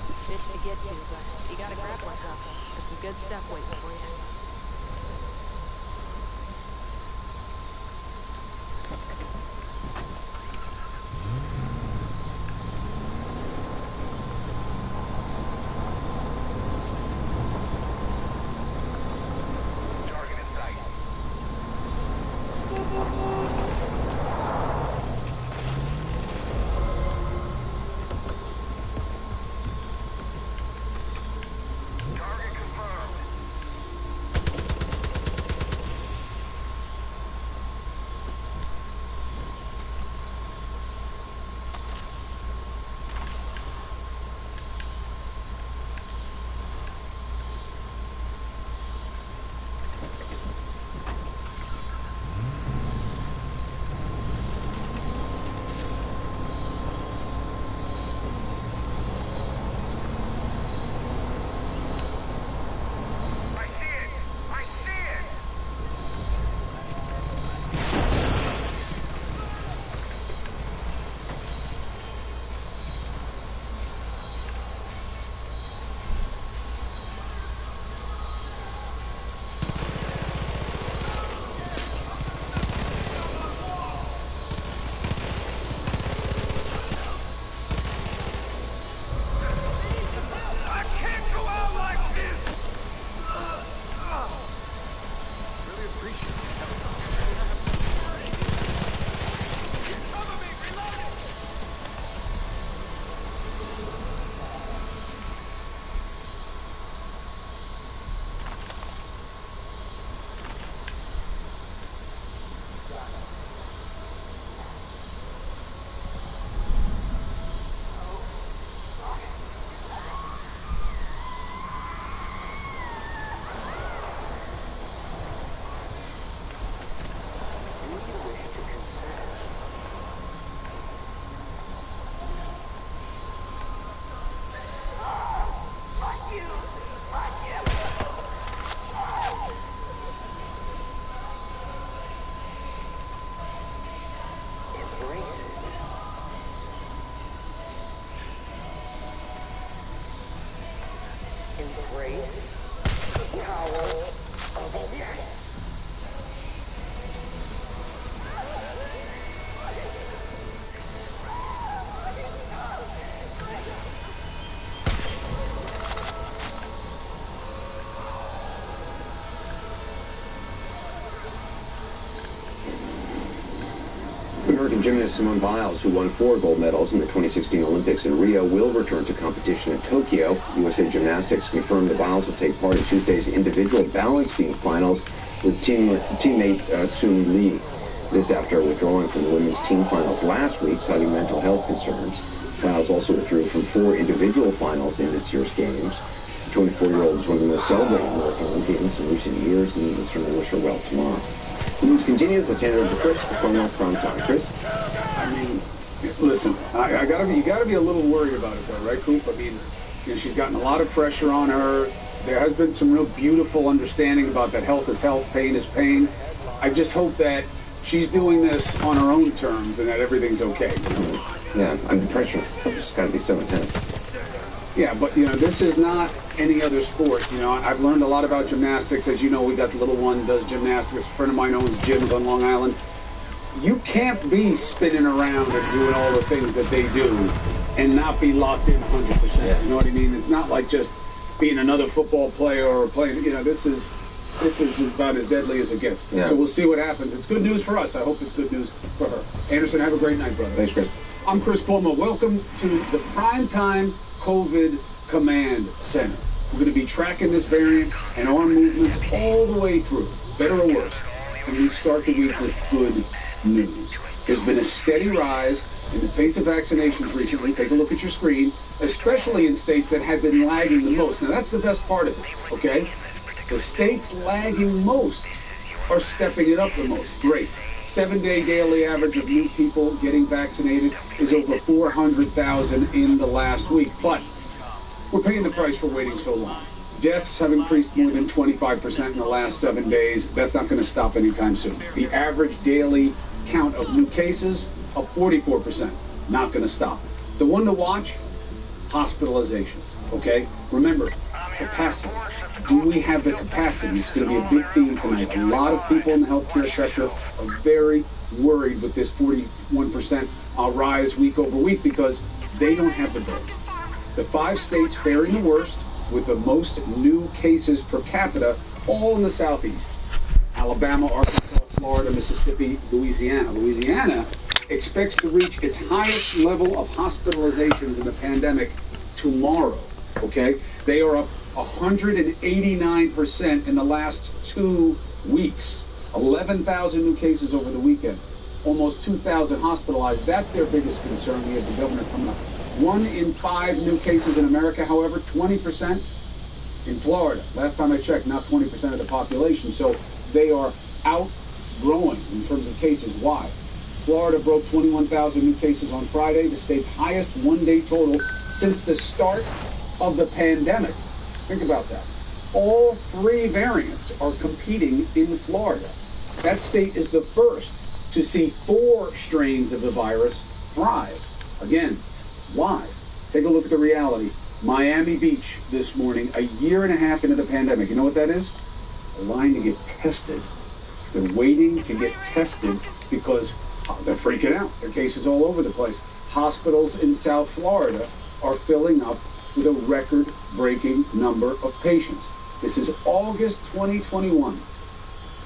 It's a bitch to get to, but you got a grappling hook. There's some good stuff waiting for you. Gymnast Simone Biles, who won 4 gold medals in the 2016 Olympics in Rio, will return to competition in Tokyo. USA Gymnastics confirmed that Biles will take part in Tuesday's individual balance beam finals with teammate Sun Lee. This after withdrawing from the women's team finals last week, citing mental health concerns. Biles also withdrew from 4 individual finals in this year's games. The 24-year-old is one of the most celebrated American Olympians in recent years, and we certainly wish her well tomorrow. The news continues. Let's hand it over to Chris for Cornell Prime Time. Chris? I mean, listen, you gotta be a little worried about it, though, right, Coop? I mean, she's gotten a lot of pressure on her. There has been some real beautiful understanding about that health is health, pain is pain. I just hope that she's doing this on her own terms and that everything's okay. Yeah, the pressure's just got to be so intense. Yeah, but, this is not any other sport. I've learned a lot about gymnastics. As you know, we got the little one does gymnastics. A friend of mine owns gyms on Long Island. You can't be spinning around and doing all the things that they do and not be locked in 100%. Yeah. You know what I mean? It's not like just being another football player or playing, this is about as deadly as it gets. Yeah. So we'll see what happens. It's good news for us. I hope it's good news for her. Anderson, have a great night, brother. Thanks, Chris. I'm Chris Cuomo. Welcome to the Primetime COVID Command Center. We're going to be tracking this variant and our movements all the way through, better or worse. And we start the week with good news. There's been a steady rise in the pace of vaccinations recently. Take a look at your screen, especially in states that have been lagging the most. Now, that's the best part of it, okay? The states lagging most are stepping it up the most. Great. 7-day daily average of new people getting vaccinated is over 400,000 in the last week. But we're paying the price for waiting so long. Deaths have increased more than 25% in the last 7 days. That's not going to stop anytime soon. The average daily count of new cases of 44%. Not going to stop. The one to watch, hospitalizations. Okay? Remember, capacity. Do we have the capacity? It's going to be a big theme tonight. A lot of people in the healthcare sector are very worried with this 41% rise week over week because they don't have the beds. The 5 states faring the worst with the most new cases per capita, all in the southeast. Alabama, Arkansas, Florida, Mississippi, Louisiana. Louisiana expects to reach its highest level of hospitalizations in the pandemic tomorrow, okay? They are up 189% in the last 2 weeks. 11,000 new cases over the weekend. Almost 2,000 hospitalized. That's their biggest concern. We have the governor coming up. 1 in 5 new cases in America, however, 20% in Florida. Last time I checked, not 20% of the population. So they are outgrowing in terms of cases. Why? Florida broke 21,000 new cases on Friday, the state's highest one-day total since the start of the pandemic. Think about that. All 3 variants are competing in Florida. That state is the first to see 4 strains of the virus thrive. Again, why? Take a look at the reality. Miami Beach this morning, a year and a half into the pandemic. You know what that is? A line to get tested. They're waiting to get tested because they're freaking out. There are cases all over the place. Hospitals in South Florida are filling up with a record-breaking number of patients. This is August 2021.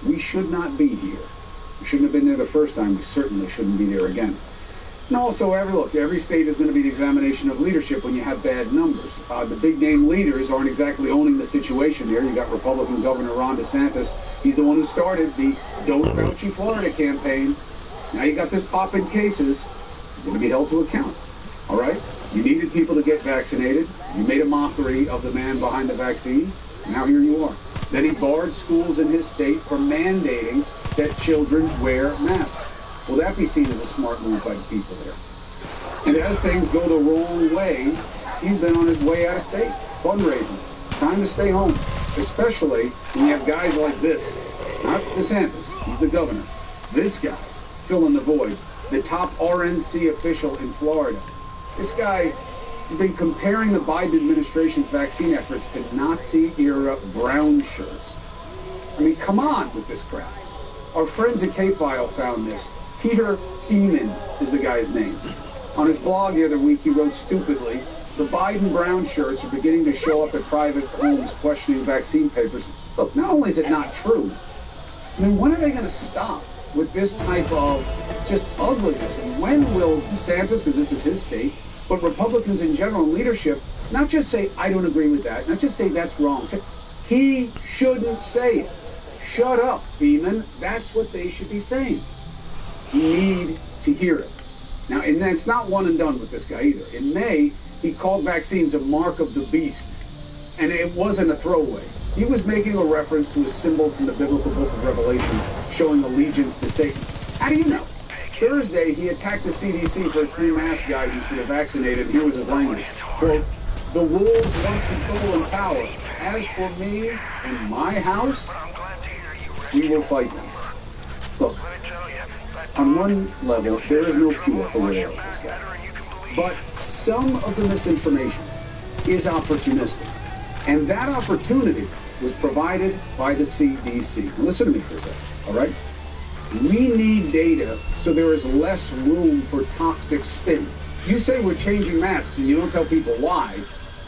We should not be here. We shouldn't have been there the first time. We certainly shouldn't be there again. And also, every state is going to be an examination of leadership when you have bad numbers. The big-name leaders aren't exactly owning the situation here. You got Republican Governor Ron DeSantis. He's the one who started the Don't Fauci Florida campaign. Now you got this pop in cases. You're going to be held to account. All right? You needed people to get vaccinated. You made a mockery of the man behind the vaccine. Now here you are. Then he barred schools in his state from mandating that children wear masks. Will that be seen as a smart move by the people there? And as things go the wrong way, he's been on his way out of state, fundraising. Time to stay home, especially when you have guys like this. Not DeSantis, he's the governor. This guy, filling the void, the top RNC official in Florida. This guy has been comparing the Biden administration's vaccine efforts to Nazi-era brown shirts. I mean, come on with this crap. Our friends at K-File found this. Peter Eamon is the guy's name. On his blog the other week, he wrote stupidly, the Biden brown shirts are beginning to show up at private homes questioning vaccine papers. Look, not only is it not true, I mean, when are they going to stop? with this type of just ugliness? And when will DeSantis, because this is his state, but Republicans in general, leadership, not just say, I don't agree with that, not just say that's wrong, say, he shouldn't say it. Shut up, Beeman. That's what they should be saying. You need to hear it. Now, and it's not one and done with this guy either. In May, he called vaccines a mark of the beast, and it wasn't a throwaway. He was making a reference to a symbol from the biblical book of Revelations showing allegiance to Satan. How do you know? Thursday, he attacked the CDC for its new mask guidance for the vaccinated. Here was his language. Quote, the wolves want control and power. As for me and my house, we will fight them. Look, on one level, there is no cure for what ails this guy. But some of the misinformation is opportunistic. And that opportunity was provided by the CDC. Now listen to me for a second, all right? We need data so there is less room for toxic spin. You say we're changing masks and you don't tell people why.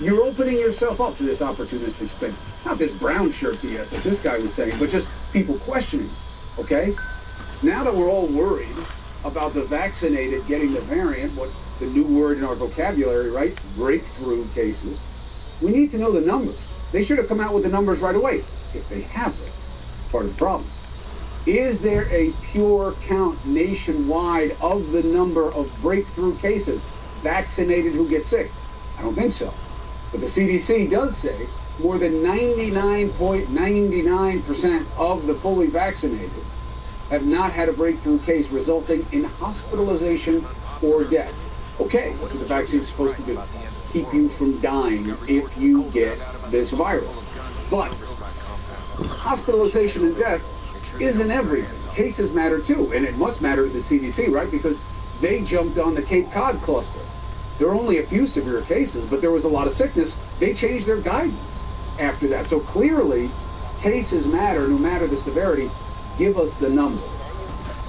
You're opening yourself up to this opportunistic spin. Not this brown shirt BS that this guy was saying, but just people questioning, okay? Now that we're all worried about the vaccinated getting the variant, what the new word in our vocabulary, right? Breakthrough cases. We need to know the numbers. They should have come out with the numbers right away, if they have them. It's part of the problem. Is there a pure count nationwide of the number of breakthrough cases vaccinated who get sick? I don't think so. But the CDC does say more than 99.99% of the fully vaccinated have not had a breakthrough case resulting in hospitalization or death. Okay, that's what the vaccine's supposed to do. Keep you from dying if you get this virus. But hospitalization and death isn't everything. Cases matter too, and it must matter to the CDC, right? Because they jumped on the Cape Cod cluster. There are only a few severe cases, but there was a lot of sickness. They changed their guidance after that. So clearly, cases matter no matter the severity. Give us the number.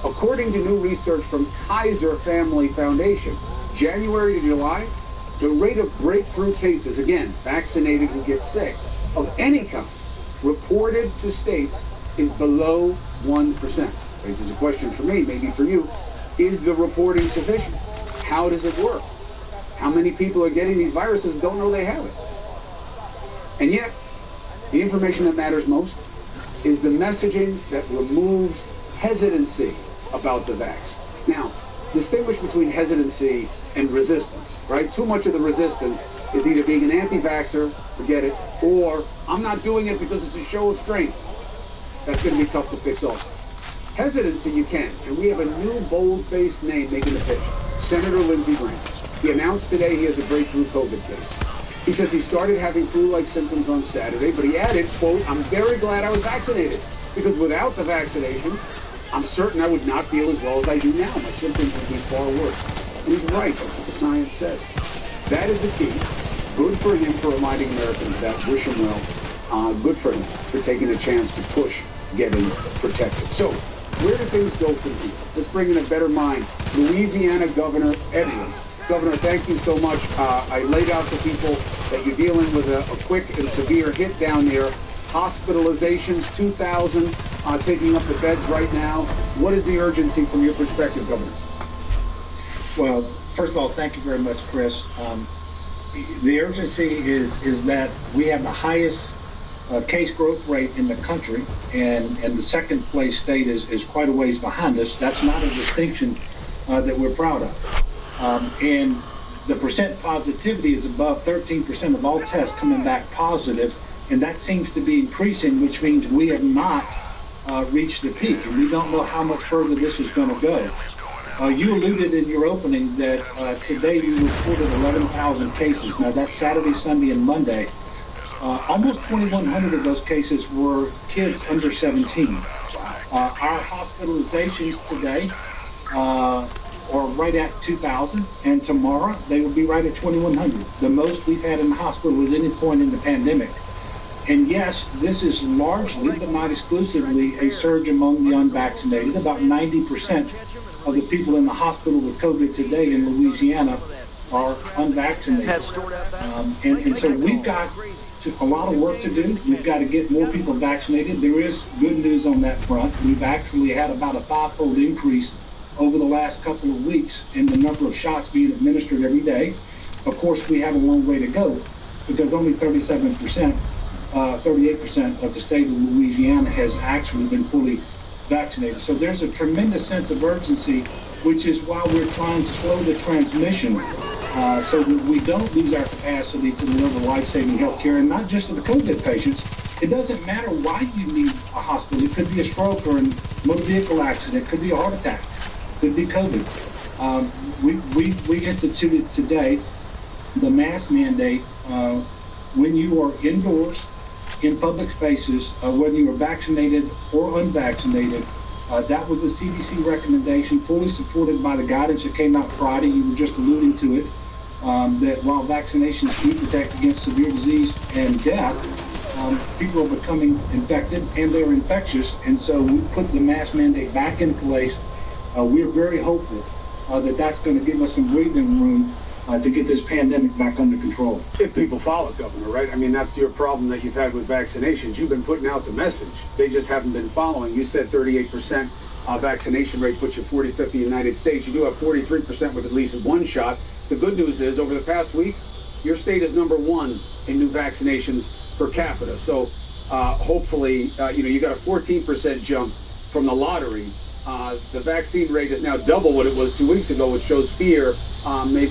According to new research from Kaiser Family Foundation, January to July, the rate of breakthrough cases, again, vaccinated who get sick, of any kind, reported to states is below 1%. Raises a question for me, maybe for you. Is the reporting sufficient? How does it work? How many people are getting these viruses and don't know they have it? And yet, the information that matters most is the messaging that removes hesitancy about the vax. Now, distinguish between hesitancy and resistance, right? Too much of the resistance is either being an anti-vaxxer, forget it, or I'm not doing it because it's a show of strength. That's going to be tough to fix also. Hesitancy you can, and we have a new bold-faced name making the pitch, Senator Lindsey Graham. He announced today he has a breakthrough COVID case. He says he started having flu-like symptoms on Saturday, but he added, quote, I'm very glad I was vaccinated, because without the vaccination, I'm certain I would not feel as well as I do now. My symptoms would be far worse. And he's right, that's what the science says. That is the key. Good for him for reminding Americans of that. Wish him well. Good for him for taking a chance to push getting protected. So, where do things go from here? Let's bring in a better mind. Louisiana Governor Edwards. Governor, thank you so much. I laid out to people that you're dealing with a quick and severe hit down there. Hospitalizations, 2,000 taking up the beds right now. What is the urgency from your perspective, Governor? Well, first of all, thank you very much, Chris. The urgency is that we have the highest case growth rate in the country, and the second place state is quite a ways behind us. That's not a distinction that we're proud of. And the percent positivity is above 13% of all tests coming back positive, and that seems to be increasing, which means we have not reached the peak, and we don't know how much further this is going to go. You alluded in your opening that today you reported 11,000 cases. Now that's Saturday, Sunday, and Monday. Almost 2,100 of those cases were kids under 17. Our hospitalizations today are right at 2,000, and tomorrow they will be right at 2,100, the most we've had in the hospital at any point in the pandemic. And yes, this is largely, but not exclusively, a surge among the unvaccinated. About 90% of the people in the hospital with COVID today in Louisiana are unvaccinated. And so we've got a lot of work to do. We've got to get more people vaccinated. There is good news on that front. We've actually had about a 5-fold increase over the last couple of weeks in the number of shots being administered every day. Of course, we have a long way to go because only 38% of the state of Louisiana has actually been fully vaccinated. So there's a tremendous sense of urgency, which is why we're trying to slow the transmission so that we don't lose our capacity to deliver life-saving health care, and not just to the COVID patients. It doesn't matter why you need a hospital. It could be a stroke or a motor vehicle accident. It could be a heart attack. It could be COVID. We instituted today the mask mandate when you are indoors in public spaces, whether you are vaccinated or unvaccinated. That was the CDC recommendation, fully supported by the guidance that came out Friday. You were just alluding to it, that while vaccinations do protect against severe disease and death, people are becoming infected and they're infectious. And so we put the mask mandate back in place. We're very hopeful that that's going to give us some breathing room to get this pandemic back under control. If people follow, Governor, right? I mean, that's your problem that you've had with vaccinations. You've been putting out the message. They just haven't been following. You said 38% vaccination rate puts you 45th in the United States. You do have 43% with at least one shot. The good news is, over the past week, your state is #1 in new vaccinations per capita. So hopefully, you got a 14% jump from the lottery. The vaccine rate is now double what it was 2 weeks ago, which shows fear maybe